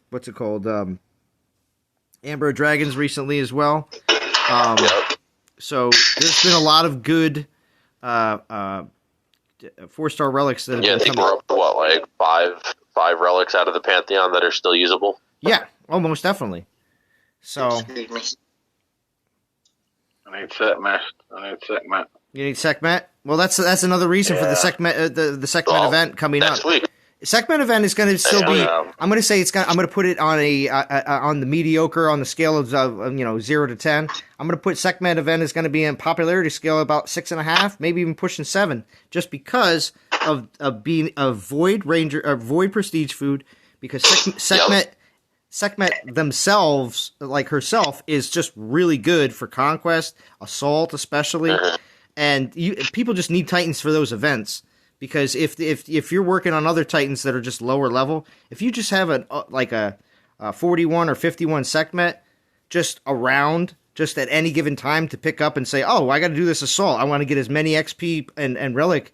what's it called? Amber of Dragons recently as well. So there's been a lot of good 4-star relics that have been I think we're up to like five relics out of the Pantheon that are still usable. Yeah, almost definitely. So I need Sekhmet. You need Sekhmet? Well, that's another reason for the Sekhmet the Sekhmet event coming next up. Week. Sekhmet event is going to still be. I'm going to say I'm going to put it on on the mediocre on the scale of 0 to 10. I'm going to put Sekhmet event is going to be in popularity scale about 6.5, maybe even pushing 7, just because of being a Void Ranger or Void Prestige food. Because Sekhmet themselves, like herself, is just really good for Conquest, Assault especially, and people just need Titans for those events. Because if you're working on other Titans that are just lower level, if you just have a 41 or 51 Sekhmet just around, just at any given time to pick up and say, oh, I got to do this Assault. I want to get as many XP and relic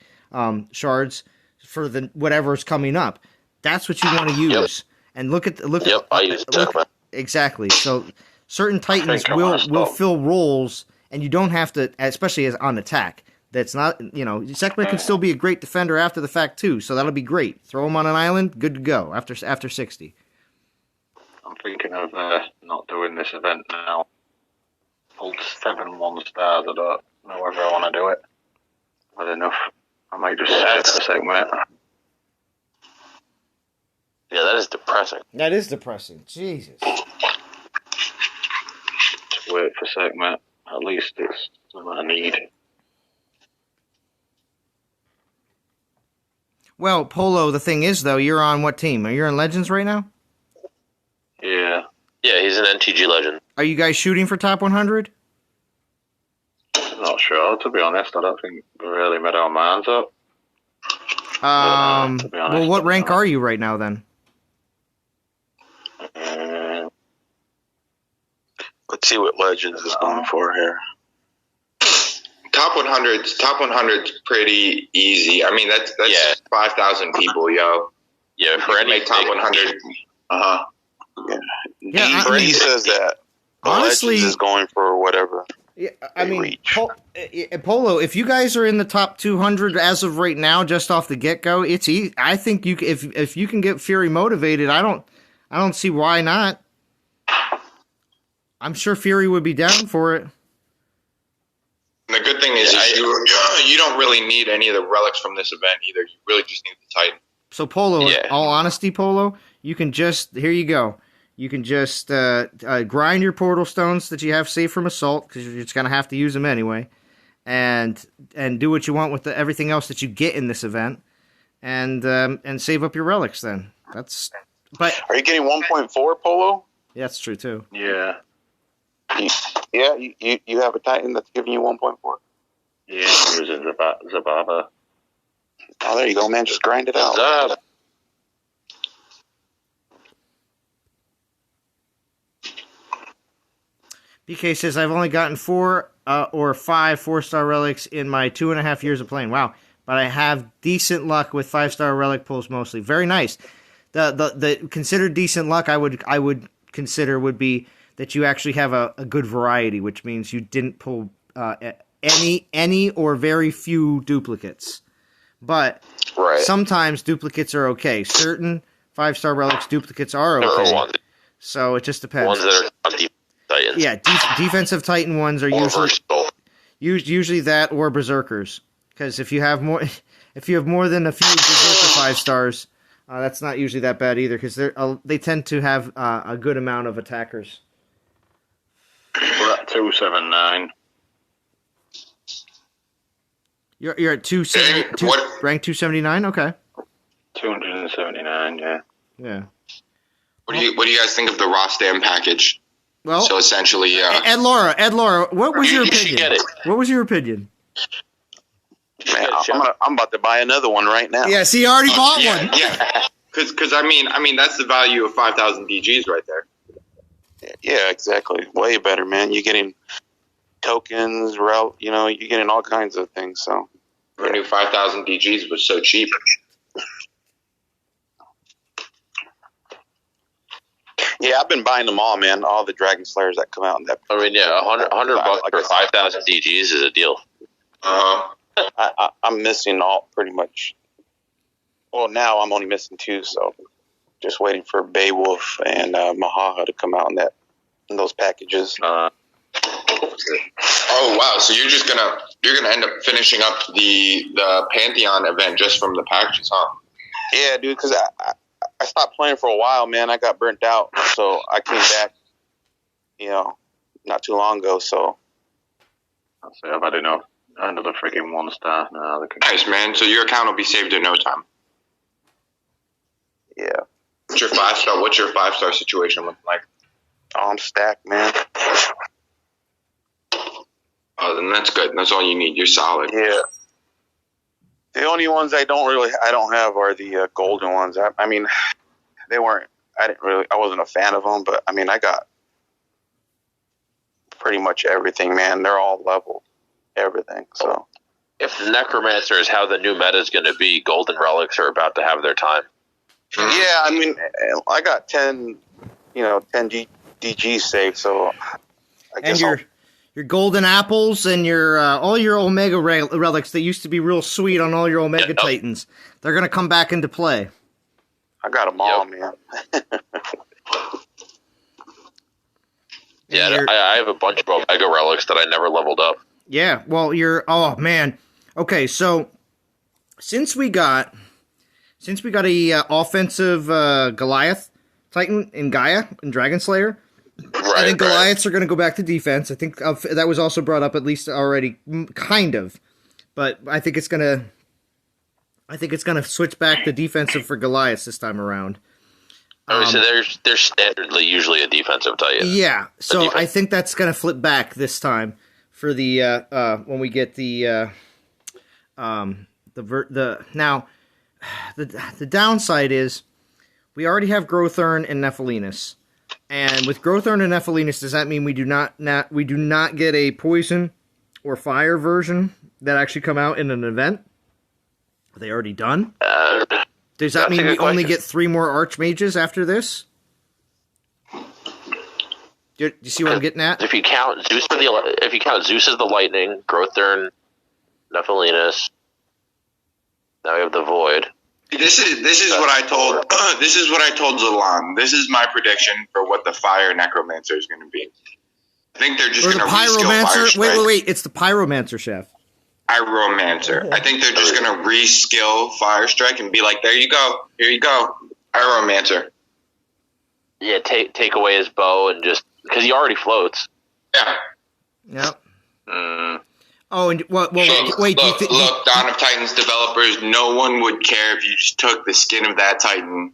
shards for the whatever's coming up. That's what you want to use. Yep. And look at I use Sekhmet. Exactly. So certain Titans will fill roles, and you don't have to, especially as on attack. That's not, Sekhmet can still be a great defender after the fact, too, so that'll be great. Throw him on an island, good to go after 60. I'm thinking of not doing this event now. Pulled 7 1-stars. I don't know whether I want to do it. Not enough. I might just set for Sekhmet. Yeah, that is depressing. That is depressing. Jesus. Just wait for Sekhmet. At least it's something I need. Well, Polo, the thing is, though, you're on what team? Are you on Legends right now? Yeah. Yeah, he's an NTG Legend. Are you guys shooting for top 100? I'm not sure, to be honest. I don't think we really made our minds up. Well, what rank are you right now, then? Let's see what Legends is going for here. Top 100's pretty easy. I mean, that's 5,000 people, yo. Yeah, for any make top 100. Yeah, he says that. Honestly, Legends is going for whatever. Yeah, I mean, Polo. If you guys are in the top 200 as of right now, just off the get go, it's easy. I think if you can get Fury motivated, I don't see why not. I'm sure Fury would be down for it. And the good thing is you don't really need any of the relics from this event either. You really just need the Titan. So Polo, in all honesty, Polo, you can just here you go. You can just grind your portal stones that you have saved from Assault because you're just gonna have to use them anyway, and do what you want with everything else that you get in this event, and save up your relics. Then but are you getting 1.4 Polo? Yeah, that's true too. Yeah. Yeah, you have a Titan that's giving you 1.4. Yeah, it was a Zababa. Oh, there you go, man. Just grind it out. BK says, I've only gotten 4 or 5 4-star relics in my 2.5 years of playing. Wow. But I have decent luck with 5-star relic pulls mostly. Very nice. The considered decent luck I would consider would be that you actually have a good variety, which means you didn't pull any or very few duplicates. But sometimes duplicates are okay. Certain 5-star relics duplicates are okay. So it just depends. Ones that are on Titans. Yeah, defensive Titan ones are usually that or Berserkers. Because if you have more than a few Berserker 5-stars, that's not usually that bad either. Because they tend to have a good amount of attackers. We're at 279. You're at 270, rank 279. Okay. 279. Yeah. Yeah. What do you guys think of the Rostam package? Well, so essentially, Ed Laura, what was your opinion? What was your opinion? Man, I'm about to buy another one right now. Yeah, see, you already bought one. Yeah, because I mean that's the value of 5,000 DGs right there. Yeah, exactly. Way better, man. You're getting tokens, you're getting all kinds of things. So, I knew 5,000 DGs was so cheap. Yeah, I've been buying them all, man. All the Dragon Slayers that come out in that. I mean, yeah, $100 for 5,000 DGs is a deal. I'm missing all pretty much. Well, now I'm only missing 2, so just waiting for Beowulf and Mahaha to come out in those packages. Oh wow! So you're gonna end up finishing up the Pantheon event just from the packages, huh? Yeah, dude. Because I stopped playing for a while, man. I got burnt out, so I came back, not too long ago. So I've had enough. Another freaking 1-star now. Nice, man. So your account will be saved in no time. Yeah. What's your 5-star situation looking like? Oh, I'm stacked, man. Oh, then that's good. That's all you need. You're solid. Yeah. The only ones I don't have are the golden ones. I mean, I wasn't a fan of them, but I mean, I got pretty much everything, man. They're all leveled, everything. So, if the Necromancer is how the new meta is going to be, golden relics are about to have their time. Yeah, I mean, I got 10 DG saved, so I guess your golden apples and your all your Omega relics that used to be real sweet on all your Omega Titans, they're going to come back into play. I got them all, man. Yeah, I have a bunch of Omega relics that I never leveled up. Yeah, well, oh man. Okay, so since we got a offensive Goliath Titan in Gaia and Dragon Slayer, I think Goliaths are going to go back to defense. I think that was also brought up at least already, kind of, but I think it's going to switch back to defensive for Goliaths this time around. So they're standardly usually a defensive Titan. Yeah, so I think that's going to flip back this time for the when we get the downside is we already have Growthern and Nephilinus. And with Growthern and Nephilinus, does that mean we do not get a poison or fire version that actually come out in an event? Are they already done? Does that mean we only get 3 more Archmages after this? Do you see what I'm getting at? If you count Zeus as the lightning, Growthern, Nephilinus, now we have the Void. This is what I told Zalan. This is my prediction for what the Fire Necromancer is going to be. I think they're just going to reskill Fire Strike. Wait! It's the Pyromancer, Chef. Pyromancer. I think they're just going to reskill Fire Strike and be like, "There you go, here you go, Pyromancer." Yeah, take away his bow and just because he already floats. Yeah. Yep. Oh, and wait. Look, Dawn of Titans developers, no one would care if you just took the skin of that Titan,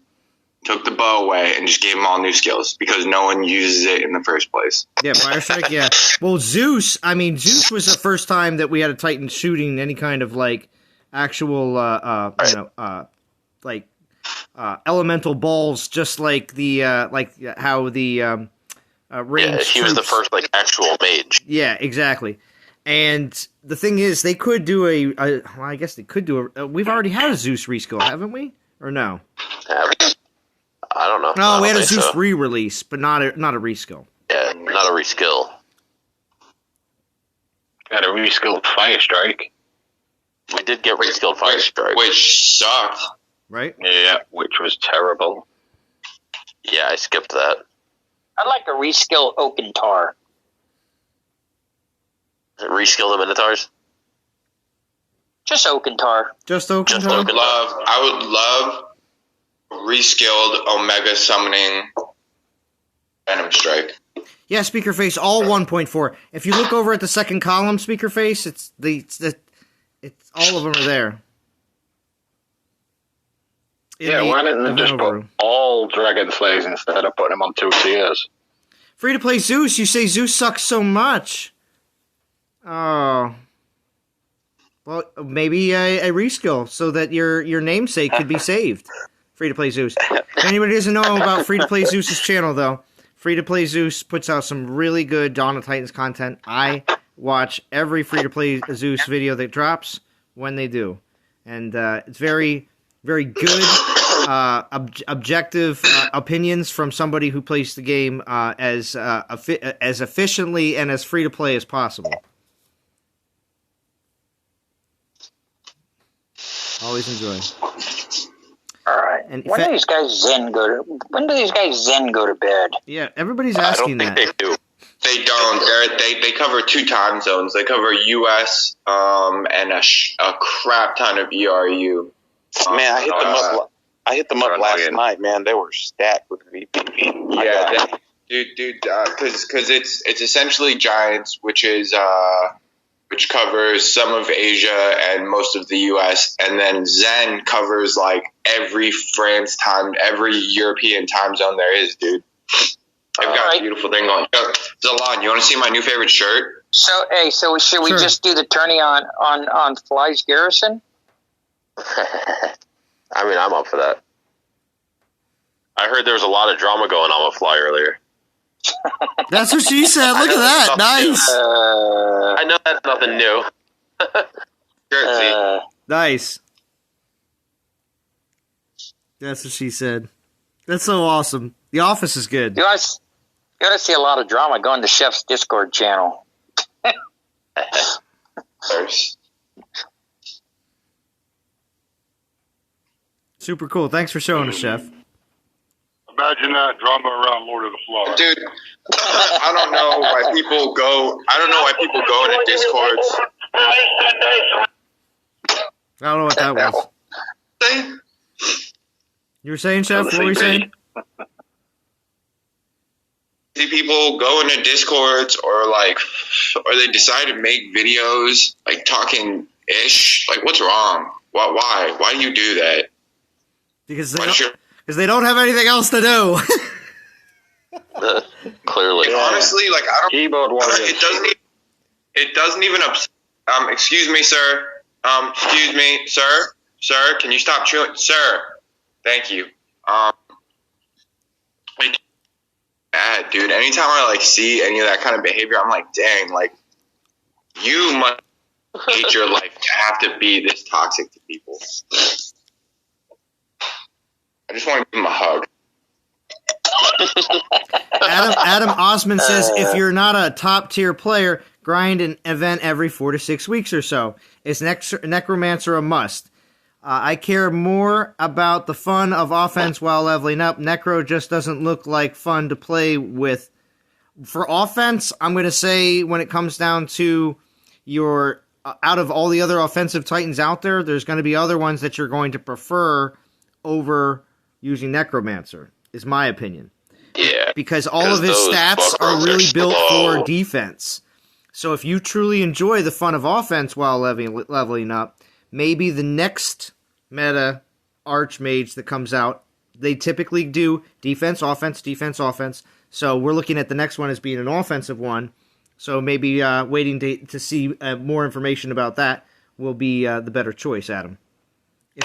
took the bow away, and just gave them all new skills, because no one uses it in the first place. Yeah, Fire Strike, yeah. Well, Zeus was the first time that we had a Titan shooting any kind of, like, actual, elemental balls, just like the, how the, range he was the first, like, actual mage. Yeah, exactly. And the thing is, they could do I guess they could do we've already had a Zeus reskill, haven't we? Or no? Have we? I don't know. No, we had a Zeus re-release, but not a reskill. Yeah, not a reskill. Got a reskilled Fire Strike. We did get reskilled Fire Strike. Which sucked. Right? Yeah, which was terrible. Yeah, I skipped that. I'd like a reskill Oaken Tar. Reskill the Minotaurs? Just Oaken Tar. Just Oaken Tar? I would love reskilled Omega Summoning Venom Strike. Yeah, Speakerface, all 1.4. If you look over at the second column, Speakerface, it's all of them are there. Why didn't they just put all Dragon Slayers instead of putting them on 2 tiers? Free to play Zeus, you say Zeus sucks so much. Oh. Well, maybe a reskill so that your namesake could be saved. Free to play Zeus. If anybody doesn't know about Free to Play Zeus's channel, though, Free to Play Zeus puts out some really good Dawn of Titans content. I watch every Free to Play Zeus video that drops when they do, and it's very, very good, objective opinions from somebody who plays the game as efficiently and as free to play as possible. Always enjoy. All right. And when do these guys Zen go to bed? Yeah, everybody's asking that. I don't think they do. They don't. They cover 2 time zones. They cover US and a crap ton of ERU. Man, I hit them up last night. Man, they were stacked with VPP. Yeah, dude, because it's essentially Giants, which covers some of Asia and most of the US, and then Zen covers like every European time zone there is, dude. They've got a beautiful thing going. Zalan, you want to see my new favorite shirt? So should we just do the tourney on Fly's Garrison? I mean, I'm up for that. I heard there was a lot of drama going on with Fly earlier. That's what she said. Look at that. Nice. I know that's nothing new. Nice. That's what she said. That's so awesome. The Office is good. You gotta see a lot of drama going to Chef's Discord channel. Super cool. Thanks for showing us, Chef. Imagine that drama around Lord of the Flies. Dude, I don't know why people go into Discords. I don't know what that was. You were saying, Chef? What were you saying? See people go into Discords or they decide to make videos like talking ish. Like, what's wrong? Why? Why do you do that? Because they don't have anything else to do. Clearly, honestly, like I don't. Keyboard warriors. It doesn't even upset. Excuse me, sir. Excuse me, sir. Sir, can you stop chewing, sir? Thank you. Bad, dude. Anytime I see any of that kind of behavior, I'm like, dang, you must hate your life to have to be this toxic to people. I just want to give him a hug. Adam Osman says, if you're not a top tier player, grind an event every 4 to 6 weeks or so. Is Necromancer a must? I care more about the fun of offense while leveling up. Necro just doesn't look like fun to play with. For offense, I'm going to say when it comes down to your out of all the other offensive Titans out there, there's going to be other ones that you're going to prefer over using Necromancer, is my opinion. Yeah. Because all of his stats are really built for defense. So if you truly enjoy the fun of offense while leveling up, maybe the next meta Archmage that comes out, they typically do defense, offense, defense, offense. So we're looking at the next one as being an offensive one. So maybe waiting to see more information about that will be the better choice, Adam.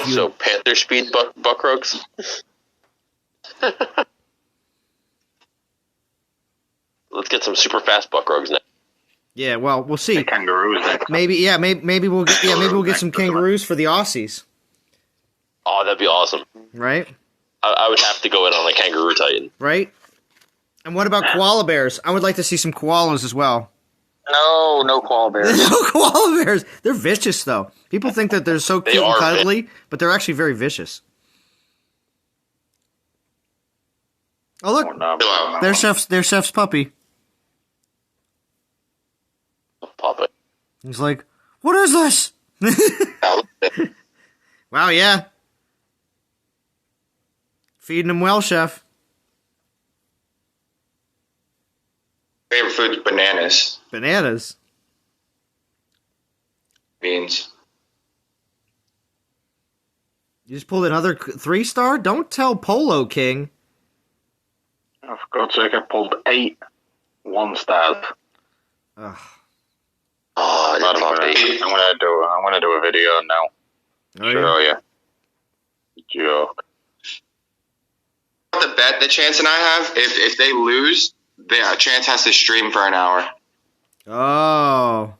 So Panther Speed Buckrogues? Let's get some super fast Buckrogues now. Yeah, well, we'll see. Kangaroos. Maybe we'll get some kangaroos for the Aussies. Oh, that'd be awesome. Right? I would have to go in on a kangaroo titan. Right? And what about koala bears? I would like to see some koalas as well. No koala bears. No koala bears. They're vicious, though. People think that they're so cute and cuddly, but they're actually very vicious. Oh, look. There's Chef's puppy. Puppet. He's like, what is this? Wow, yeah. Feeding him well, Chef. Favorite food's bananas. Bananas. Beans. You just pulled another 3-star? Don't tell Polo King. Oh, for God's sake, I pulled 8 1-stars. Ugh. Oh, I'm gonna do a video now. Oh, Show you. Joke. The chance and I have, if they lose, the chance has to stream for an hour. Oh.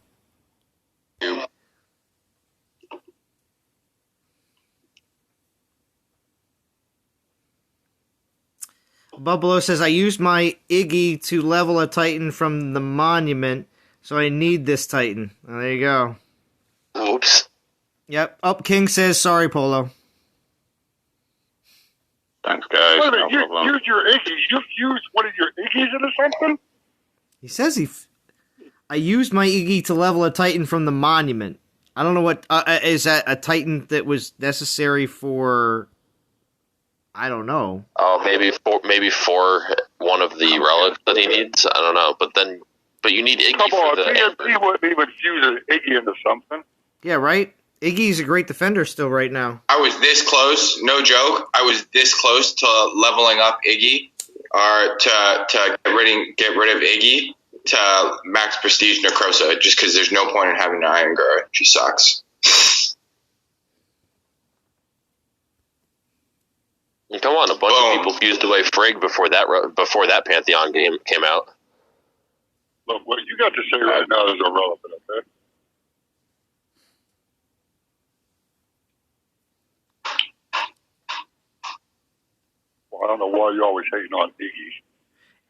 Bubbalo says, I used my Iggy to level a Titan from the monument, so I need this Titan. Oh, there you go. Oops. Yep. Up King says, sorry, Polo. Thanks, guys. Wait a minute, you use your Iggy. You used one of your Iggies into something? He says I used my Iggy to level a Titan from the monument. I don't know what... is that a Titan that was necessary for... I don't know. Oh, maybe for one of the relics that he needs. I don't know, but you need Iggy. Come on, he wouldn't even fuse an Iggy into something. Yeah, right. Iggy's a great defender still right now. I was this close, no joke. I was this close to leveling up Iggy, or to get rid of Iggy to max prestige Necrosa, just because there's no point in having an Iron Girl. She sucks. Come on, a bunch of people fused away Frigg before that Pantheon game came out. Look, what you got to say right now is irrelevant, okay? Well, I don't know why you're always hating on Iggy.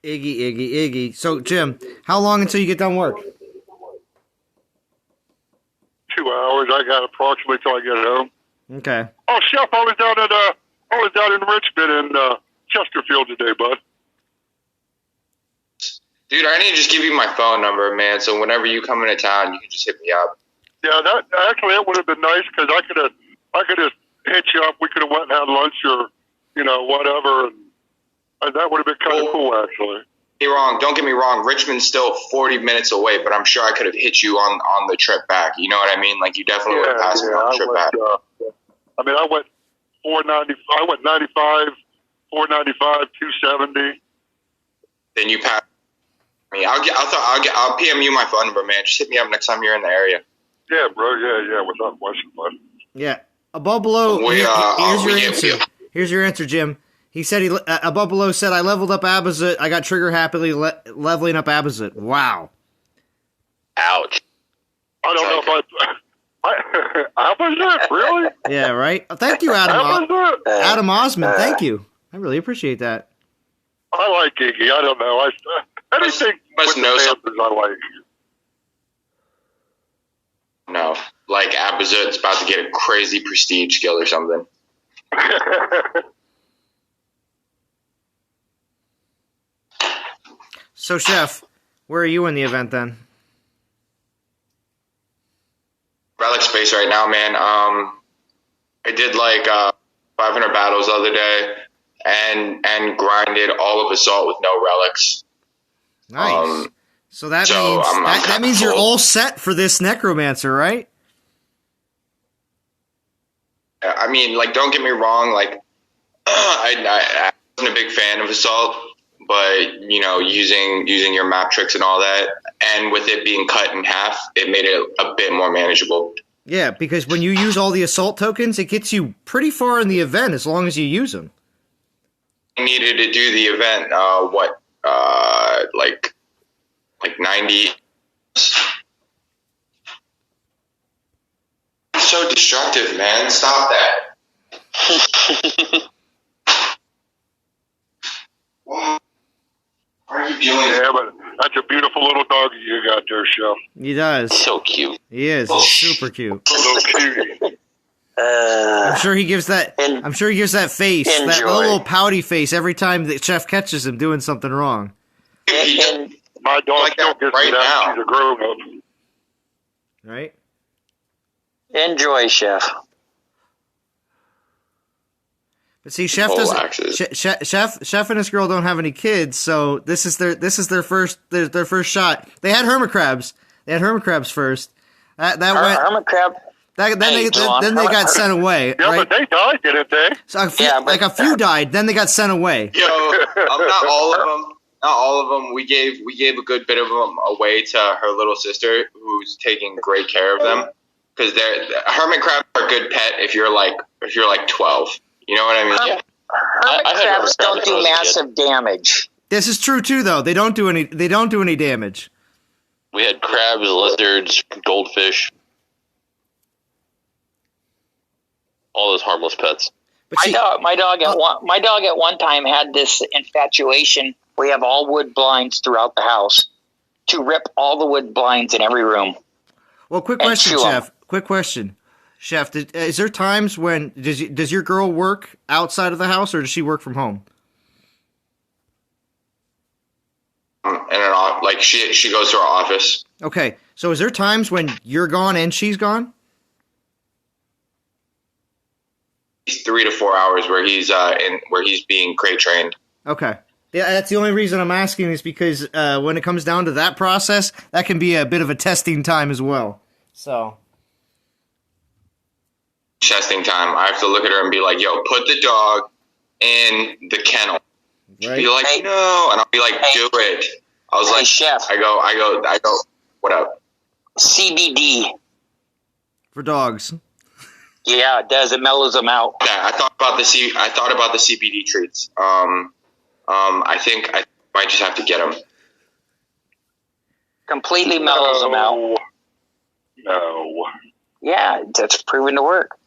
Iggy. So, Jim, how long until you get done work? 2 hours. I got approximately till I get home. Okay. Oh, Chef, I was down in Richmond and Chesterfield today, bud. Dude, I need to just give you my phone number, man. So whenever you come into town, you can just hit me up. Yeah, that would have been nice because I could have hit you up. We could have went and had lunch or whatever, and that would have been kind of cool, actually. Don't get me wrong. Richmond's still 40 minutes away, but I'm sure I could have hit you on the trip back. You know what I mean? Like you definitely would have passed me on the trip back. I went 490. I went 95, 495, 270. Then you passed me. I'll PM you my phone number, man. Just hit me up next time you're in the area. Yeah, bro. Yeah. Without question, bud. Yeah. Above below. Here's your answer, Jim. He said above below said I leveled up Abazut. I got trigger happily leveling up Abazut. Wow. Ouch. I don't know if Abazut, really? Yeah, right. Thank you, Adam Osman. Thank you. I really appreciate that. I like Iggy. I don't know. Anything with the Panthers, I like. No, like Abazut's about to get a crazy prestige skill or something. So, Chef, where are you in the event then? Relic space right now, man. I did like 500 battles the other day, and grinded all of Assault with no relics. Nice. So that means you're all set for this Necromancer, right? I mean, like, don't get me wrong. Like, I wasn't a big fan of Assault, but you know, using your map tricks and all that, and with it being cut in half, it made it a bit more manageable. Yeah, because when you use all the Assault tokens, it gets you pretty far in the event as long as you use them. I needed to do the event. Like 90. It's so destructive, man. Stop that. What are you doing? Yeah, but that's a beautiful little doggy you got there, Chef. He does. So cute. He is. He's super cute. So cute. I'm sure he gives that. I'm sure he gives that face, Enjoy. that little pouty face, every time the chef catches him doing something wrong. My dog Like still that gets right me that. now. She's a grown up. Right? Enjoy, Chef. But see, Chef doesn't. Chef and his girl don't have any kids, so this is their first shot. They had hermit crabs. They had hermit crabs first. Hermit crab. Then they got sent away. Yeah, right? but they died, didn't they? So a few died. Then they got sent away. Yo, not all of them. Not all of them. We gave a good bit of them away to her little sister, who's taking great care of them. Because hermit crabs are a good pet if you're like 12. You know what I mean? Hermit crabs don't do massive damage. This is true too, though. They don't do any damage. We had crabs, lizards, goldfish, all those harmless pets. But My dog at one time had this infatuation. We have all wood blinds throughout the house to rip all the wood blinds in every room. Well, quick question, Chef. Quick question, Chef. Is there times when does your girl work outside of the house, or does she work from home? Like she goes to her office. Okay, so is there times when you're gone and she's gone? 3 to 4 hours where he's being crate trained. Okay. Yeah, that's the only reason I'm asking is because when it comes down to that process, that can be a bit of a testing time as well. So. Testing time. I have to look at her and be like, yo, put the dog in the kennel. Right. Be like, no. And I'll be like, do it. I was like, Chef. I go, what up? CBD. For dogs. Yeah, it does. It mellows them out. Yeah, I thought about the CBD treats. I think I might just have to get them. Completely mellows them out. No. Yeah, that's proven to work.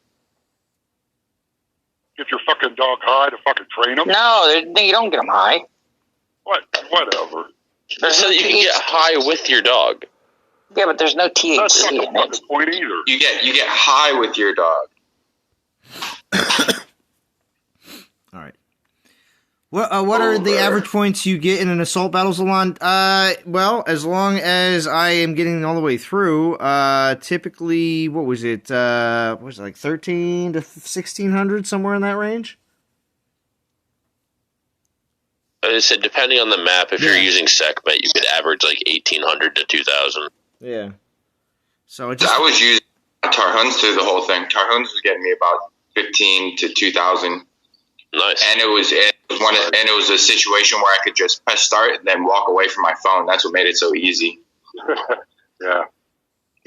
Get your fucking dog high to fucking train them? No, you don't get them high. Whatever. So you can get high with your dog. Yeah, but there's no THC That's not the in it. fucking point either. You get high with your dog. All right. What are the average points you get in an assault battle, Zalon? Well, as long as I am getting all the way through, typically, what was it like 13 to 1600, somewhere in that range? I said, depending on the map, if you're using SecMet, you could average like 1800 to 2000. Yeah. So I was using Tarhuns through the whole thing. Tarhuns was getting me about 15 to 2000. Nice. And it was a situation where I could just press start and then walk away from my phone. That's what made it so easy. Yeah.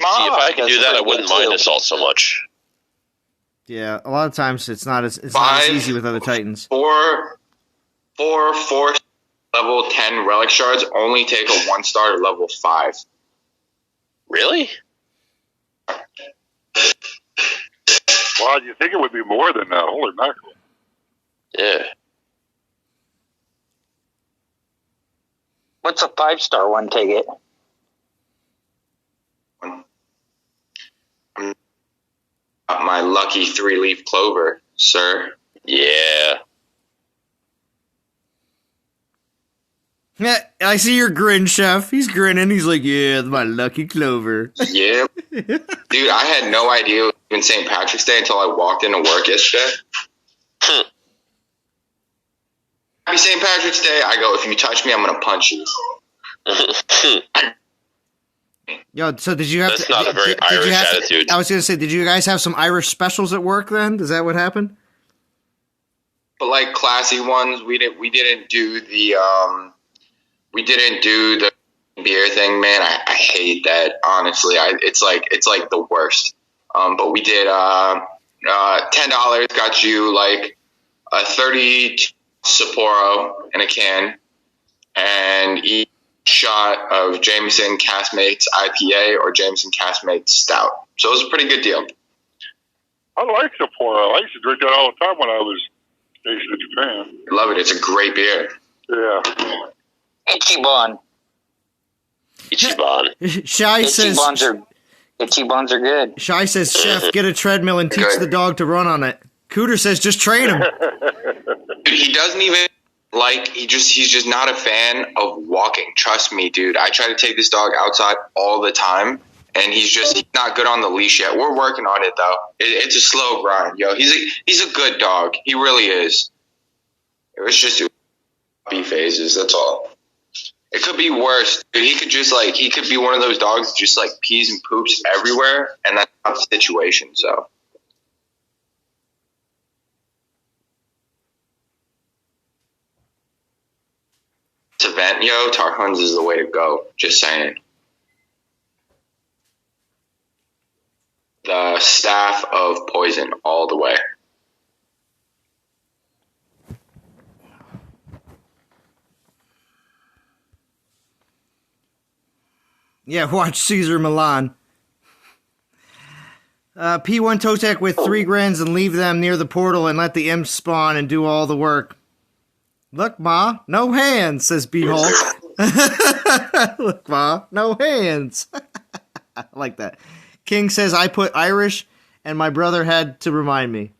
See, if I could do that, I wouldn't mind Assault so much. Yeah, a lot of times it's not as easy with other Titans. Four level 10 relic shards only take a 1-star to level 5. Really? Well, you think it would be more than that. Holy mackerel. Yeah. What's a 5-star one take it? My lucky 3-leaf clover, sir. Yeah. Yeah, I see your grin, Chef. He's grinning. He's like, yeah, it's my lucky clover. Yeah. Dude, I had no idea it was even St. Patrick's Day until I walked into work yesterday. Happy St. Patrick's Day. I go, if you touch me, I'm going to punch you. Yo, so did you have? That's not a very Irish attitude. I was going to say, did you guys have some Irish specials at work then? Is that what happened? But like classy ones, we didn't do the beer thing, man. I hate that, honestly. It's like the worst. But we did $10 got you like a 30 Sapporo in a can, and each shot of Jameson Caskmates IPA or Jameson Caskmates Stout. So it was a pretty good deal. I like Sapporo. I used to drink that all the time when I was stationed in Japan. Love it. It's a great beer. Yeah. Ichiban. Shai says Ichibans are good. Shai says, Chef, get a treadmill and teach the dog to run on it. Cooter says, just train him. He doesn't even he's just not a fan of walking. Trust me, dude. I try to take this dog outside all the time, and he's not good on the leash yet. We're working on it, though. It's a slow grind, yo. He's a good dog. He really is. It was just puppy phases. That's all. It could be worse. Dude, he could be one of those dogs that just like pees and poops everywhere, and that's not the situation. So. Event, yo, Tarhuns is the way to go. Just saying. The staff of poison all the way. Yeah, watch Caesar Milan. P1 Totek with 3 grands and leave them near the portal and let the imps spawn and do all the work. Look, Ma, no hands, says B-Hulk. Look, Ma, no hands. I like that. King says, I put Irish, and my brother had to remind me.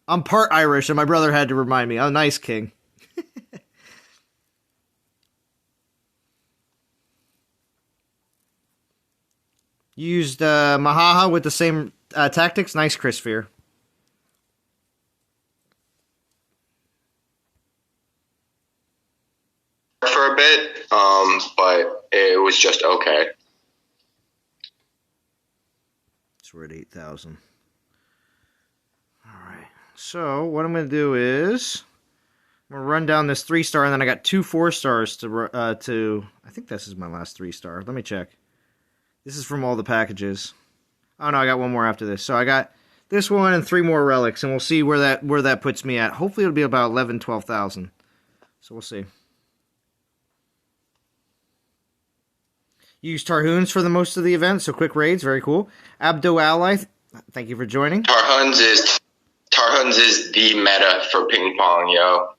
I'm part Irish, and my brother had to remind me. Oh, nice, King. You used Mahaha with the same tactics? Nice, Chris Fear. For a bit, but it was just okay. So we're at 8,000. All right. So what I'm going to do is I'm going to run down this 3-star, and then I got 2 4-stars to. I think this is my last 3-star. Let me check. This is from all the packages. Oh no, I got one more after this. So I got this one and 3 more relics, and we'll see where that puts me at. Hopefully it'll be about 11,000, 12,000. So we'll see. You use Tarhuns for the most of the event, so quick raids, very cool. Abdo Ally, thank you for joining. Tarhuns is the meta for ping pong, yo.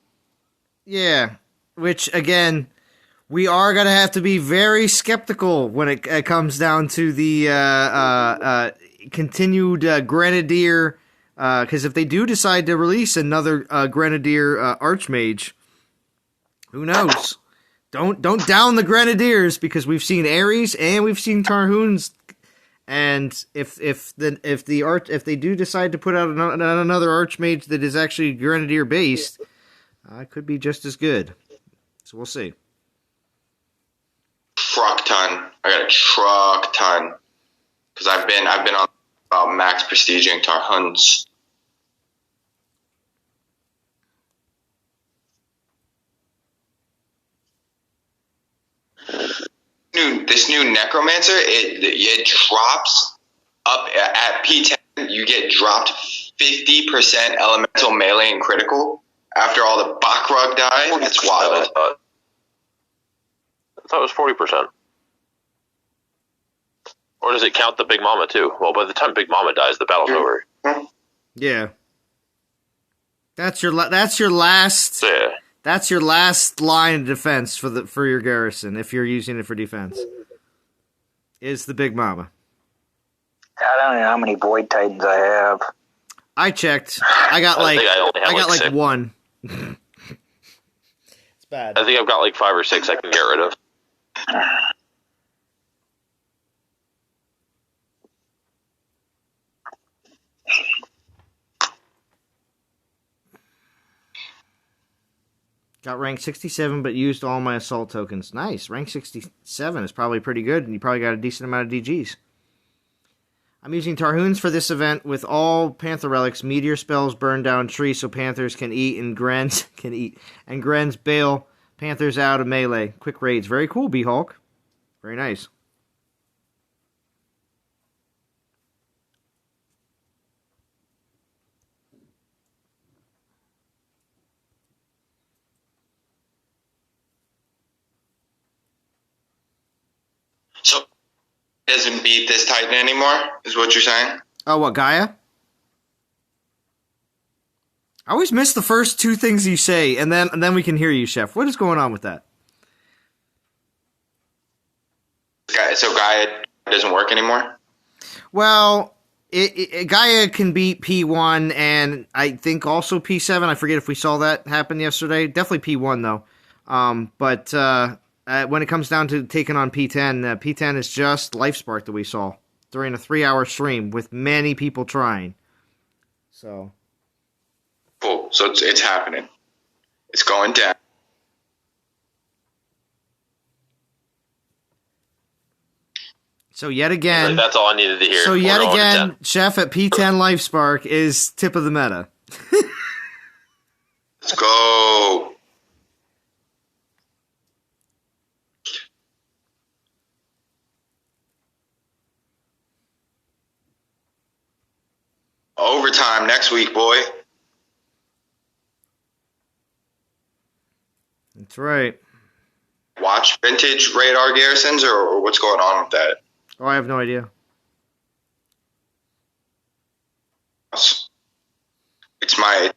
Yeah, which again, we are gonna have to be very skeptical when it comes down to the continued Grenadier, because if they do decide to release another Grenadier Archmage, who knows? Don't down the Grenadiers, because we've seen Ares and we've seen Tarhuns, and if they do decide to put out another Archmage that is actually Grenadier based, it could be just as good. So we'll see. Truck ton. I got a truck ton because I've been on max prestiging Tarhuns. This new Necromancer, it drops up at P10. You get dropped 50% elemental melee and critical after all the Bakrug die. That's wild. I thought it was 40%. Or does it count the Big Mama too? Well, by the time Big Mama dies, the battle's over. Yeah. That's your last. Yeah. That's your last line of defense for your garrison if you're using it for defense. Is the Big Mama. I don't know how many Void Titans I have. I checked. I got like 1. It's bad. I think I've got like 5 or 6 I can get rid of. Got rank 67, but used all my assault tokens. Nice. Rank 67 is probably pretty good, and you probably got a decent amount of DGs. I'm using Tarhoons for this event with all Panther relics. Meteor spells burn down trees so Panthers can eat, and Grens and Grens bail Panthers out of melee. Quick raids. Very cool, B-Hulk. Very nice. So, doesn't beat this Titan anymore, is what you're saying? Oh, what, Gaia? I always miss the first two things you say, and then we can hear you, Chef. What is going on with that? So Gaia doesn't work anymore? Well, Gaia can beat P1 and I think also P7. I forget if we saw that happen yesterday. Definitely P1, though. But when it comes down to taking on P10, P10 is just LifeSpark that we saw during a 3-hour stream with many people trying. So... Cool. So it's happening. It's going down. So yet again... That's all I needed to hear. So yet again, Chef at P10 LifeSpark is tip of the meta. Let's go. Overtime next week, boy. That's right. Watch vintage radar garrisons, or what's going on with that? Oh, I have no idea. It's my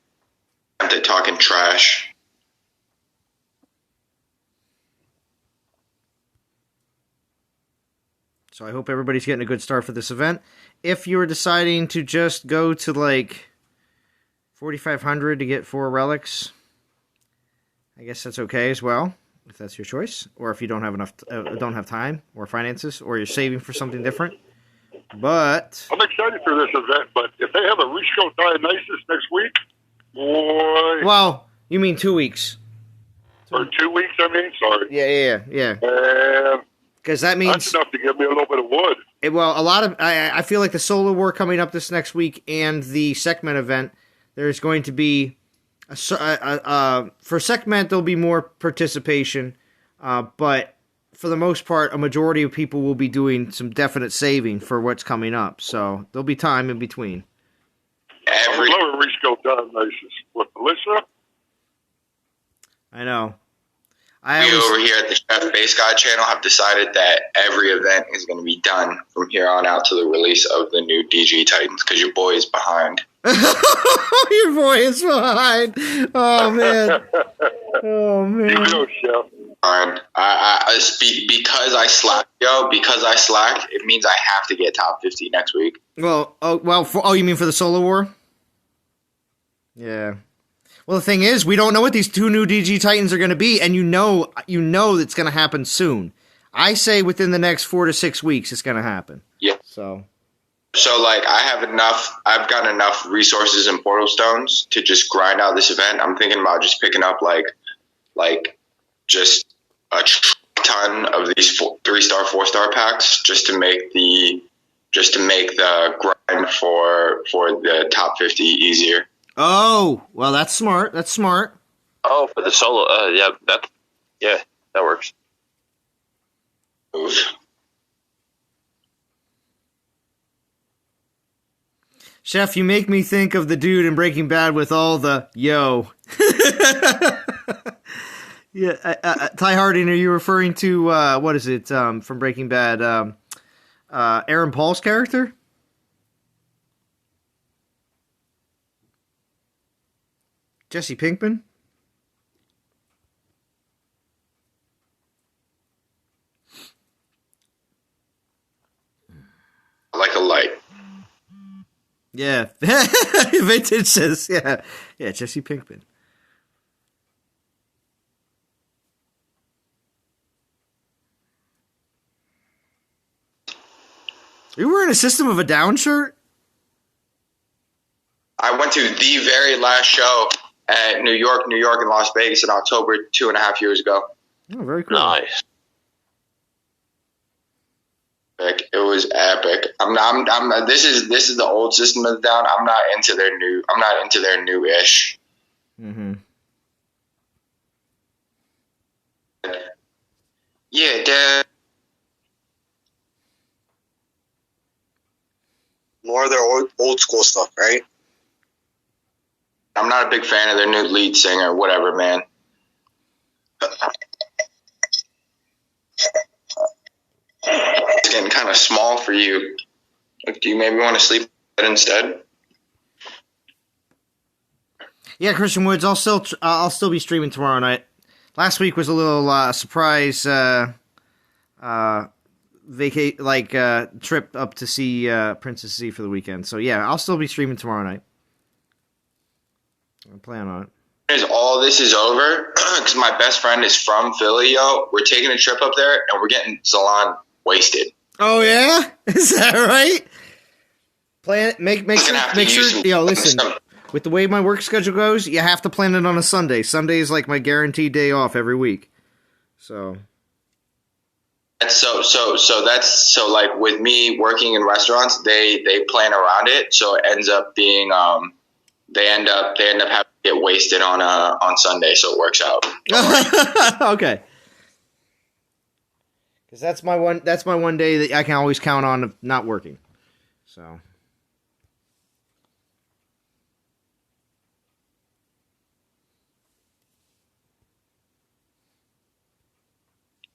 attempt at talking trash. So I hope everybody's getting a good start for this event. If you were deciding to just go to like 4,500 to get 4 relics, I guess that's okay as well, if that's your choice, or if you don't have enough, don't have time or finances, or you're saving for something different. But I'm excited for this event. But if they have a Risco Dionysus next week, boy. Well, you mean 2 weeks? Or 2 weeks? I mean, sorry. Yeah. Because that means that's enough to give me a little bit of wood. A lot of I feel like the Solar War coming up this next week and the Segment event, there's going to be for Segment there'll be more participation, but for the most part, a majority of people will be doing some definite saving for what's coming up. So there'll be time in between. I would love a Risco Dionysus with Militia. I know. We over here at the Chef Base Guy channel have decided that every event is going to be done from here on out to the release of the new DG Titans, because your boy is behind. Your boy is behind. Oh, man. You know, Chef. Because I slacked, it means I have to get top 50 next week. Well, you mean for the Solar War? Yeah. Well, the thing is, we don't know what these 2 new DG Titans are going to be, and you know it's going to happen soon. I say within the next 4 to 6 weeks it's going to happen. Yeah. So like, I've got enough resources and portal stones to just grind out this event. I'm thinking about just picking up like just a ton of these 3-star, 4-star packs just to make the grind for the top 50 easier. Oh, well, that's smart. That's smart. Oh, for the solo, that works. Move. Chef, you make me think of the dude in Breaking Bad with all the yo. Yeah, Ty Harding, are you referring to what is it from Breaking Bad? Aaron Paul's character? Jesse Pinkman? Like a light. Yeah. Vintage says, yeah, Jesse Pinkman. Are you wearing a System of a Down shirt? I went to the very last show at New York, and Las Vegas in October 2.5 years ago. Oh, very cool. Nice. It was epic. This is the old system of the down. I'm not into their new-ish. Mm-hmm. Yeah, Dad. More of their old school stuff, right? I'm not a big fan of their new lead singer, whatever, man. It's getting kind of small for you. Like, do you maybe want to sleep instead? Yeah, Christian Woods, I'll still be streaming tomorrow night. Last week was a little surprise trip up to see Princess Z for the weekend. So yeah, I'll still be streaming tomorrow night. I plan on it. As all this is over, because my best friend is from Philly, we're taking a trip up there and we're getting Salon wasted. Oh yeah, is that right? Plan it. Make sure. Listen. With the way my work schedule goes, you have to plan it on a Sunday. Sunday is like my guaranteed day off every week. So. So like with me working in restaurants, they plan around it, so it ends up being they end up having to get wasted on Sunday, so it works out. Okay. Because that's my one day that I can always count on not working. So.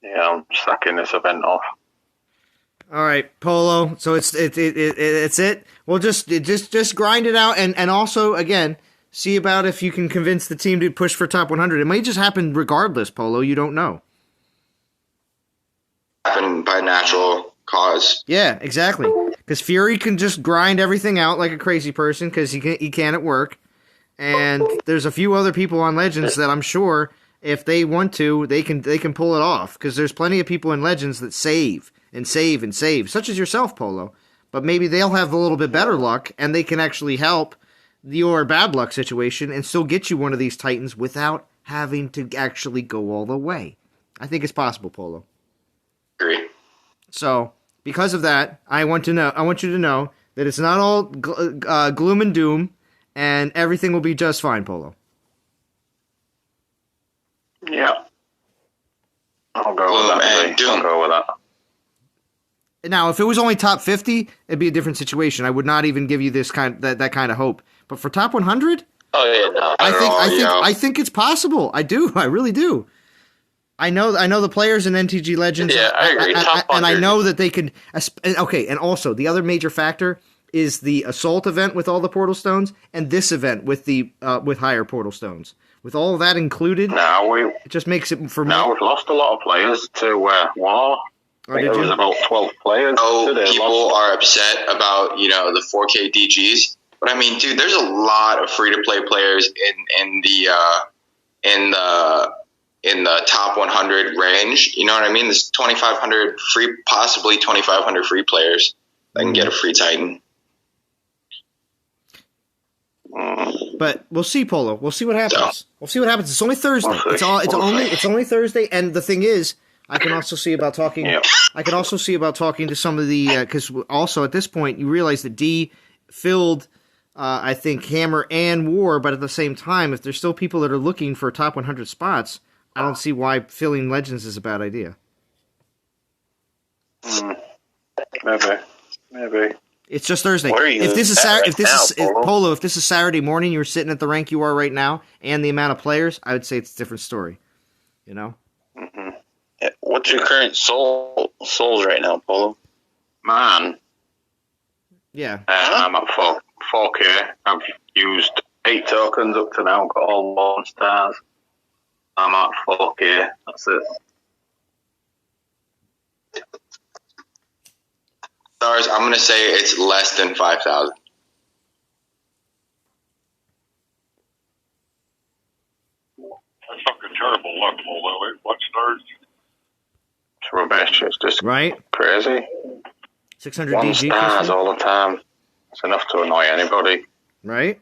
Yeah, I'm sucking this event off. All right, Polo. So it's it. Well, just grind it out, and also again see about if you can convince the team to push for top 100. It may just happen regardless, Polo. You don't know. Happen by natural cause. Yeah, exactly. Because Fury can just grind everything out like a crazy person because he can at work, and there's a few other people on Legends that I'm sure. If they want to, they can pull it off because there's plenty of people in Legends that save and save and save, such as yourself, Polo. But maybe they'll have a little bit better luck and they can actually help your bad luck situation and still get you one of these Titans without having to actually go all the way. I think it's possible, Polo. Agree. So because of that, I want you to know that it's not all gloom and doom, and everything will be just fine, Polo. Yeah. I'll go with that. I'll go with that. Now, if it was only top 50, it'd be a different situation. I would not even give you that kind of hope. But for top 100, I think it's possible. I do. I really do. I know the players in NTG Legends. Yeah, I agree. And I know that they can. Okay, and also the other major factor is the Assault event with all the portal stones, and this event with the with higher portal stones. With all of that included, it just makes it for me. Now we've lost a lot of players to War. I think it was about 12 players. People are upset about the 4K DGs, but I mean, dude, there's a lot of free to play players in the top 100 range. You know what I mean? There's 2,500 free, possibly 2,500 free players that can get a free Titan. But we'll see, Polo. We'll see what happens. We'll see what happens. It's only Thursday. It's only Thursday. And the thing is, I can also see about talking. Yeah. I can also see about talking to some of the because also at this point you realize that D filled, I think, Hammer and War. But at the same time, if there's still people that are looking for top 100 spots, I don't see why filling Legends is a bad idea. Maybe. It's just Thursday. If this is Saturday morning, you're sitting at the rank you are right now, and the amount of players, I would say it's a different story. You know. Mm-hmm. What's your current souls right now, Polo? Man. Yeah. I'm at 4K. I've used 8 tokens up to now. Got all 1 stars. I'm at 4K. That's it. Stars, I'm going to say it's less than 5,000. That's fucking terrible luck, Polo. What stars? It's just right? Crazy. 600 1 DG stars all the time. It's enough to annoy anybody. Right?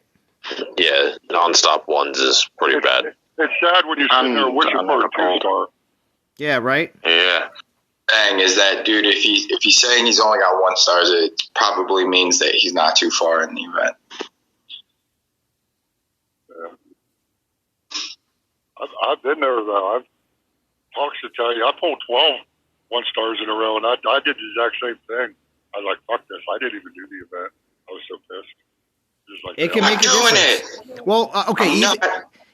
Yeah, nonstop ones is pretty bad. It's sad when you sit there wishing for a 2-star. Yeah, right? Yeah. Thing is that, dude, if he's saying he's only got 1 star, it probably means that he's not too far in the event. Yeah. I've been there, though. I've talked to tell you, I pulled 12 1-stars in a row, and I did the exact same thing. I was like, fuck this. I didn't even do the event. I was so pissed. Like, it can make a difference. Well, okay,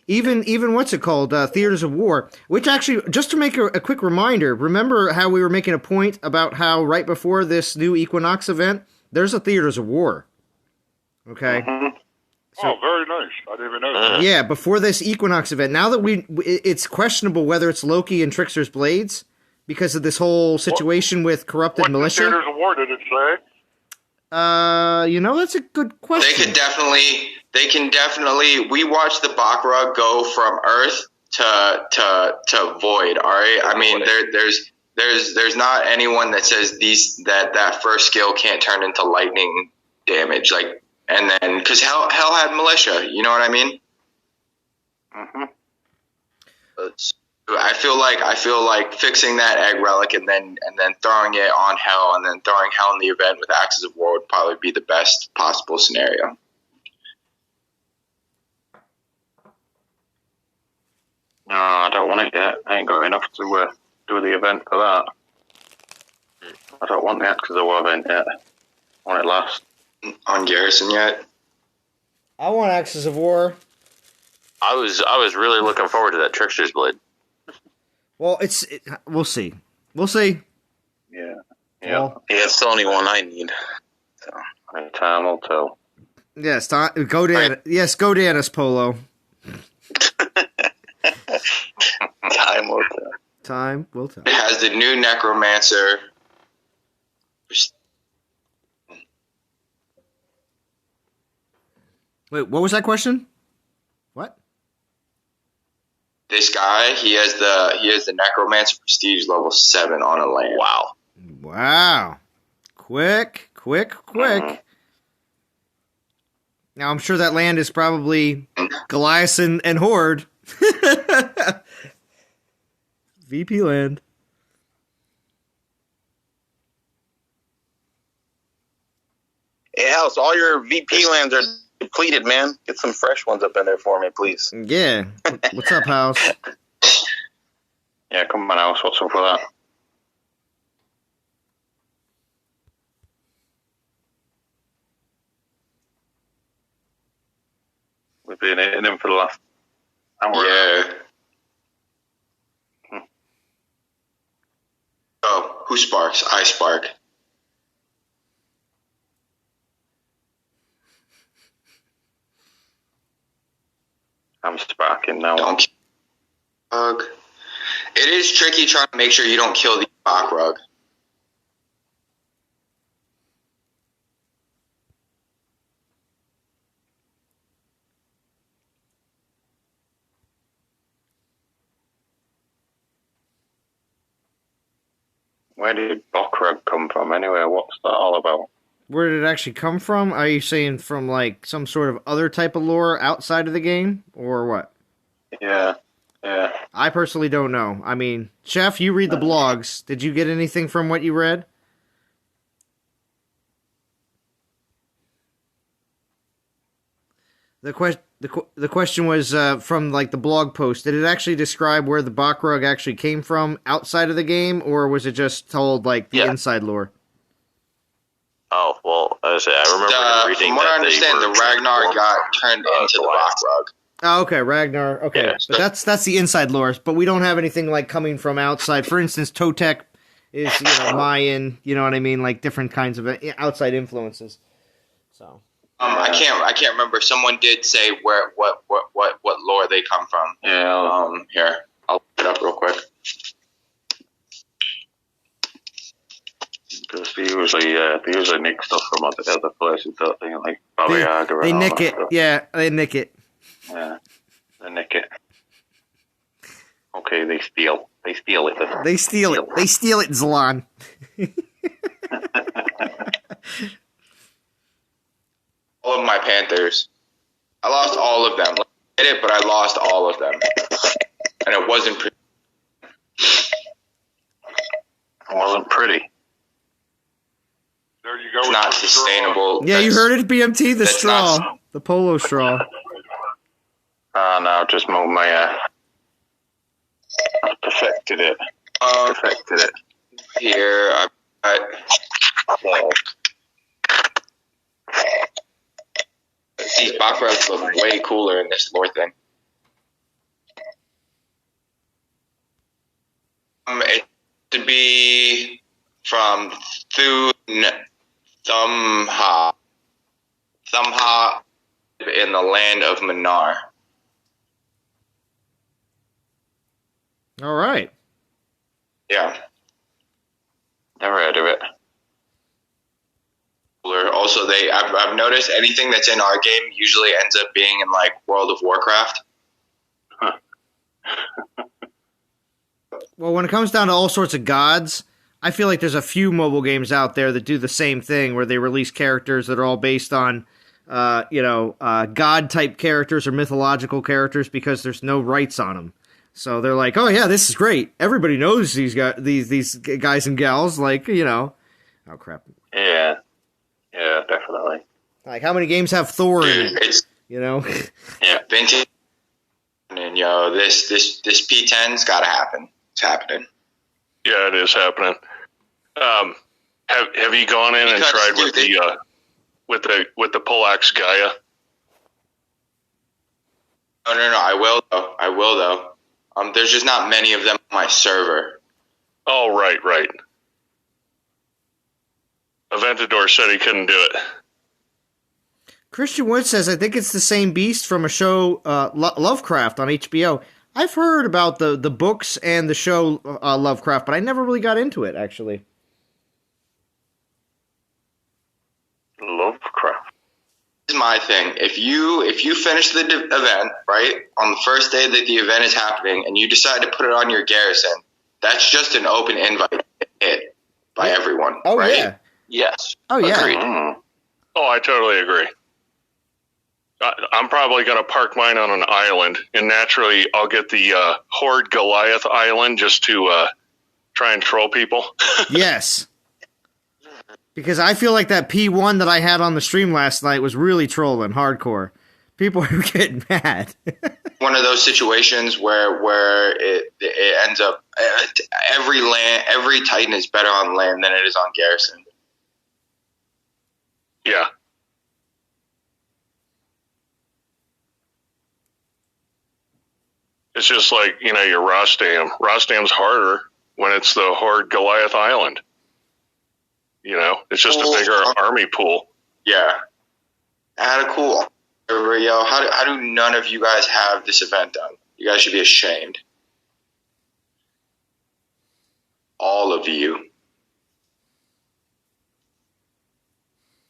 even what's it called? Theaters of War, which actually, just to make a quick reminder, remember how we were making a point about how right before this new Equinox event, there's a Theaters of War. Okay? Mm-hmm. So, very nice. I didn't even know that. Yeah, before this Equinox event. Now that it's questionable whether it's Loki and Trickster's Blades because of this whole situation with corrupted militia. What Theaters of War did it say? That's a good question. They can definitely. We watched the Bakra go from Earth to Void. All right. I mean, there's not anyone that says that first skill can't turn into lightning damage. Like, and then because Hell had Militia. You know what I mean? Mm-hmm. I feel like fixing that egg relic and then throwing it on Hell and then throwing Hell in the event with Axis of War would probably be the best possible scenario. No, I don't want it yet. I ain't got enough to do the event for that. I don't want the Axis of War event yet. I want it last. On Garrison yet? I want Axis of War. I was really looking forward to that Trickster's Blade. Well, we'll see. We'll see. Yeah. Well, yeah, it's the only one I need. So time will tell. Yes, go Dan. Right. Yes, go Danis, Polo. Time will tell. Time will tell. It has the new Necromancer. Wait, what was that question? What? This guy, he has the Necromancer Prestige level 7 on a land. Wow. Quick. Now, I'm sure that land is probably Goliath and Horde. VP land. Yeah, House, all your VP lands are depleted, man. Get some fresh ones up in there for me, please. Yeah. What's up, House? Yeah, come on, House. What's up for that? We've been hitting him for the last hour. Yeah. Oh, who sparks? I spark. I'm sparking now. Don't kill It is tricky trying to make sure you don't kill the Bakrug. Where did Bakrug come from anyway? What's that all about? Where did it actually come from? Are you saying from like some sort of other type of lore outside of the game, or what? Yeah. I personally don't know. I mean, Chef, you read the blogs. Did you get anything from what you read? The question was from like the blog post. Did it actually describe where the Bakrug actually came from outside of the game, or was it just told like the inside lore? Oh well, I remember reading. From what I understand, the Ragnar got turned into the Bakrug. Oh, okay, Ragnar. Okay, yeah, but that's the inside lore. But we don't have anything like coming from outside. For instance, Totec is Mayan. You know what I mean? Like different kinds of outside influences. So. I can't remember. Someone did say what lore they come from. Yeah. Here, I'll look it up real quick. Because they usually nick stuff from other places, don't they? Like Baba Yaga. They nick it. Yeah, they nick it. Yeah, they nick it. Okay, they steal. They steal it. They steal it. They steal it, Zalon. All of my Panthers. I lost all of them. I did it, but I lost all of them, and it wasn't pretty. It wasn't pretty. There you go. It's not sustainable. Yeah, you heard it, BMT. The straw, the polo straw. No, just moved my. Perfected it. Perfected it. Here, these Baccaras look way cooler in this lore thing. It should be from Thumha in the land of Manar. All right. Yeah. Never heard of it. Also, I've noticed anything that's in our game usually ends up being in like World of Warcraft. Huh. Well, when it comes down to all sorts of gods, I feel like there's a few mobile games out there that do the same thing, where they release characters that are all based on, god-type characters or mythological characters because there's no rights on them. So they're like, oh yeah, this is great. Everybody knows these guys and gals. Like, oh crap. Yeah. Yeah, definitely. Like, how many games have Thor in it? Yeah, vintage. And this P10's got to happen. It's happening. Yeah, it is happening. Have you gone in and tried with the Poleaxe Gaia? No. I will though. There's just not many of them on my server. Oh, right. Aventador said he couldn't do it. Christian Wood says, I think it's the same beast from a show, Lovecraft on HBO. I've heard about the books and the show Lovecraft, but I never really got into it, actually. Lovecraft. This is my thing. If you finish the event, right, on the first day that the event is happening, and you decide to put it on your garrison, that's just an open invite hit by everyone, Oh, right? yeah. Yes. Oh, yeah. Agreed. Oh, I totally agree. I'm probably going to park mine on an island, and naturally I'll get the Horde Goliath Island just to try and troll people. Yes. Because I feel like that P1 that I had on the stream last night was really trolling hardcore. People were getting mad. One of those situations where it ends up every Titan is better on land than it is on garrison. Yeah. It's just like, your Rostam. Rostam's harder when it's the Horde Goliath Island. It's just a bigger army pool. Yeah. I had a cool yo. How do none of you guys have this event done? You guys should be ashamed. All of you.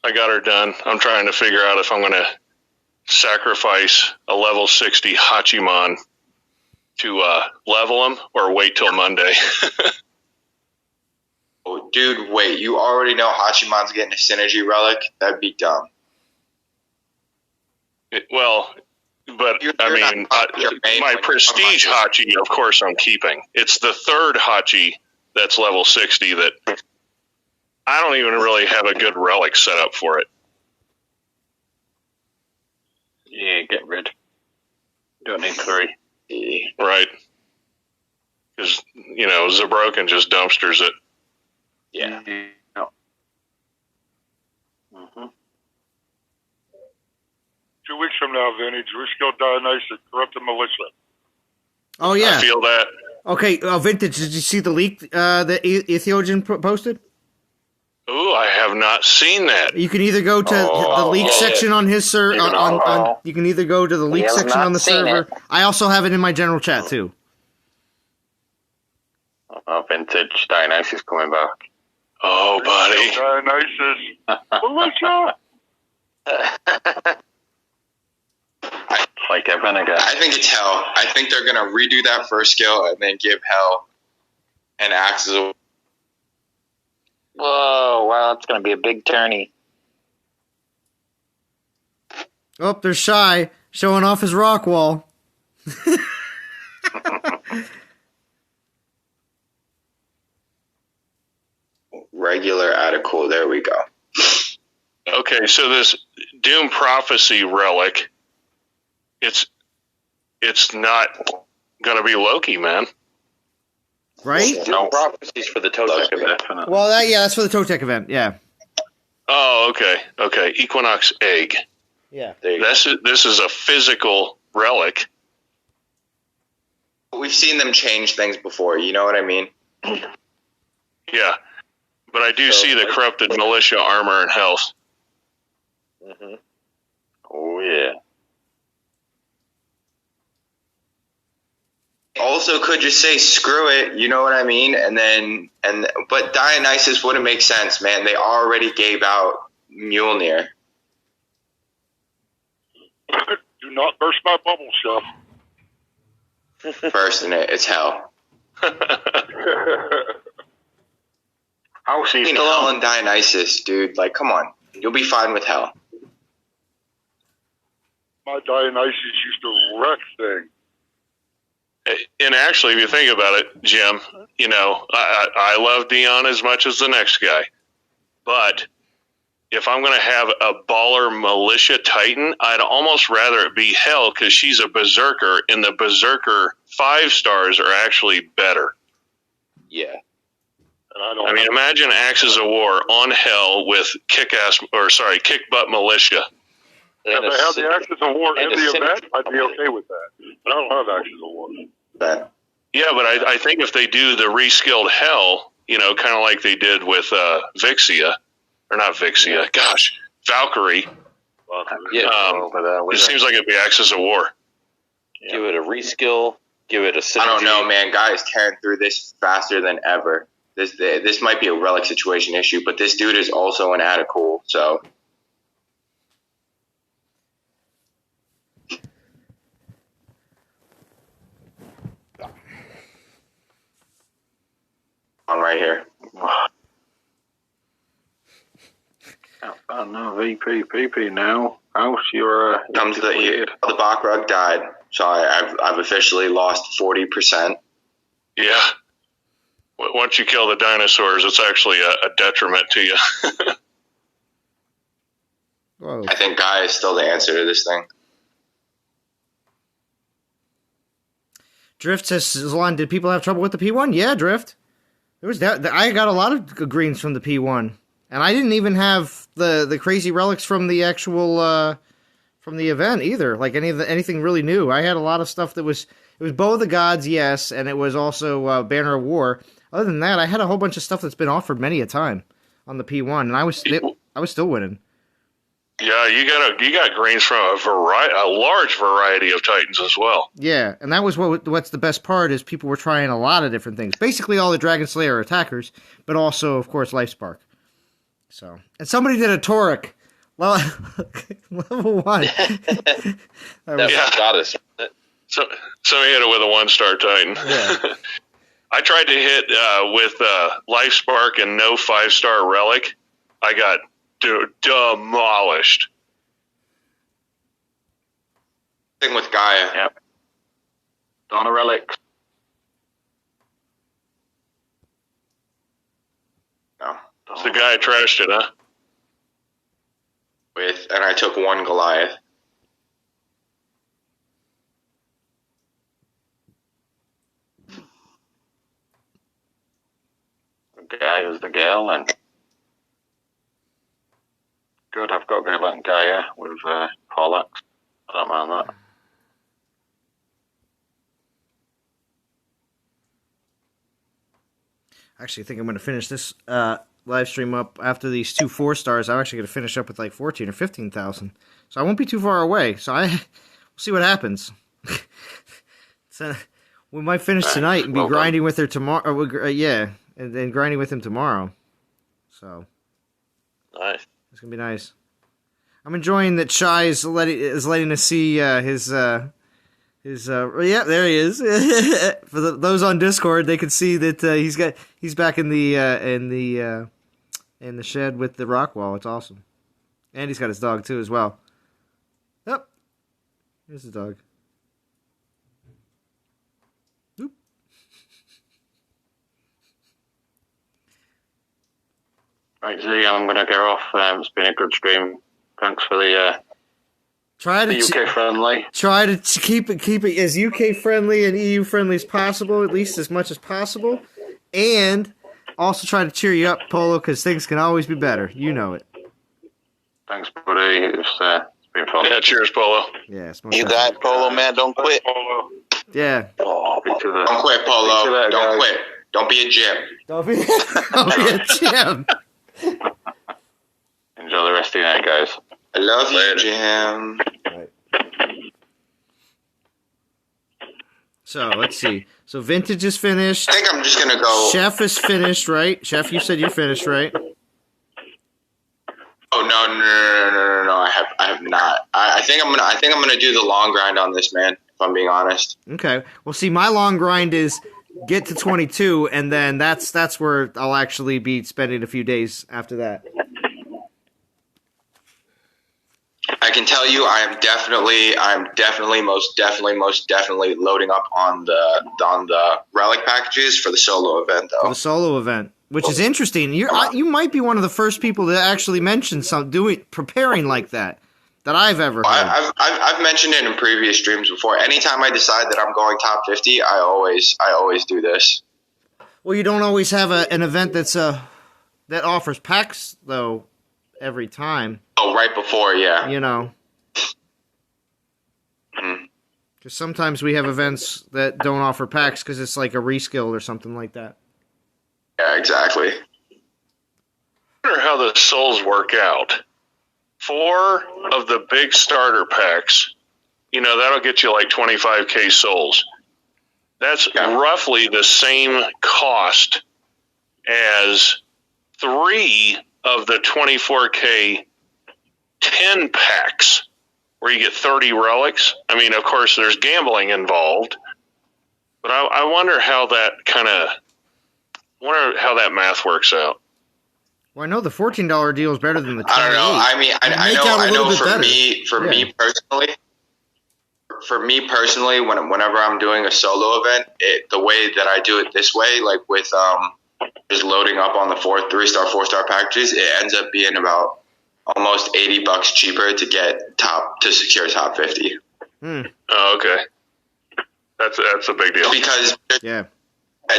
I got her done. I'm trying to figure out if I'm going to sacrifice a level 60 Hachiman to level him or wait till Monday. Oh, dude, wait. You already know Hachiman's getting a synergy relic? That'd be dumb. My prestige Hachi, of course, I'm keeping. It's the third Hachi that's level 60 that I don't even really have a good relic set up for it. Yeah, get rid. Don't need 3. Right. Because, Zabroken just dumpsters it. Yeah. Mm-hmm. 2 weeks from now, Vintage, we're still Dionysus, corrupted militia. Oh, yeah. I feel that. Okay, Vintage, did you see the leak that Eotheogen posted? Ooh, I have not seen that. You can either go to the leak section on his server. You can either go to the leak section on the server. I also have it in my general chat too. Vintage Dionysus coming back. Oh, buddy. Dionysus. Militia. Like a vinegar. I think it's hell. I think they're gonna redo that first skill and then give hell an axe as a. Whoa, wow, it's going to be a big tourney. Oh, there's Shy. Showing off his rock wall. Regular Atticool. There we go. Okay, so this Doom Prophecy relic, it's not going to be Loki, man. Right? No prophecies for the Totec event. Well, that's for the Totec event, yeah. Oh, okay. Equinox Egg. Yeah. This is a physical relic. We've seen them change things before, you know what I mean? Yeah. But I do see the corrupted militia armor and health. Mm-hmm. Oh, yeah. Also could just say screw it, you know what I mean? But Dionysus wouldn't make sense, man. They already gave out Mjolnir. Do not burst my bubble, Chef. Bursting it, it's hell. How is he Hell and Dionysus, dude. Like, come on. You'll be fine with hell. My Dionysus used to wreck things. And actually, if you think about it, Jim, you know, I love Dion as much as the next guy. But if I'm going to have a baller militia titan, I'd almost rather it be Hell because she's a berserker, and the berserker 5 stars are actually better. Yeah. I mean, imagine Axes of War on Hell with kick butt militia. If they have the Axes of War in the event, I'd be okay with that. But I don't have Axes of War. Yeah, but I think if they do the reskilled Hell, you know, kind of like they did with Vixia, or not Vixia, Valkyrie. It seems like it'd be Axis of War. Yeah. Give it a reskill. Give it a synergy. I don't know, man. Guys tearing through this faster than ever. This might be a relic situation issue, but this dude is also an Atticool, so. On right here. Oh no, VP now. House, you're comes the Backrug died, so I've officially lost 40%. Yeah. Once you kill the dinosaurs, it's actually a detriment to you. Whoa. I think Guy is still the answer to this thing. Drift says, Zalon, did people have trouble with the P1? Yeah, Drift. There was that. I got a lot of greens from the P1, and I didn't even have the crazy relics from the actual from the event either. Like anything really new. I had a lot of stuff that was Bow of the Gods, yes, and it was also Banner of War. Other than that, I had a whole bunch of stuff that's been offered many a time on the P1, and I was still winning. Yeah, you got greens from a large variety of Titans as well. Yeah, and that was what's the best part is people were trying a lot of different things. Basically, all the Dragon Slayer attackers, but also, of course, Lifespark. So, and somebody did a Toric level 1. That got us. So somebody hit it with a 1-star Titan. Yeah. I tried to hit with Lifespark and no 5-star relic. I got demolished. Thing with Gaia. Yep. Donna relic. No. So the guy trashed it, huh? And I took 1 Goliath. Gaia is the girl, and good. I've got Gaia and Gaia with Pollax. I don't mind that. I actually think I'm going to finish this live stream up after these 2 4-stars. I'm actually going to finish up with like 14 or 15,000. So I won't be too far away. So we'll see what happens. So we might finish tonight and be grinding with her tomorrow. Yeah, and then grinding with him tomorrow. So nice. It's going to be nice. I'm enjoying that Shai is letting us see his yeah, there he is. For those on Discord, they can see that he's back in the shed with the rock wall. It's awesome, and he's got his dog too as well. Yep, Here's the dog. Oop. Right, Z, I'm going to get off. It's been a good stream. Thanks for the UK friendly. Try to keep it as UK friendly and EU friendly as possible, at least as much as possible, and also try to cheer you up, Polo, because things can always be better. You know it. Thanks, buddy. It's been fun. Yeah, cheers, Polo. Yeah, you got it, Polo, man. Don't quit. Polo. Yeah. Don't quit, Polo. Don't quit. Don't be a Jim. Don't be a Jim. Enjoy the rest of your night, guys. I love you, Jim. Right. So, let's see. So, Vintage is finished. I think I'm just going to go. Chef is finished, right? Chef, you said you're finished, right? Oh, no. I have not. I think I'm gonna do the long grind on this, man, if I'm being honest. Okay. Well, see, my long grind is get to 22, and then that's where I'll actually be spending a few days after that. I can tell you, I'm definitely, most definitely loading up on the relic packages for the solo event, though. For the solo event, which is interesting. You might be one of the first people to actually mention preparing like that I've ever heard. I've mentioned it in previous streams before. Anytime I decide that I'm going top 50, I always do this. Well, you don't always have an event that offers packs though every time. Oh, right before, yeah. You know. Because sometimes we have events that don't offer packs because it's like a reskill or something like that. Yeah, exactly. I wonder how the souls work out. 4 of the big starter packs, that'll get you like 25k souls. That's roughly the same cost as 3 of the 24k 10 packs where you get 30 relics. I mean, of course, there's gambling involved, but I wonder how that math works out. Well, I know the $14 deal is better than the $10. I don't know. I mean, I know for me personally, whenever I'm doing a solo event, the way that I do it this way, like with just loading up on the 3-star, 4-star packages, it ends up being about almost $80 cheaper to secure top 50. Oh, okay. That's a big deal.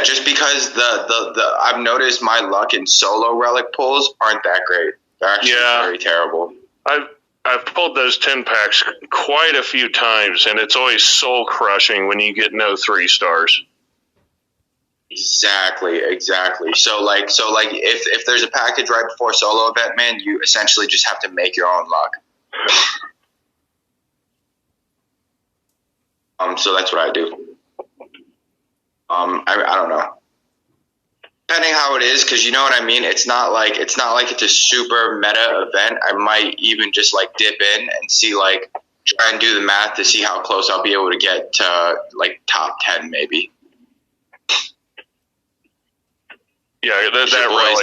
Just because the I've noticed my luck in solo relic pulls aren't that great. They're actually very terrible. I've pulled those 10 packs quite a few times, and it's always soul crushing when you get no 3 stars. Exactly. So if there's a package right before solo event, man, you essentially just have to make your own luck. So that's what I do. I don't know. Depending how it is, because you know what I mean. It's not like it's a super meta event. I might even just like dip in and see try and do the math to see how close I'll be able to get to top 10 maybe. Yeah, that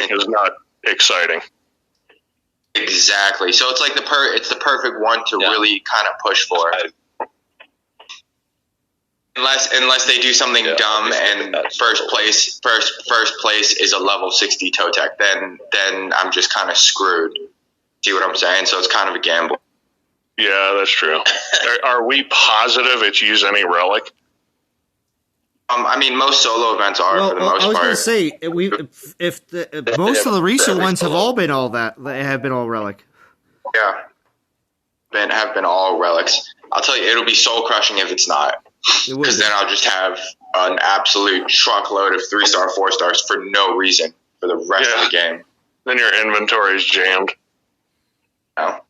relic is not exciting. Exactly. So it's like it's the perfect one to really kind of push for. Unless they do something dumb and first place is a level 60 toe tech, then I'm just kind of screwed. See what I'm saying? So it's kind of a gamble. Yeah, that's true. Are we positive it's use any relic? I mean, most solo events are for the most part. I was going to say, most of the recent ones have all been all that. They have been all relic. Yeah, have been all relics. I'll tell you, it'll be soul crushing if it's not. Because then I'll just have an absolute truckload of 3-star, 4-stars for no reason for the rest of the game. Then your inventory is jammed. No. And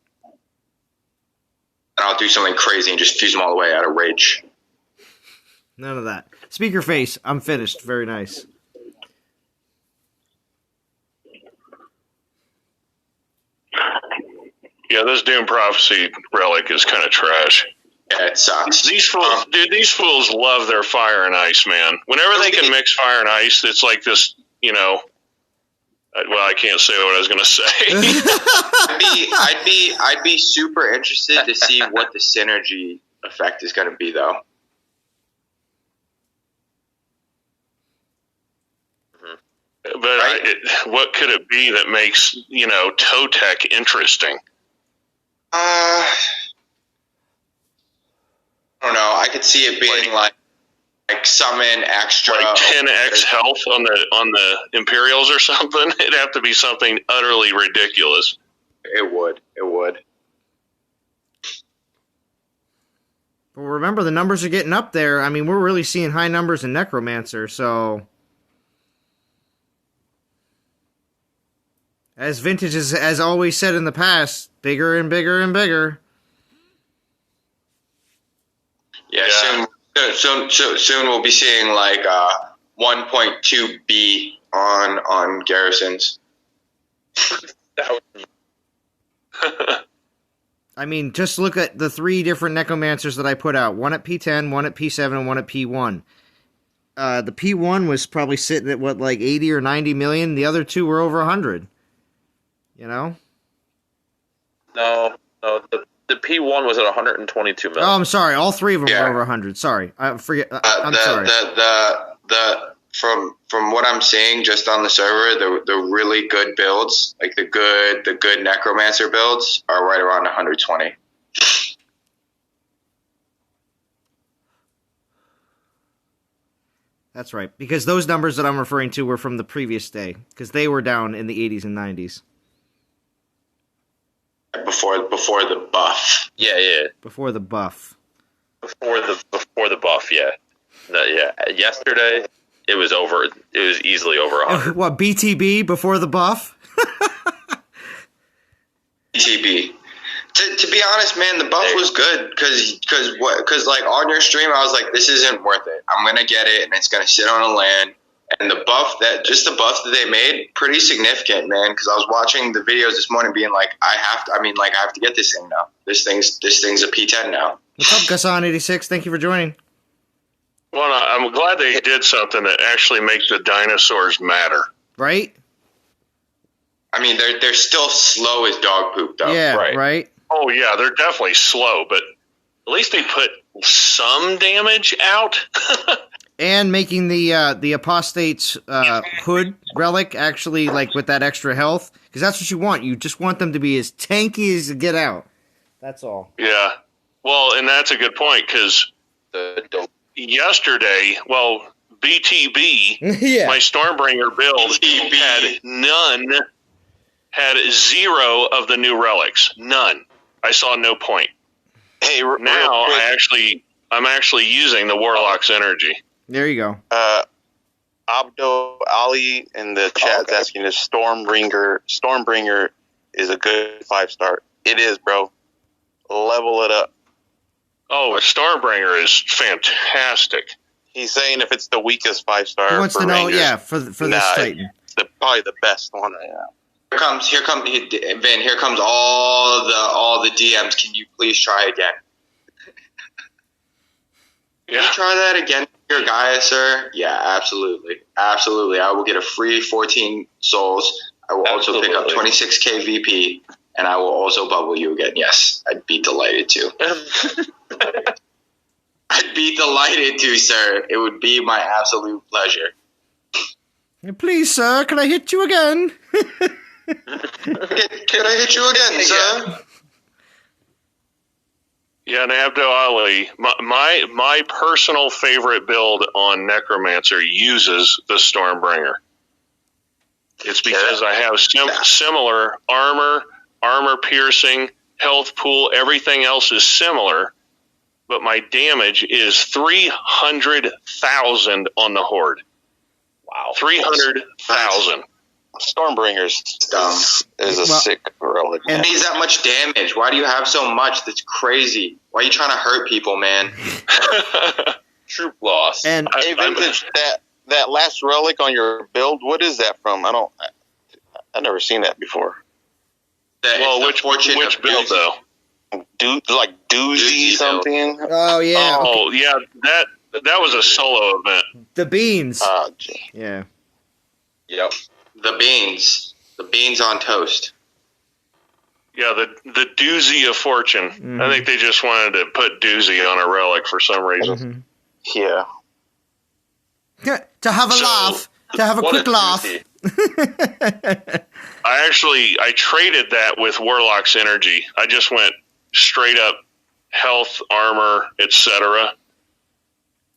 I'll do something crazy and just fuse them all the way out of rage. None of that. Speaker face, I'm finished. Very nice. Yeah, this Doom Prophecy relic is kind of trash. Yeah, it sucks. These fools love their fire and ice, man. Whenever they can mix fire and ice, it's like this, well, I can't say what I was going to say. I'd be super interested to see what the synergy effect is going to be, though. But what could it be that makes, toe tech interesting? I don't know. I could see it being like summon extra, like 10x health on the Imperials or something. It'd have to be something utterly ridiculous. It would. But remember, the numbers are getting up there. I mean, we're really seeing high numbers in Necromancer, so... As Vintage has always said in the past, bigger and bigger and bigger. Yeah. Soon we'll be seeing like 1.2B on garrisons. I mean, just look at the 3 different Necromancers that I put out. One at P10, one at P7, and one at P1. The P1 was probably sitting at, 80 or 90 million? The other 2 were over 100. No, the P1 was at 122 million. Oh, I'm sorry. All 3 of them were over 100. Sorry. I forget. I'm sorry. From what I'm seeing just on the server, the really good builds, like the good Necromancer builds, are right around 120. That's right. Because those numbers that I'm referring to were from the previous day. Because they were down in the 80s and 90s. Before the buff. Yeah. Before the buff. Before the buff, yeah. Yesterday, it was over. It was easily over 100. What, BTB before the buff? BTB. To be honest, man, the buff was good because like on your stream, I was like, this isn't worth it. I'm gonna get it, and it's gonna sit on a land. And the buff that they made, pretty significant, man. Because I was watching the videos this morning, being like, I have to get this thing now. This thing's a P10 now. What's up, Gassan86? Thank you for joining. Well, I'm glad they did something that actually makes the dinosaurs matter. Right? I mean, they're still slow as dog poop, though. Yeah, right. Oh yeah, they're definitely slow, but at least they put some damage out. And making the apostate's hood relic actually like with that extra health, because that's what you want. You just want them to be as tanky as get out. That's all. Yeah. Well, and that's a good point because yesterday, BTB, my Stormbringer build had 0 of the new relics. None. I saw no point. Hey, now I'm actually using the Warlock's energy. There you go. Abdo Ali in the chat is asking if Stormbringer is a good 5-star. It is, bro. Level it up. Oh, Stormbringer is fantastic. He's saying if it's the weakest 5-star. He wants to know, Rangers, for this Titan. It's probably the best one right now. Here comes Vin. Here comes all the DMs. Can you please try again? Can you try that again, your guy, sir? Yeah, absolutely. I will get a free 14 souls. I will also pick up 26k VP, and I will also bubble you again. Yes, I'd be delighted to. I'd be delighted to, sir. It would be my absolute pleasure. Please, sir, can I hit you again? Can I hit you again, sir? Yeah, and Abdo Ali, my personal favorite build on Necromancer uses the Stormbringer. It's because I have similar armor piercing, health pool, everything else is similar, but my damage is 300,000 on the Horde. Wow. 300,000. Stormbringer's is a sick relic. It needs that much damage. Why do you have so much? That's crazy. Why are you trying to hurt people, man? Troop loss. And hey, Vintage, that last relic on your build, what is that from? I've never seen that before. Which build though? Like Doozy something? Oh yeah. Oh yeah, that was a solo event. The beans. Oh gee. Yeah. Yep. The beans on toast. Yeah, the doozy of fortune. Mm-hmm. I think they just wanted to put doozy on a relic for some reason. Mm-hmm. Yeah. To have a laugh. To have a quick laugh. I traded that with Warlock's energy. I just went straight up health, armor, etc.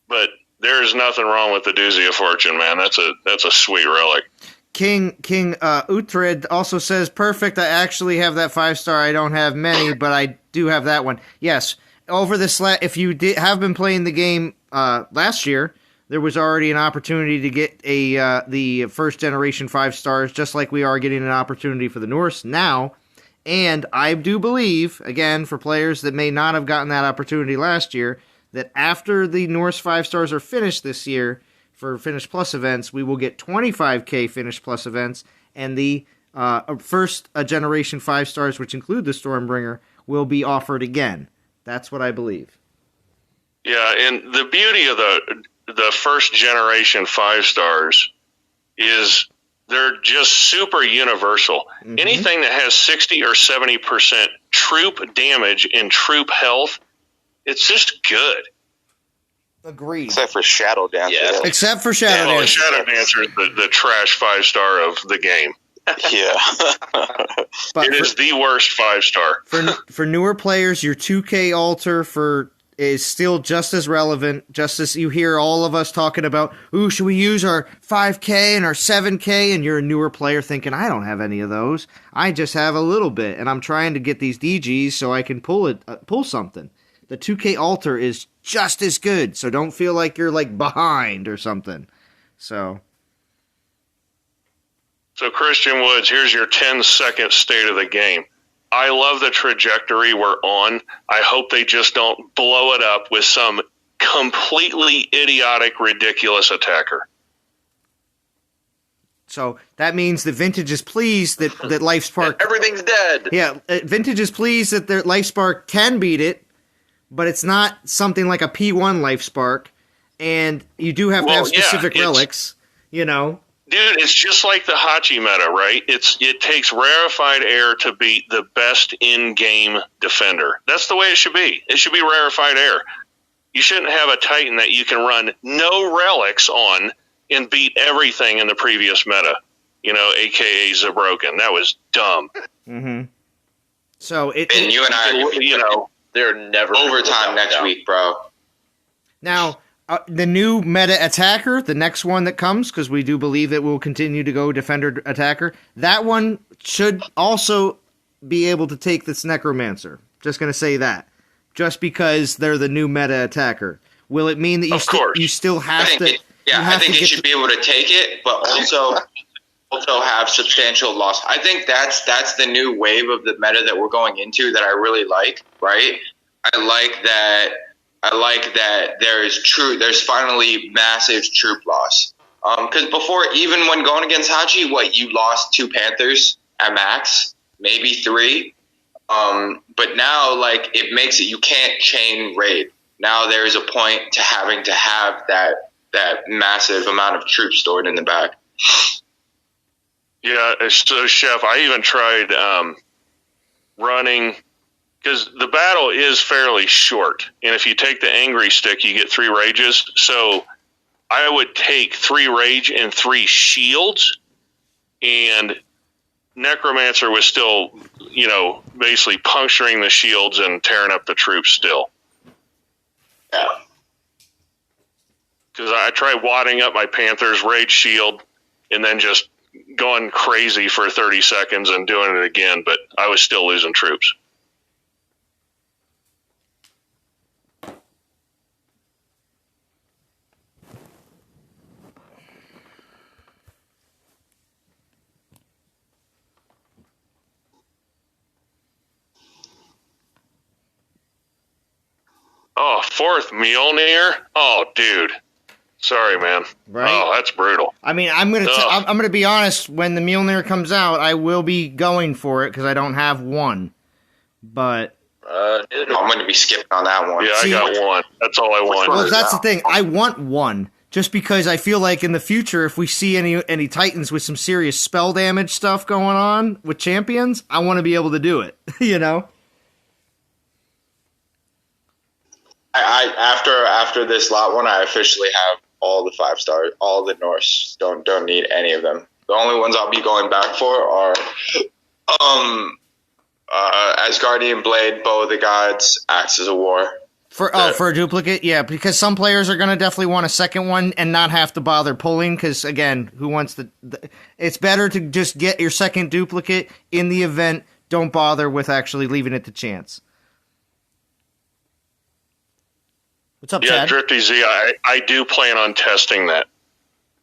But there is nothing wrong with the doozy of fortune, man. That's a sweet relic. King Uhtred also says, perfect, I actually have that 5-star. I don't have many, but I do have that one. Yes, over this if you have been playing the game last year, there was already an opportunity to get the first generation 5 stars, just like we are getting an opportunity for the Norse now. And I do believe, again, for players that may not have gotten that opportunity last year, that after the Norse 5 stars are finished this year, for Finish Plus events, we will get 25k Finish Plus events, and the first generation 5 stars, which include the Stormbringer, will be offered again. That's what I believe. Yeah, and the beauty of the first generation 5 stars is they're just super universal. Mm-hmm. Anything that has 60 or 70% troop damage and troop health, it's just good. Agreed. Except for Shadow Dancer. Yeah. Except for Shadow Dancer. Shadow Dancer is the trash 5-star of the game. Yeah. It is the worst 5-star. For newer players, your 2K altar is still just as relevant, just as you hear all of us talking about, ooh, should we use our 5K and our 7K? And you're a newer player thinking, I don't have any of those. I just have a little bit, and I'm trying to get these DGs so I can pull something. The 2K altar is just as good, so don't feel like you're like behind or something. So Christian Woods, here's your 10-second state of the game. I love the trajectory we're on. I hope they just don't blow it up with some completely idiotic, ridiculous attacker. So that means that Vintage is pleased that LifeSpark... Everything's dead. Yeah, Vintage is pleased that their LifeSpark can beat it, but it's not something like a P1 LifeSpark, and you do have to have specific relics, you know. Dude, it's just like the Hachi meta, right? It takes rarefied air to beat the best in-game defender. That's the way it should be. It should be rarefied air. You shouldn't have a Titan that you can run no relics on and beat everything in the previous meta, you know, a.k.a. Zabroken. That was dumb. Mm-hmm. So and you and I, you know, they're never overtime next week, bro. Now, the new meta attacker, the next one that comes, because we do believe that we'll continue to go defender attacker, that one should also be able to take this Necromancer. Just going to say that. Just because they're the new meta attacker. Will it mean that you still have to... I think it should be able to take it, but also have substantial loss. I think that's the new wave of the meta that we're going into that I really like, right? I like that there's finally massive troop loss. Because before, even when going against Hachi, you lost 2 Panthers at max, maybe 3. But now, it makes it, you can't chain raid. Now there's a point to having to have that massive amount of troops stored in the back. Yeah, so Chef, I even tried running, because the battle is fairly short, and if you take the Angry Stick, you get 3 rages. So I would take 3 rage and 3 shields, and Necromancer was still, basically puncturing the shields and tearing up the troops still. Yeah. Because I tried wadding up my Panther's rage shield and then just going crazy for 30 seconds and doing it again, but I was still losing troops. Oh, 4th Mjolnir? Oh, dude. Sorry, man. Right? Oh, that's brutal. I mean, I'm gonna be honest. When the Mjolnir comes out, I will be going for it because I don't have one. But I'm going to be skipping on that one. Yeah, I got one. That's all I want. Well, that's the thing. I want one just because I feel like in the future, if we see any Titans with some serious spell damage stuff going on with champions, I want to be able to do it, you know? After this lot one, I officially have all the 5-star, all the Norse. Don't need any of them. The only ones I'll be going back for are Asgardian Blade, Bow of the Gods, Axes of War. For a duplicate, yeah, because some players are going to definitely want a second one and not have to bother pulling, because, again, who wants it's better to just get your second duplicate in the event. Don't bother with actually leaving it to chance. What's up, Chad? Drifty Z, I do plan on testing that.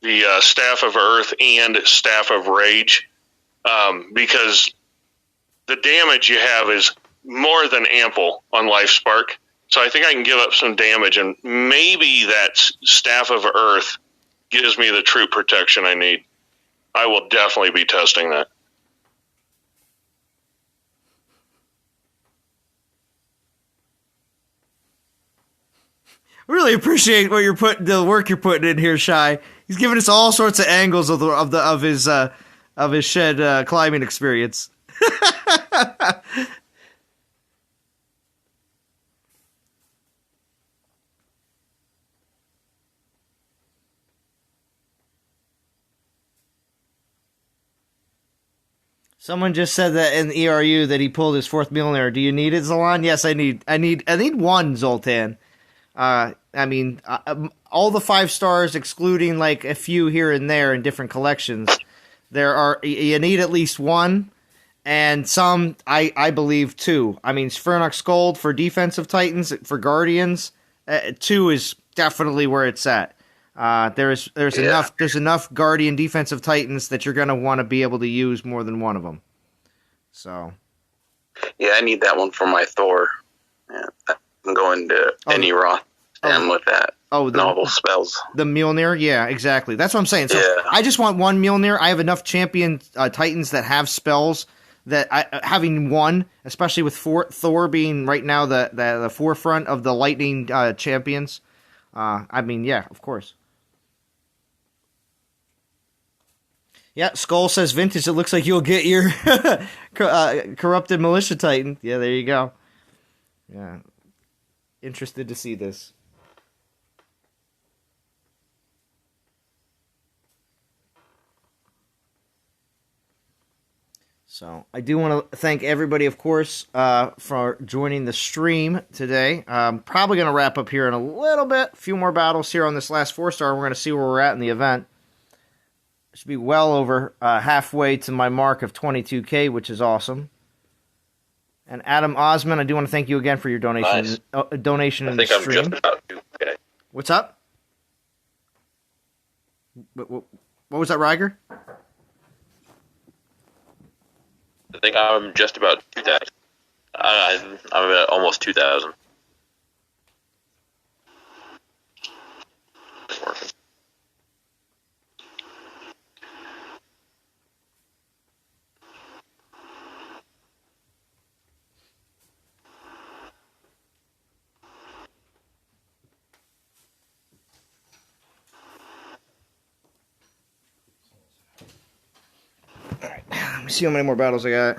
The Staff of Earth and Staff of Rage, because the damage you have is more than ample on Life Spark. So I think I can give up some damage, and maybe that Staff of Earth gives me the troop protection I need. I will definitely be testing that. Really appreciate the work you're putting in here, Shy. He's giving us all sorts of angles of his shed climbing experience. Someone just said that in ERU that he pulled his 4th Mjolnir. Do you need it, Zalon? Yes, I need one, Zoltan. I mean, all the 5 stars, excluding like a few here and there in different collections, you need at least one, and some, I believe, 2. I mean, Sphyrnox Gold for defensive Titans, for Guardians, 2 is definitely where it's at. There's enough Guardian defensive Titans that you're going to want to be able to use more than one of them. So. Yeah, I need that one for my Thor. Yeah, I can go into any Roth and with that. Novel spells. The Mjolnir? Yeah, exactly. That's what I'm saying. So I just want one Mjolnir. I have enough champion Titans that have spells that having one, especially with Thor being right now the forefront of the lightning champions. I mean, yeah, of course. Yeah, Skull says vintage. It looks like you'll get your corrupted Militia Titan. Yeah, there you go. Yeah. Interested to see this. So I do want to thank everybody, of course, for joining the stream today. Probably going to wrap up here in a little bit. A few more battles here on this last 4-star. We're going to see where we're at in the event. Should be well over halfway to my mark of 22K, which is awesome. And Adam Osman, I do want to thank you again for your donation. Nice. Donation in the stream. I think I'm just about 2K. What's up? What was that, Riger? I think I'm just about 2,000. I'm at almost 2,000. Alright, let me see how many more battles I got.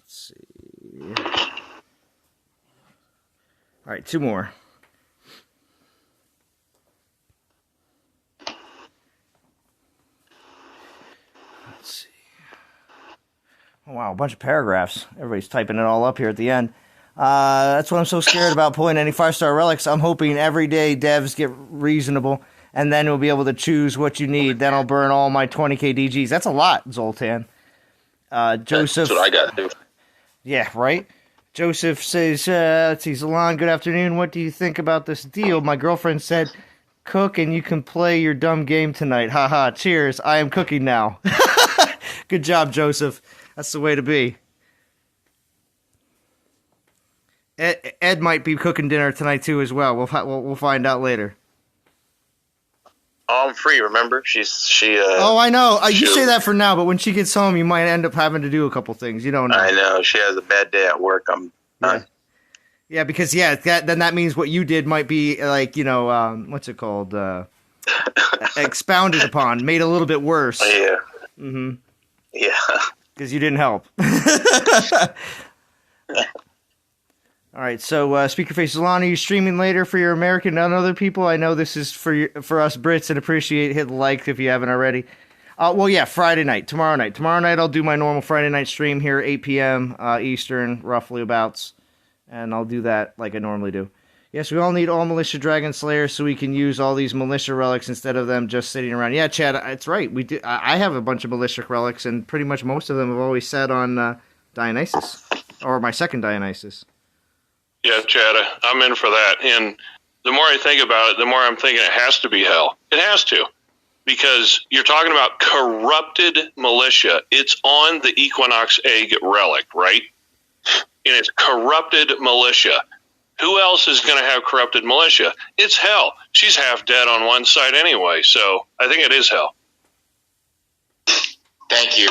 Let's see. Alright, 2 more. Let's see. Oh, wow, a bunch of paragraphs. Everybody's typing it all up here at the end. That's what I'm so scared about pulling any 5-star relics. I'm hoping everyday devs get reasonable, and then we'll be able to choose what you need. Then I'll burn all my 20k DGs. That's a lot, Zoltan. Joseph. That's what I got to do. Yeah, right? Joseph says, let's see, Zalon, good afternoon. What do you think about this deal? My girlfriend said, cook and you can play your dumb game tonight. Haha, cheers. I am cooking now. Good job, Joseph. That's the way to be. Ed might be cooking dinner tonight too as well. We'll find out later. Oh, I'm free. Remember, she. Oh, I know. You say that for now, but when she gets home, you might end up having to do a couple things. You don't know. I know she has a bad day at work. I'm done. Yeah, because then that means what you did might be like, what's it called? Expounded upon, made a little bit worse. Yeah. Mm-hmm. Yeah. Because you didn't help. All right, so Speakerface Alana, are you streaming later for your American and other people? I know this is for us Brits, and appreciate hit the like if you haven't already. Friday night, tomorrow night. Tomorrow night I'll do my normal Friday night stream here, 8 p.m. Eastern, roughly abouts, and I'll do that like I normally do. Yes, we all need all Militia Dragon Slayers so we can use all these Militia relics instead of them just sitting around. Yeah, Chad, it's right. We do. I have a bunch of Militia relics, and pretty much most of them have always sat on Dionysus, or my second Dionysus. Yeah, Chad, I'm in for that. And the more I think about it, the more I'm thinking it has to be hell. It has to. Because you're talking about corrupted militia. It's on the Equinox Egg relic, right? And it's corrupted militia. Who else is going to have corrupted militia? It's hell. She's half dead on one side anyway, so I think it is hell. Thank you.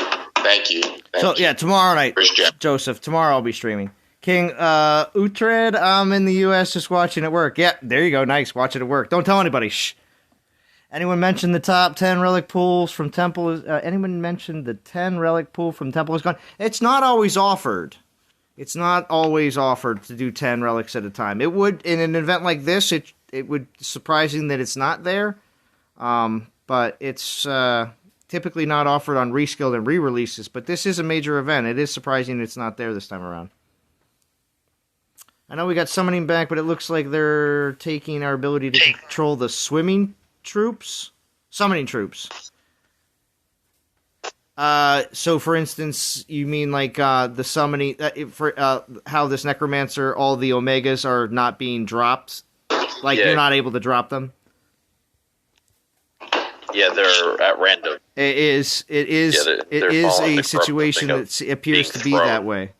Tomorrow night, Joseph, tomorrow I'll be streaming. King Uhtred, I'm in the U.S. just watching at work. Yeah, there you go. Nice. Watch it at work. Don't tell anybody. Shh. Anyone mentioned the top 10 relic pools from Temple? Anyone mentioned the 10 relic pool from Temple is gone? It's not always offered. It's not always offered to do 10 relics at a time. It would, in an event like this, it would surprising that it's not there. But it's typically not offered on reskilled and re-releases. But this is a major event. It is surprising it's not there this time around. I know we got summoning back, but it looks like they're taking our ability to control the summoning troops. So, for instance, you mean like the summoning, how this Necromancer, all the Omegas are not being dropped? Like, you're not able to drop them? Yeah, they're at random. It is a situation that appears to be that way.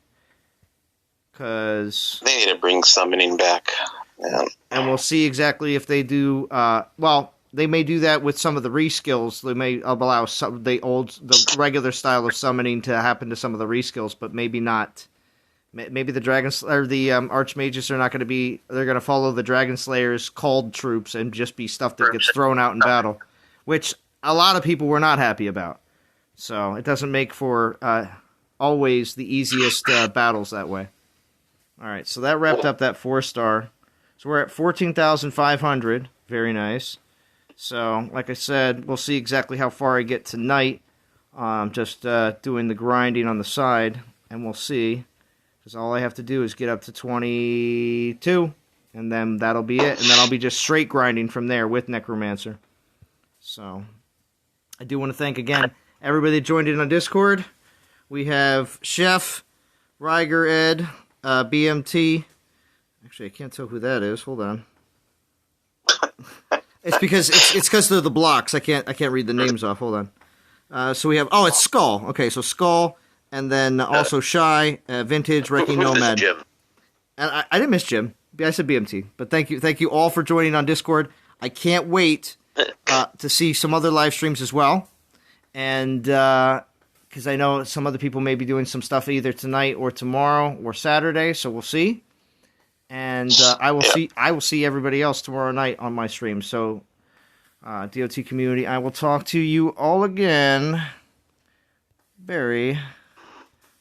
Because they need to bring summoning back. Yeah. And we'll see exactly if they do. They may do that with some of the reskills. They may allow the regular style of summoning to happen to some of the reskills, but maybe not. Maybe the Dragons or the Archmages are not going to be. They're going to follow the Dragon Slayer's called troops and just be stuff that gets thrown out in battle, which a lot of people were not happy about. So it doesn't make for always the easiest battles that way. All right, so that wrapped up that 4-star. So we're at 14,500. Very nice. So, like I said, we'll see exactly how far I get tonight. Just doing the grinding on the side, and we'll see. Because all I have to do is get up to 22, and then that'll be it. And then I'll be just straight grinding from there with Necromancer. So, I do want to thank, again, everybody that joined in on Discord. We have Chef, Riger Ed, BMT. Actually, I can't tell who that is. Hold on. It's because they're the blocks. I can't read the names off. Hold on. So we have it's Skull. Okay, so Skull, and then also Shy, Vintage, Wrecking Nomad. Jim? And I didn't miss Jim. I said BMT. But thank you all for joining on Discord. I can't wait to see some other live streams as well, and because I know some other people may be doing some stuff either tonight or tomorrow or Saturday. So we'll see. And I will see everybody else tomorrow night on my stream. So, DOT community, I will talk to you all again very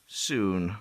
soon.